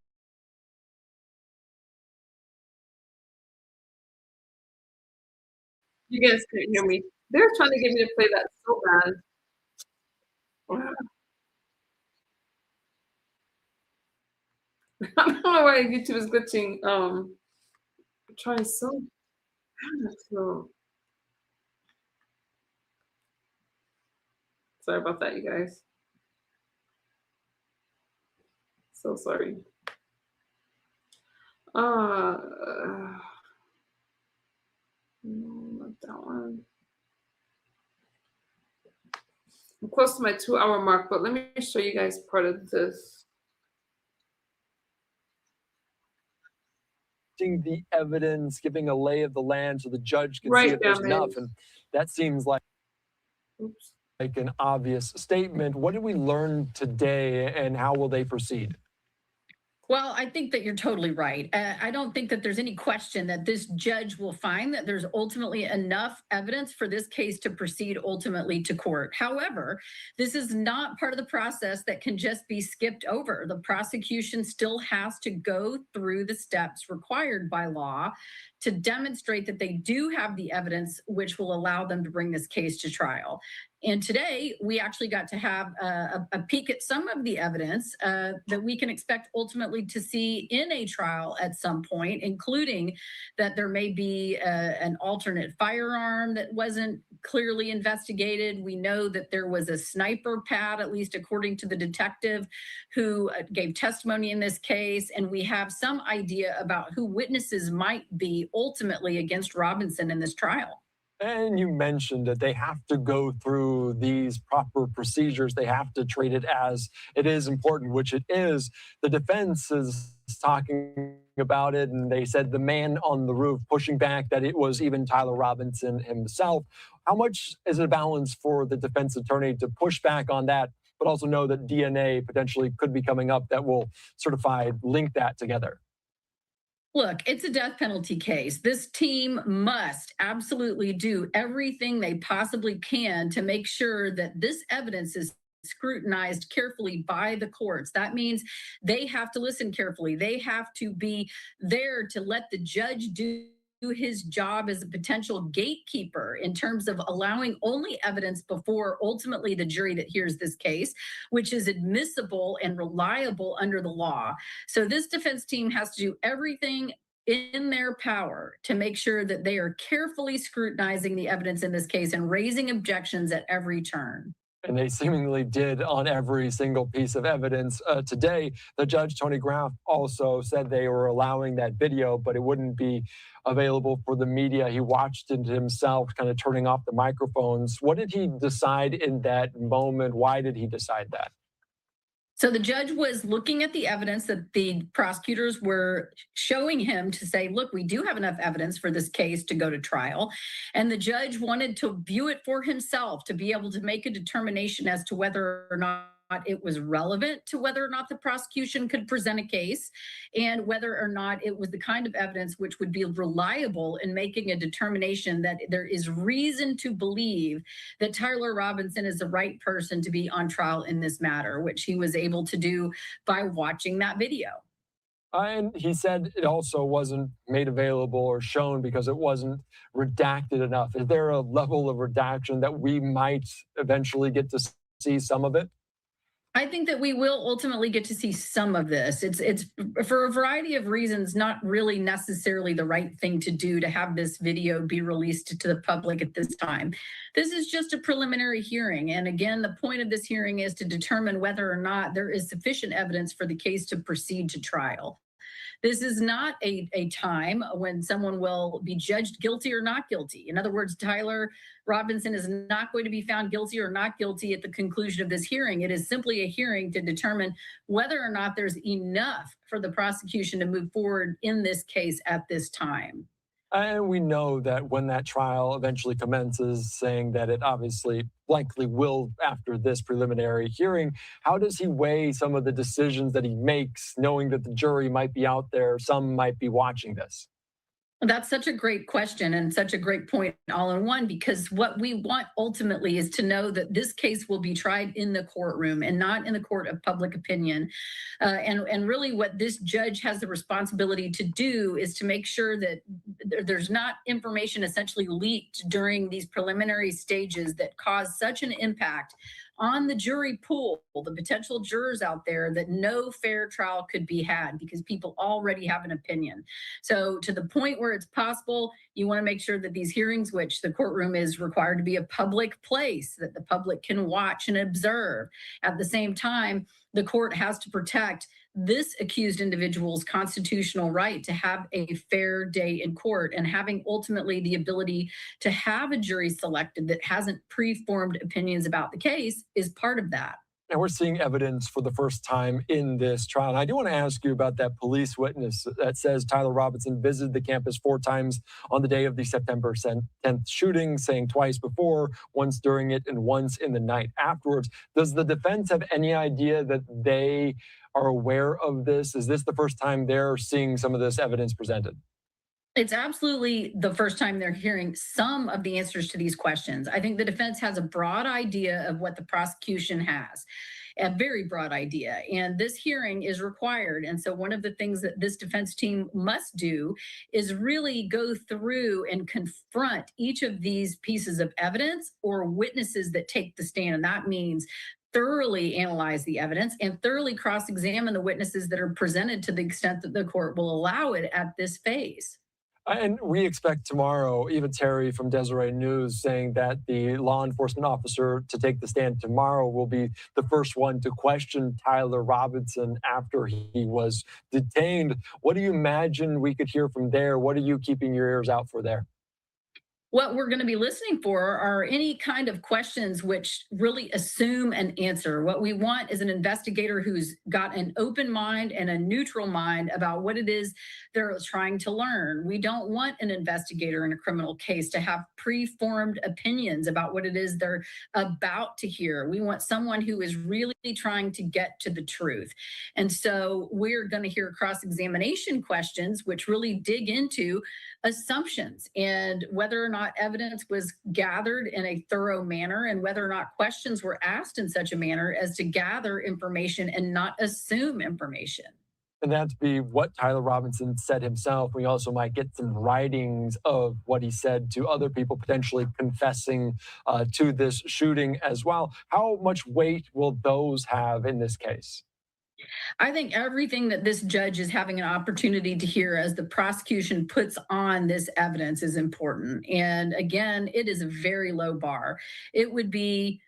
You guys couldn't hear me. They're trying to get me to play that so bad. I don't know why YouTube is glitching. I'm trying so bad. So sorry about that, you guys. So sorry. No, not that one. I'm close to my 2-hour mark, but let me show you guys part of this. The evidence, giving a lay of the land so the judge can see Right, if there's damage. enough. And that seems like an obvious statement. What did we learn today, and how will they proceed? Well, I think that you're totally right. I don't think that there's any question that this judge will find that there's ultimately enough evidence for this case to proceed ultimately to court. However, this is not part of the process that can just be skipped over. The prosecution still has to go through the steps required by law to demonstrate that they do have the evidence which will allow them to bring this case to trial. And today, we actually got to have a peek at some of the evidence that we can expect ultimately to see in a trial at some point, including that there may be an alternate firearm that wasn't clearly investigated. We know that there was a sniper pad, at least according to the detective who gave testimony in this case. And we have some idea about who witnesses might be ultimately against Robinson in this trial. And you mentioned that they have to go through these proper procedures. They have to treat it as it is important, which it is. The defense is talking about it, and they said the man on the roof pushing back that it was even Tyler Robinson himself. How much is it a balance for the defense attorney to push back on that, but also know that DNA potentially could be coming up that will link that together? Look, it's a death penalty case. This team must absolutely do everything they possibly can to make sure that this evidence is scrutinized carefully by the courts. That means they have to listen carefully. They have to be there to let the judge do his job as a potential gatekeeper in terms of allowing only evidence before ultimately the jury that hears this case, which is admissible and reliable under the law. So this defense team has to do everything in their power to make sure that they are carefully scrutinizing the evidence in this case and raising objections at every turn. And they seemingly did on every single piece of evidence. Today, the judge, Tony Graff, also said they were allowing that video, but it wouldn't be available for the media. He watched it himself, kind of turning off the microphones. What did he decide in that moment? Why did he decide that? So the judge was looking at the evidence that the prosecutors were showing him to say, look, we do have enough evidence for this case to go to trial. And the judge wanted to view it for himself to be able to make a determination as to whether or not it was relevant to whether or not the prosecution could present a case and whether or not it was the kind of evidence which would be reliable in making a determination that there is reason to believe that Tyler Robinson is the right person to be on trial in this matter, which he was able to do by watching that video. And he said it also wasn't made available or shown because it wasn't redacted enough. Is there a level of redaction that we might eventually get to see some of it? I think that we will ultimately get to see some of this. It's for a variety of reasons, not really necessarily the right thing to do to have this video be released to the public at this time. This is just a preliminary hearing. And again, the point of this hearing is to determine whether or not there is sufficient evidence for the case to proceed to trial. This is not a time when someone will be judged guilty or not guilty. In other words, Tyler Robinson is not going to be found guilty or not guilty at the conclusion of this hearing. It is simply a hearing to determine whether or not there's enough for the prosecution to move forward in this case at this time. And we know that when that trial eventually commences, saying that it obviously likely will after this preliminary hearing, how does he weigh some of the decisions that he makes, knowing that the jury might be out there, some might be watching this? That's such a great question and such a great point all in one, because what we want ultimately is to know that this case will be tried in the courtroom and not in the court of public opinion. And really what this judge has the responsibility to do is to make sure that there's not information essentially leaked during these preliminary stages that cause such an impact on the jury pool, the potential jurors out there, that no fair trial could be had because people already have an opinion. So to the point where it's possible, you want to make sure that these hearings, which the courtroom is required to be a public place that the public can watch and observe. At the same time, the court has to protect this accused individual's constitutional right to have a fair day in court, and having ultimately the ability to have a jury selected that hasn't preformed opinions about the case is part of that. And we're seeing evidence for the first time in this trial. And I do want to ask you about that police witness that says Tyler Robinson visited the campus 4 times on the day of the September 10th shooting, saying twice before, once during it, and once in the night afterwards. Does the defense have any idea that they are aware of this? Is this the first time they're seeing some of this evidence presented? It's absolutely the first time they're hearing some of the answers to these questions. I think the defense has a broad idea of what the prosecution has, a very broad idea. And this hearing is required. And so one of the things that this defense team must do is really go through and confront each of these pieces of evidence or witnesses that take the stand. And that means thoroughly analyze the evidence and thoroughly cross-examine the witnesses that are presented to the extent that the court will allow it at this phase. And we expect tomorrow, Eva Terry from Deseret News saying that the law enforcement officer to take the stand tomorrow will be the first one to question Tyler Robinson after he was detained. What do you imagine we could hear from there? What are you keeping your ears out for there? What we're going to be listening for are any kind of questions which really assume an answer. What we want is an investigator who's got an open mind and a neutral mind about what it is they're trying to learn. We don't want an investigator in a criminal case to have preformed opinions about what it is they're about to hear. We want someone who is really trying to get to the truth. And so we're going to hear cross-examination questions which really dig into assumptions and whether or not evidence was gathered in a thorough manner, and whether or not questions were asked in such a manner as to gather information and not assume information. And that'd be what Tyler Robinson said himself. We also might get some writings of what he said to other people, potentially confessing to this shooting as well. How much weight will those have in this case? I think everything that this judge is having an opportunity to hear as the prosecution puts on this evidence is important. And again, it is a very low bar. It would be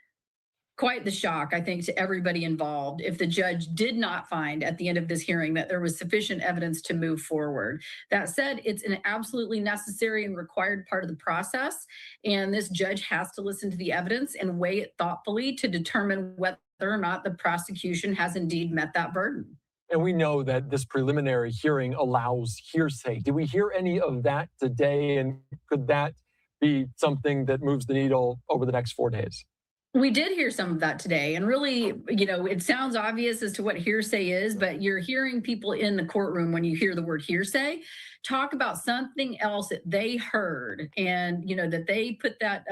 quite the shock, I think, to everybody involved if the judge did not find at the end of this hearing that there was sufficient evidence to move forward. That said, it's an absolutely necessary and required part of the process. And this judge has to listen to the evidence and weigh it thoughtfully to determine whether or not the prosecution has indeed met that burden. And we know that this preliminary hearing allows hearsay. Did we hear any of that today? And could that be something that moves the needle over the next 4 days? We did hear some of that today, and really, it sounds obvious as to what hearsay is, but you're hearing people in the courtroom when you hear the word hearsay talk about something else that they heard, and that they put that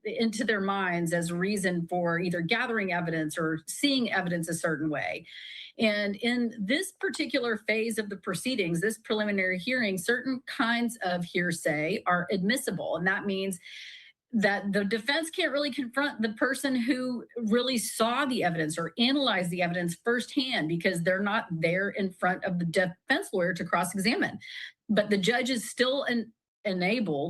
into their minds as a reason for either gathering evidence or seeing evidence a certain way. And in this particular phase of the proceedings, this preliminary hearing, certain kinds of hearsay are admissible, and that means that the defense can't really confront the person who really saw the evidence or analyzed the evidence firsthand because they're not there in front of the defense lawyer to cross-examine. But the judge is still allowed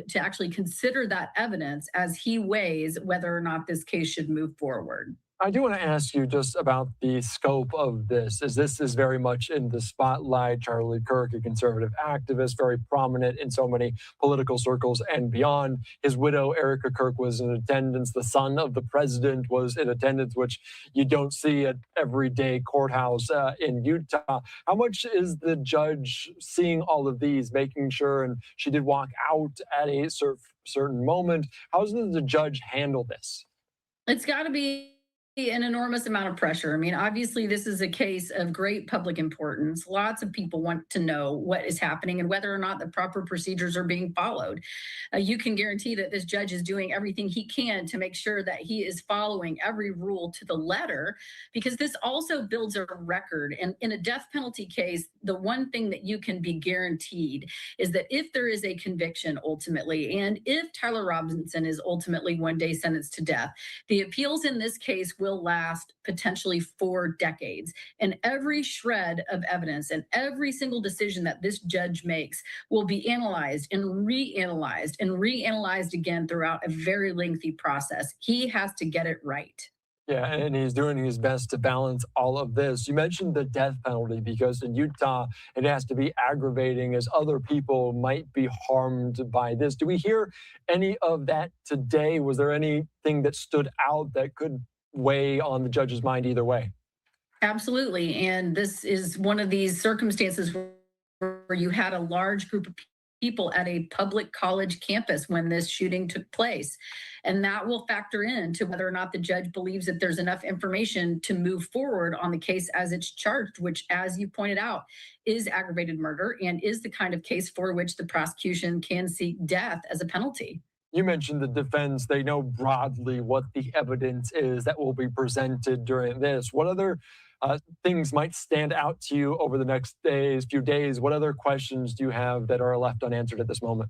to actually consider that evidence as he weighs whether or not this case should move forward. I do want to ask you just about the scope of this, as this is very much in the spotlight. Charlie Kirk, a conservative activist, very prominent in so many political circles and beyond. His widow, Erica Kirk, was in attendance. The son of the president was in attendance, which you don't see at everyday courthouse in Utah. How much is the judge seeing all of these, making sure, and she did walk out at a certain moment. How does the judge handle this? It's got to be an enormous amount of pressure. I mean, obviously, this is a case of great public importance. Lots of people want to know what is happening and whether or not the proper procedures are being followed. You can guarantee that this judge is doing everything he can to make sure that he is following every rule to the letter, because this also builds a record. And in a death penalty case, the one thing that you can be guaranteed is that if there is a conviction ultimately, and if Tyler Robinson is ultimately one day sentenced to death, the appeals in this case will last potentially 4 decades. And every shred of evidence and every single decision that this judge makes will be analyzed and reanalyzed and reanalyzed again throughout a very lengthy process. He has to get it right. Yeah, and he's doing his best to balance all of this. You mentioned the death penalty because in Utah, it has to be aggravating as other people might be harmed by this. Do we hear any of that today? Was there anything that stood out that could weigh on the judge's mind either way? Absolutely. And this is one of these circumstances where you had a large group of people at a public college campus when this shooting took place. And that will factor into whether or not the judge believes that there's enough information to move forward on the case as it's charged, which, as you pointed out, is aggravated murder and is the kind of case for which the prosecution can seek death as a penalty. You mentioned the defense. They know broadly what the evidence is that will be presented during this. What other things might stand out to you over the next few days? What other questions do you have that are left unanswered at this moment?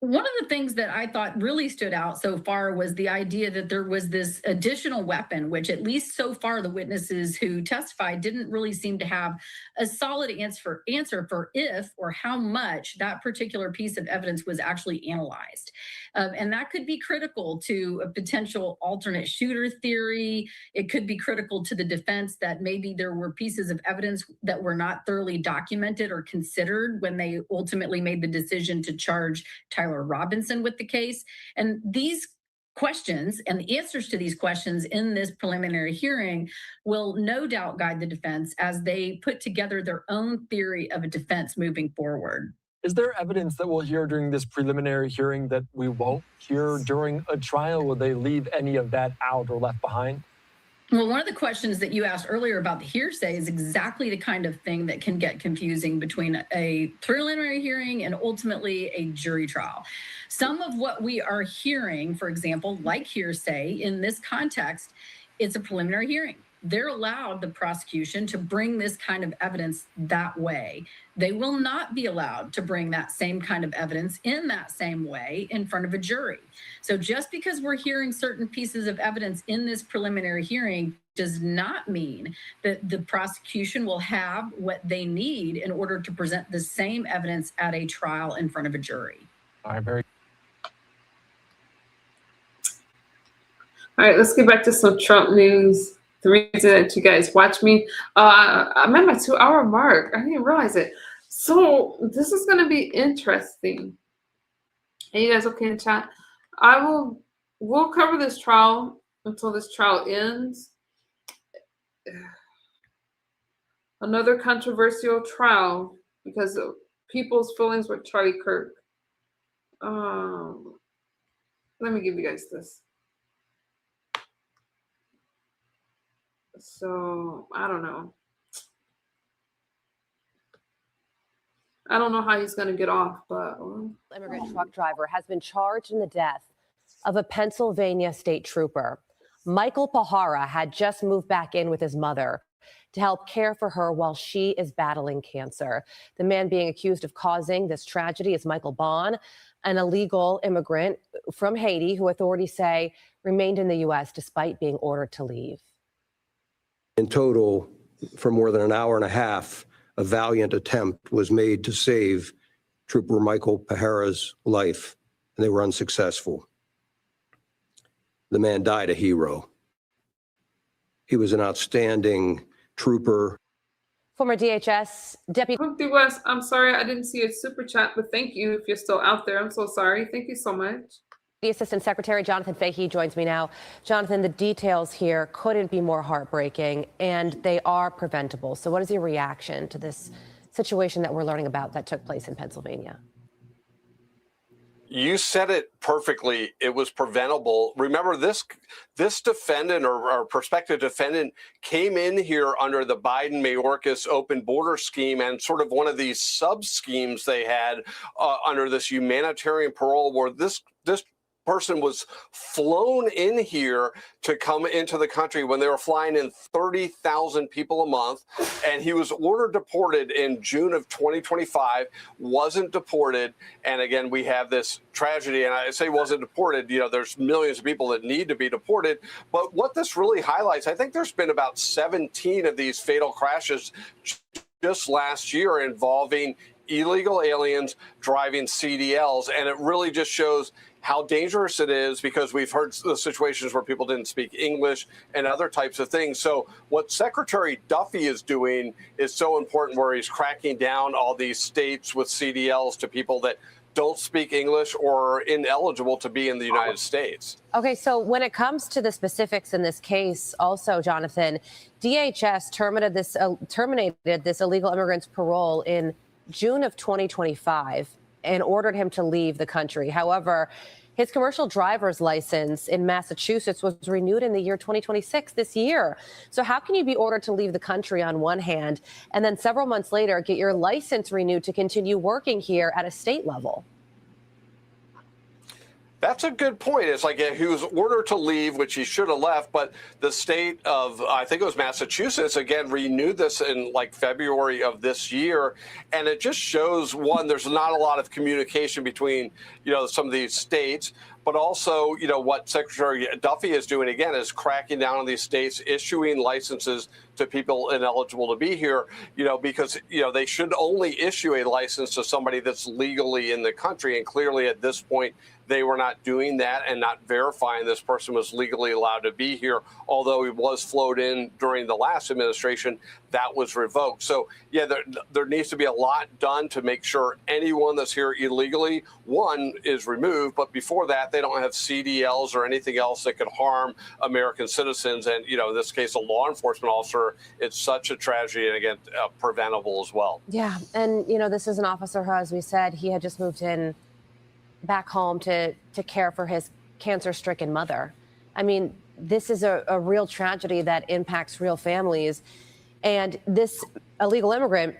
One of the things that I thought really stood out so far was the idea that there was this additional weapon, which at least so far the witnesses who testified didn't really seem to have a solid answer for if or how much that particular piece of evidence was actually analyzed. And that could be critical to a potential alternate shooter theory. It could be critical to the defense that maybe there were pieces of evidence that were not thoroughly documented or considered when they ultimately made the decision to charge Tyler Robinson with the case. And these questions and the answers to these questions in this preliminary hearing will no doubt guide the defense as they put together their own theory of a defense moving forward. Is there evidence that we'll hear during this preliminary hearing that we won't hear during a trial? Will they leave any of that out or left behind? Well, one of the questions that you asked earlier about the hearsay is exactly the kind of thing that can get confusing between a preliminary hearing and ultimately a jury trial. Some of what we are hearing, for example, like hearsay in this context, it's a preliminary hearing. They're allowed, the prosecution, to bring this kind of evidence that way. They will not be allowed to bring that same kind of evidence in that same way in front of a jury. So just because we're hearing certain pieces of evidence in this preliminary hearing does not mean that the prosecution will have what they need in order to present the same evidence at a trial in front of a jury. All right, All right, let's get back to some Trump news. The reason that you guys watch me, I'm at my 2-hour mark. I didn't realize it. So this is going to be interesting. Are you guys okay in chat? We'll cover this trial until this trial ends. Another controversial trial because of people's feelings with Charlie Kirk. Let me give you guys this. So I don't know. I don't know how he's going to get off, but immigrant truck driver has been charged in the death of a Pennsylvania state trooper. Michael Pahara had just moved back in with his mother to help care for her while she is battling cancer. The man being accused of causing this tragedy is Michael Bond, an illegal immigrant from Haiti who authorities say remained in the U.S. despite being ordered to leave. In total, for more than an hour and a half, a valiant attempt was made to save Trooper Michael Pahara's life, and they were unsuccessful. The man died a hero. He was an outstanding trooper. Former DHS Deputy Hoopty West, I'm sorry I didn't see a super chat, but thank you if you're still out there. I'm so sorry. Thank you so much. Assistant Secretary Jonathan Fahey joins me now. Jonathan, the details here couldn't be more heartbreaking, and they are preventable. So what is your reaction to this situation that we're learning about that took place in Pennsylvania? You said it perfectly. It was preventable. Remember, this defendant or prospective defendant came in here under the Biden-Mayorkas open border scheme and sort of one of these sub-schemes they had under this humanitarian parole, where this person was flown in here to come into the country when they were flying in 30,000 people a month. And he was ordered deported in June of 2025, wasn't deported. And again, we have this tragedy. And I say wasn't deported, you know, there's millions of people that need to be deported. But what this really highlights, I think there's been about 17 of these fatal crashes just last year involving illegal aliens driving CDLs. And it really just shows how dangerous it is, because we've heard the situations where people didn't speak English and other types of things. So what Secretary Duffy is doing is so important, where he's cracking down all these states with CDLs to people that don't speak English or are ineligible to be in the United States. Okay, so when it comes to the specifics in this case, also, Jonathan, DHS terminated this illegal immigrant's parole in June of 2025 and ordered him to leave the country. However, his commercial driver's license in Massachusetts was renewed in the year 2026, this year. So how can you be ordered to leave the country on one hand and then several months later get your license renewed to continue working here at a state level? That's a good point. It's like he was ordered to leave, which he should have left, but the state of, I think it was Massachusetts, again, renewed this in like February of this year. And it just shows, one, there's not a lot of communication between, you know, some of these states, but also, you know, what Secretary Duffy is doing, again, is cracking down on these states, issuing licenses to people ineligible to be here, you know, because, you know, they should only issue a license to somebody that's legally in the country. And clearly at this point, they were not doing that and not verifying this person was legally allowed to be here. Although he was flown in during the last administration, that was revoked. So, yeah, there needs to be a lot done to make sure anyone that's here illegally, one, is removed. But before that, they don't have CDLs or anything else that could harm American citizens. And, you know, in this case, a law enforcement officer, it's such a tragedy, and again, preventable as well. Yeah. And, you know, this is an officer who, as we said, he had just moved in back home to care for his cancer-stricken mother. I mean, this is a real tragedy that impacts real families. And this illegal immigrant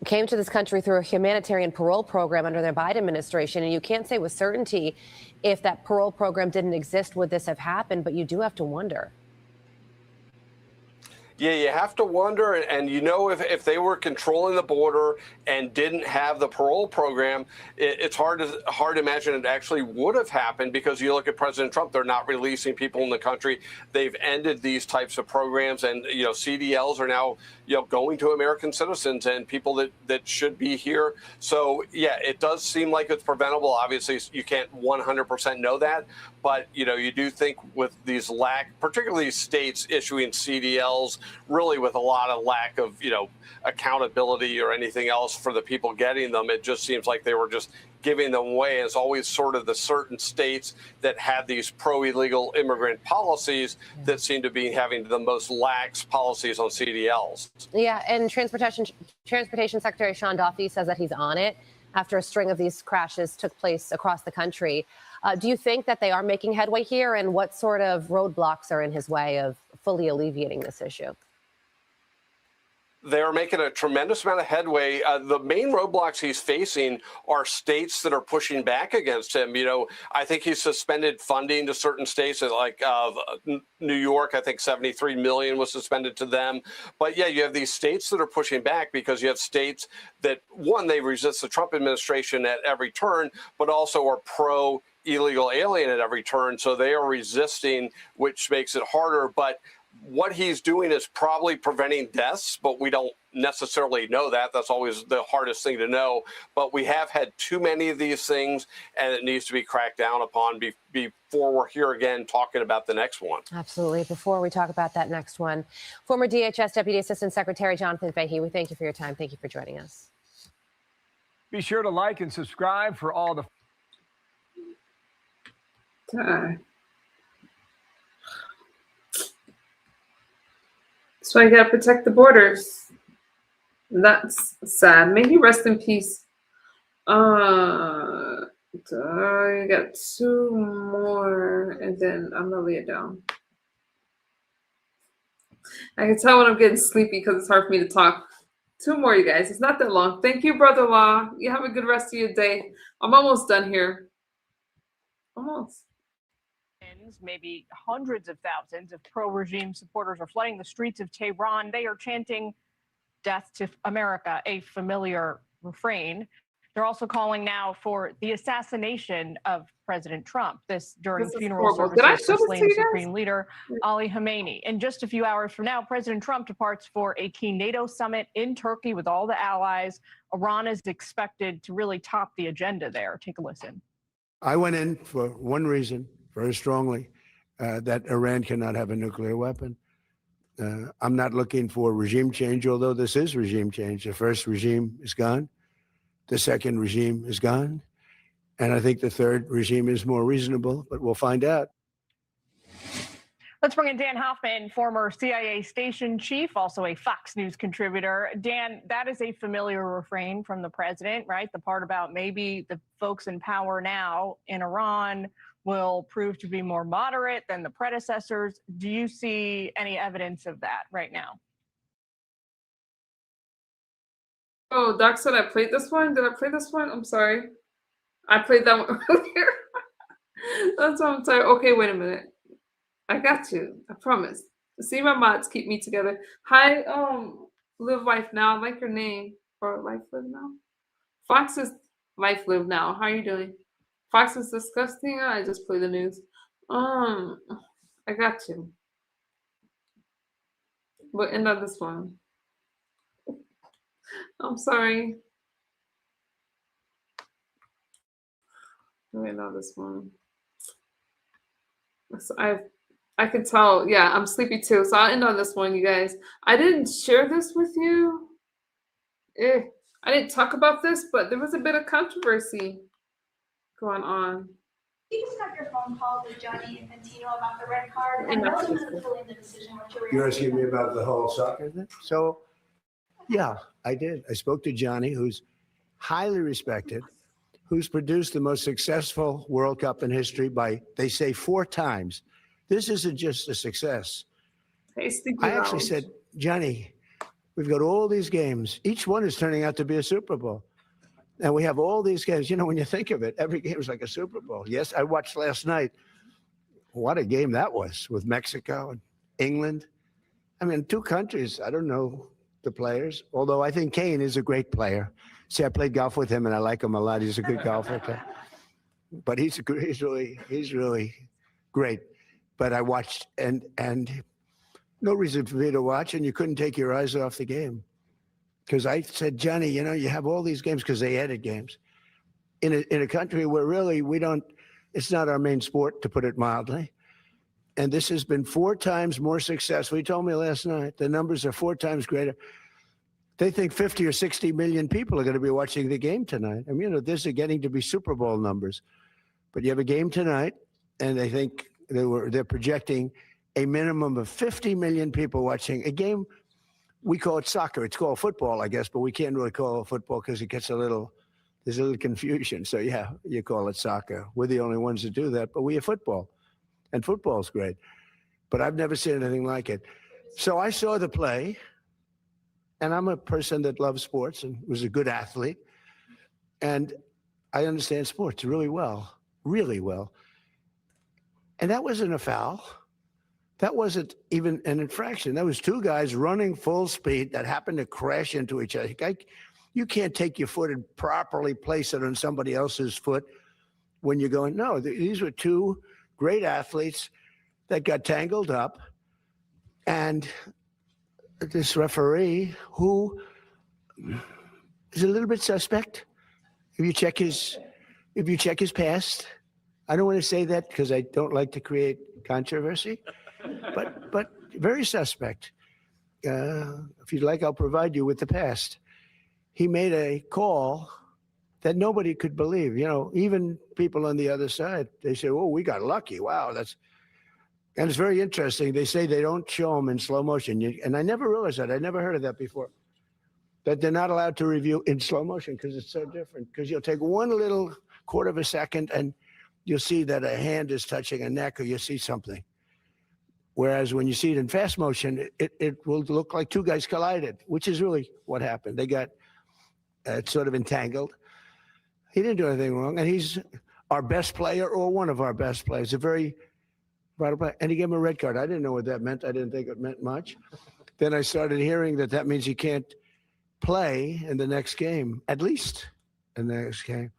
came to this country through a humanitarian parole program under the Biden administration. And you can't say with certainty if that parole program didn't exist, would this have happened? But you do have to wonder. Yeah, you have to wonder. And, you know, if they were controlling the border and didn't have the parole program, it's hard to imagine it actually would have happened, because you look at President Trump, they're not releasing people in the country. They've ended these types of programs, and, you know, CDLs are now, you know, going to American citizens and people that should be here. So, yeah, it does seem like it's preventable. Obviously, you can't 100% know that. But, you know, you do think with these particularly states issuing CDLs, really with a lot of lack of, you know, accountability or anything else for the people getting them, it just seems like they were just giving them away. It's always sort of the certain states that had these pro-illegal immigrant policies that seem to be having the most lax policies on CDLs. Yeah, and Transportation Secretary Sean Duffy says that he's on it after a string of these crashes took place across the country. Do you think that they are making headway here, and what sort of roadblocks are in his way of fully alleviating this issue? They're making a tremendous amount of headway. The main roadblocks he's facing are states that are pushing back against him. You know, I think he's suspended funding to certain states, like New York. I think $73 million was suspended to them. But yeah, you have these states that are pushing back because you have states that, one, they resist the Trump administration at every turn, but also are pro-illegal alien at every turn. So they are resisting, which makes it harder. But what he's doing is probably preventing deaths, but we don't necessarily know that. That's always the hardest thing to know. But we have had too many of these things, and it needs to be cracked down upon before we're here again talking about the next one. Absolutely. Before we talk about that next one, former DHS Deputy Assistant Secretary Jonathan Fahey, we thank you for your time. Thank you for joining us. Be sure to like and subscribe for all the. So I gotta protect the borders. That's sad. May he rest in peace. I got two more, and then I'm gonna lay it down. I can tell when I'm getting sleepy because it's hard for me to talk. Two more, you guys. It's not that long. Thank you, brother-in-law. You have a good rest of your day. I'm almost done here. Almost. Maybe hundreds of thousands of pro-regime supporters are flooding the streets of Tehran. They are chanting "Death to America," a familiar refrain. They're also calling now for the assassination of President Trump. This during funeral services for slain Supreme Leader Ali Khamenei. In just a few hours from now, President Trump departs for a key NATO summit in Turkey with all the allies. Iran is expected to really top the agenda there. Take a listen. I went in for one reason, very strongly, that Iran cannot have a nuclear weapon. I'm not looking for regime change, although this is regime change. The first regime is gone. The second regime is gone. And I think the third regime is more reasonable, but we'll find out. Let's bring in Dan Hoffman, former CIA station chief, also a Fox News contributor. Dan, that is a familiar refrain from the president, right? The part about maybe the folks in power now in Iran will prove to be more moderate than the predecessors. Do you see any evidence of that right now? Oh, Doc said I played this one. Did I play this one? I'm sorry. I played that one earlier. That's what I'm sorry. Okay, wait a minute. I got you. I promise. See, my mods keep me together. Hi, Live Life Now. I like your name. Or Life Live Now. Fox is Life Live Now. How are you doing? Fox is disgusting. I just play the news. I got you. But end on this one. I'm sorry. Let me know this one. So I could tell, yeah, I'm sleepy too. So I'll end on this one, you guys. I didn't share this with you. I didn't talk about this, but there was a bit of controversy going on. You just got your phone call with Johnny Infantino about the red card. And I wasn't fulfilling the decision. What's your You're asking me about the whole soccer thing? So, yeah, I did. I spoke to Johnny, who's highly respected, who's produced the most successful World Cup in history by, they say, 4 times. This isn't just a success. I actually said, Johnny, we've got all these games. Each one is turning out to be a Super Bowl. And we have all these games. You know, when you think of it, every game is like a Super Bowl. Yes, I watched last night. What a game that was with Mexico and England. I mean, 2 countries, I don't know the players, although I think Kane is a great player. See, I played golf with him, and I like him a lot. He's a good golfer. But he's really great. But I watched, and no reason for me to watch, and you couldn't take your eyes off the game. Because I said, Johnny, you know, you have all these games because they added games. In a country where really we don't, it's not our main sport, to put it mildly. And this has been 4 times more successful. He told me last night, the numbers are 4 times greater. They think 50 or 60 million people are going to be watching the game tonight. I mean, you know, this is getting to be Super Bowl numbers. But you have a game tonight, and they think they're projecting a minimum of 50 million people watching a game. We call it soccer. It's called football, I guess, but we can't really call it football because it gets there's a little confusion. So yeah, you call it soccer. We're the only ones that do that, but we have football, and football's great. But I've never seen anything like it. So I saw the play, and I'm a person that loves sports and was a good athlete, and I understand sports really well, really well. And that wasn't a foul. That wasn't even an infraction. That was 2 guys running full speed that happened to crash into each other. You can't take your foot and properly place it on somebody else's foot when you're going, no, these were 2 great athletes that got tangled up. And this referee, who is a little bit suspect, if you check his past, I don't want to say that because I don't like to create controversy, but very suspect. If you'd like, I'll provide you with the past. He made a call that nobody could believe. You know, even people on the other side, they say, "Oh, we got lucky. Wow, that's." And it's very interesting. They say they don't show them in slow motion, and I never realized that. I never heard of that before. That they're not allowed to review in slow motion because it's so different. Because you'll take one little quarter of a second and you'll see that a hand is touching a neck, or you'll see something. Whereas when you see it in fast motion, it will look like two guys collided, which is really what happened. They got sort of entangled. He didn't do anything wrong, and he's our best player or one of our best players. A very vital player, and he gave him a red card. I didn't know what that meant. I didn't think it meant much. Then I started hearing that means he can't play in the next game, at least in the next game.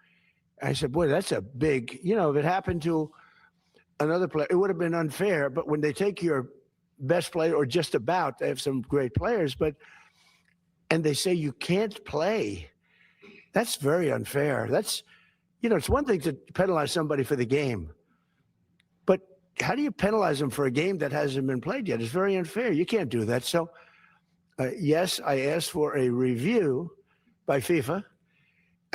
I said, boy, that's a big, if it happened to another player, it would have been unfair. But when they take your best player, or just about, they have some great players, and they say you can't play, that's very unfair. That's, it's one thing to penalize somebody for the game, but how do you penalize them for a game that hasn't been played yet? It's very unfair. You can't do that. So, yes, I asked for a review by FIFA.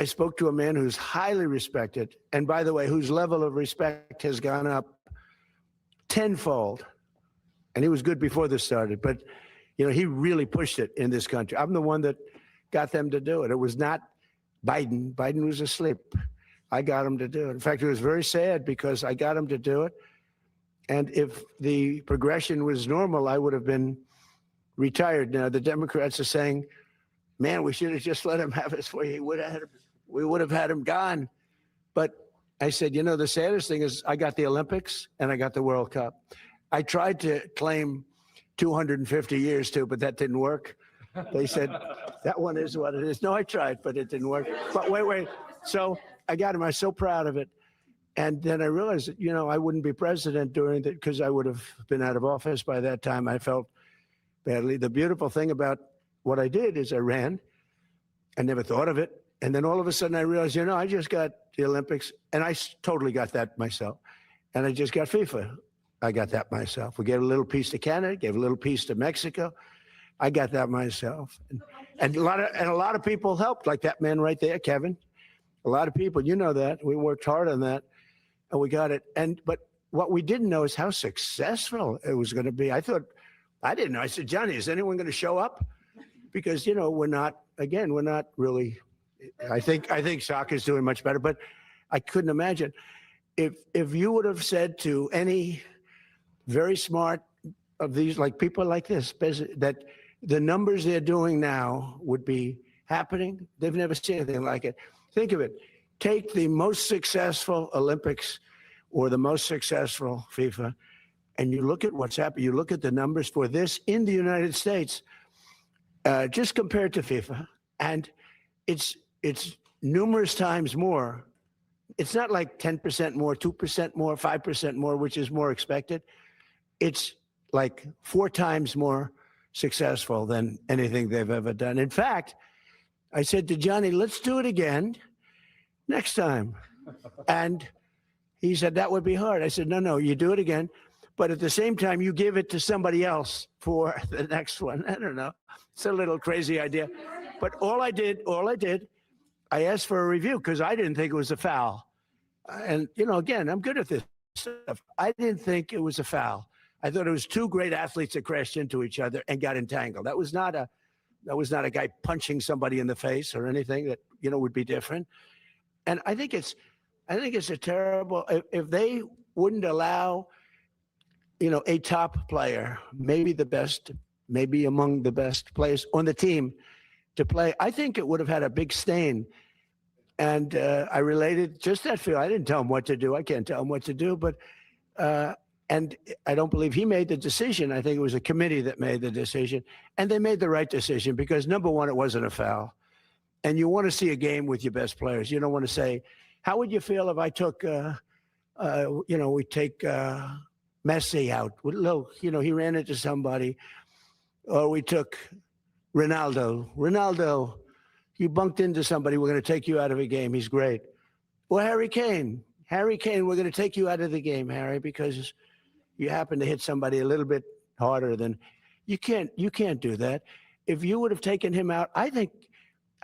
I spoke to a man who's highly respected, and by the way, whose level of respect has gone up tenfold. And he was good before this started, but he really pushed it in this country. I'm the one that got them to do it. It was not Biden. Biden was asleep. I got him to do it. In fact, it was very sad because I got him to do it. And if the progression was normal, I would have been retired. Now, the Democrats are saying, man, we should have just let him have his way. We would have had him gone. But I said, the saddest thing is I got the Olympics and I got the World Cup. I tried to claim 250 years too, but that didn't work. They said, that one is what it is. No, I tried, but it didn't work. But wait. So I got him. I was so proud of it. And then I realized that, I wouldn't be president during that because I would have been out of office by that time. I felt badly. The beautiful thing about what I did is I ran. I never thought of it. And then all of a sudden I realized, I just got the Olympics, and I totally got that myself. And I just got FIFA. I got that myself. We gave a little piece to Canada, gave a little piece to Mexico. I got that myself. And a lot of people helped, like that man right there, Kevin. A lot of people, that. We worked hard on that, and we got it. But what we didn't know is how successful it was going to be. I didn't know. I said, Johnny, is anyone going to show up? Because, we're not really, I think soccer's doing much better, but I couldn't imagine if you would have said to any very smart of these, like people like this, that the numbers they're doing now would be happening. They've never seen anything like it. Think of it. Take the most successful Olympics or the most successful FIFA, and you look at what's happened. You look at the numbers for this in the United States, just compared to FIFA, and it's numerous times more. It's not like 10% more, 2% more, 5% more, which is more expected. It's like 4 times more successful than anything they've ever done. In fact, I said to Johnny, let's do it again next time. And he said, that would be hard. I said, no, you do it again. But at the same time, you give it to somebody else for the next one. I don't know. It's a little crazy idea. But all I did, I asked for a review because I didn't think it was a foul. And, again, I'm good at this stuff. I didn't think it was a foul. I thought it was 2 great athletes that crashed into each other and got entangled. That was not a guy punching somebody in the face or anything that, would be different. And I think it's a terrible, if they wouldn't allow, a top player, maybe the best, maybe among the best players on the team to play, I think it would have had a big stain. And I related just that feel. I didn't tell him what to do. I can't tell him what to do, but, and I don't believe he made the decision. I think it was a committee that made the decision, and they made the right decision because number one, it wasn't a foul. And you want to see a game with your best players. You don't want to say, how would you feel if I took, we take Messi out. Look, he ran into somebody. Or we took Ronaldo. Ronaldo, you bumped into somebody. We're going to take you out of a game. He's great. Or Harry Kane. Harry Kane, we're going to take you out of the game, Harry, because you happen to hit somebody a little bit harder than you can't do that. If you would have taken him out, I think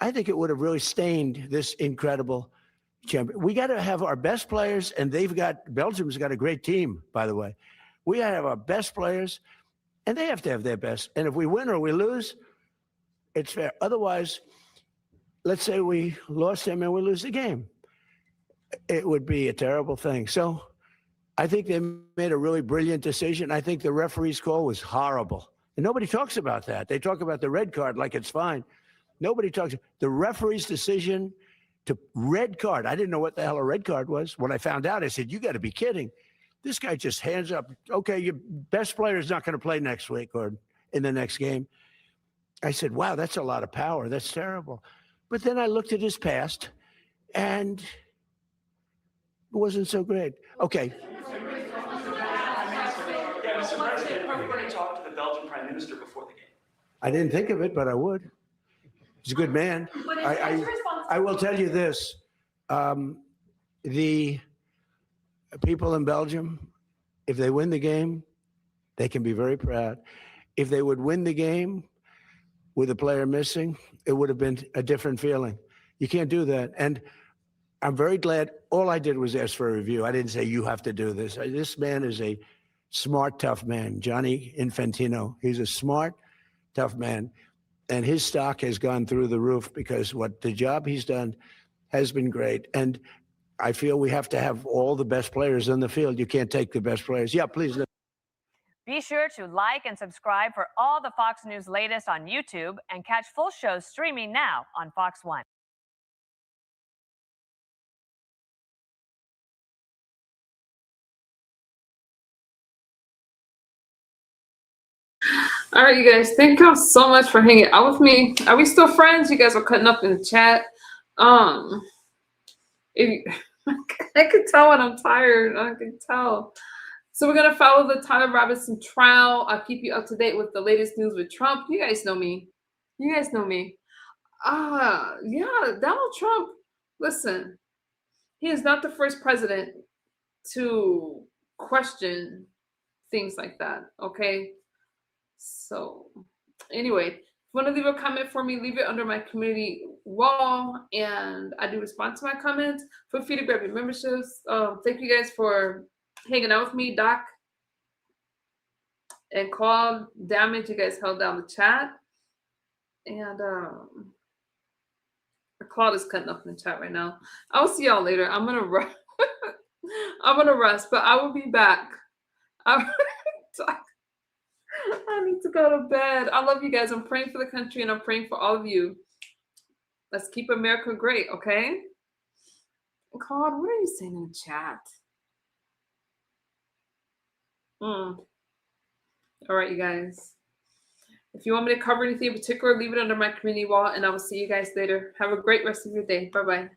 it would have really stained this incredible champion. We got to have our best players, and Belgium's got a great team, by the way. We got to have our best players, and they have to have their best. And if we win or we lose, it's fair. Otherwise, let's say we lost them and we lose the game. It would be a terrible thing. So I think they made a really brilliant decision. I think the referee's call was horrible. And nobody talks about that. They talk about the red card like it's fine. Nobody talks. The referee's decision to red card. I didn't know what the hell a red card was. When I found out, I said, you got to be kidding. This guy just hands up. Okay, your best player is not going to play next week or in the next game. I said, wow, that's a lot of power. That's terrible. But then I looked at his past, and it wasn't so great. Okay. Talk to the Belgian Prime Minister before the game. I didn't think of it, but I would. He's a good man. I will tell you this. The people in Belgium, if they win the game, they can be very proud. If they would win the game with a player missing, it would have been a different feeling. You can't do that. And I'm very glad. All I did was ask for a review. I didn't say you have to do this. This man is a smart, tough man. Gianni Infantino. He's a smart, tough man. And his stock has gone through the roof because the job he's done has been great. And I feel we have to have all the best players on the field. You can't take the best players. Yeah, please. Be sure to like and subscribe for all the Fox News latest on YouTube and catch full shows streaming now on Fox One. All right, you guys, thank y'all so much for hanging out with me. Are we still friends? You guys are cutting up in the chat. I could tell when I'm tired. I can tell. So we're gonna follow the Tyler Robinson trial. I'll keep you up to date with the latest news with Trump. You guys know me. Yeah, Donald Trump. Listen, he is not the first president to question things like that. Okay. So anyway, if you want to leave a comment for me, leave it under my community wall, and I do respond to my comments. Feel free to grab your memberships. Thank you guys for hanging out with me. Doc and Claude Damage, you guys held down the chat. And Claude is cutting up in the chat right now. I'll see y'all later. I'm gonna rest. I'm gonna rest, but I will be back. I need to go to bed. I love you guys. I'm praying for the country, and I'm praying for all of you. Let's keep America great, okay? Claude, what are you saying in the chat? All right, you guys. If you want me to cover anything in particular, leave it under my community wall, and I will see you guys later. Have a great rest of your day. Bye-bye.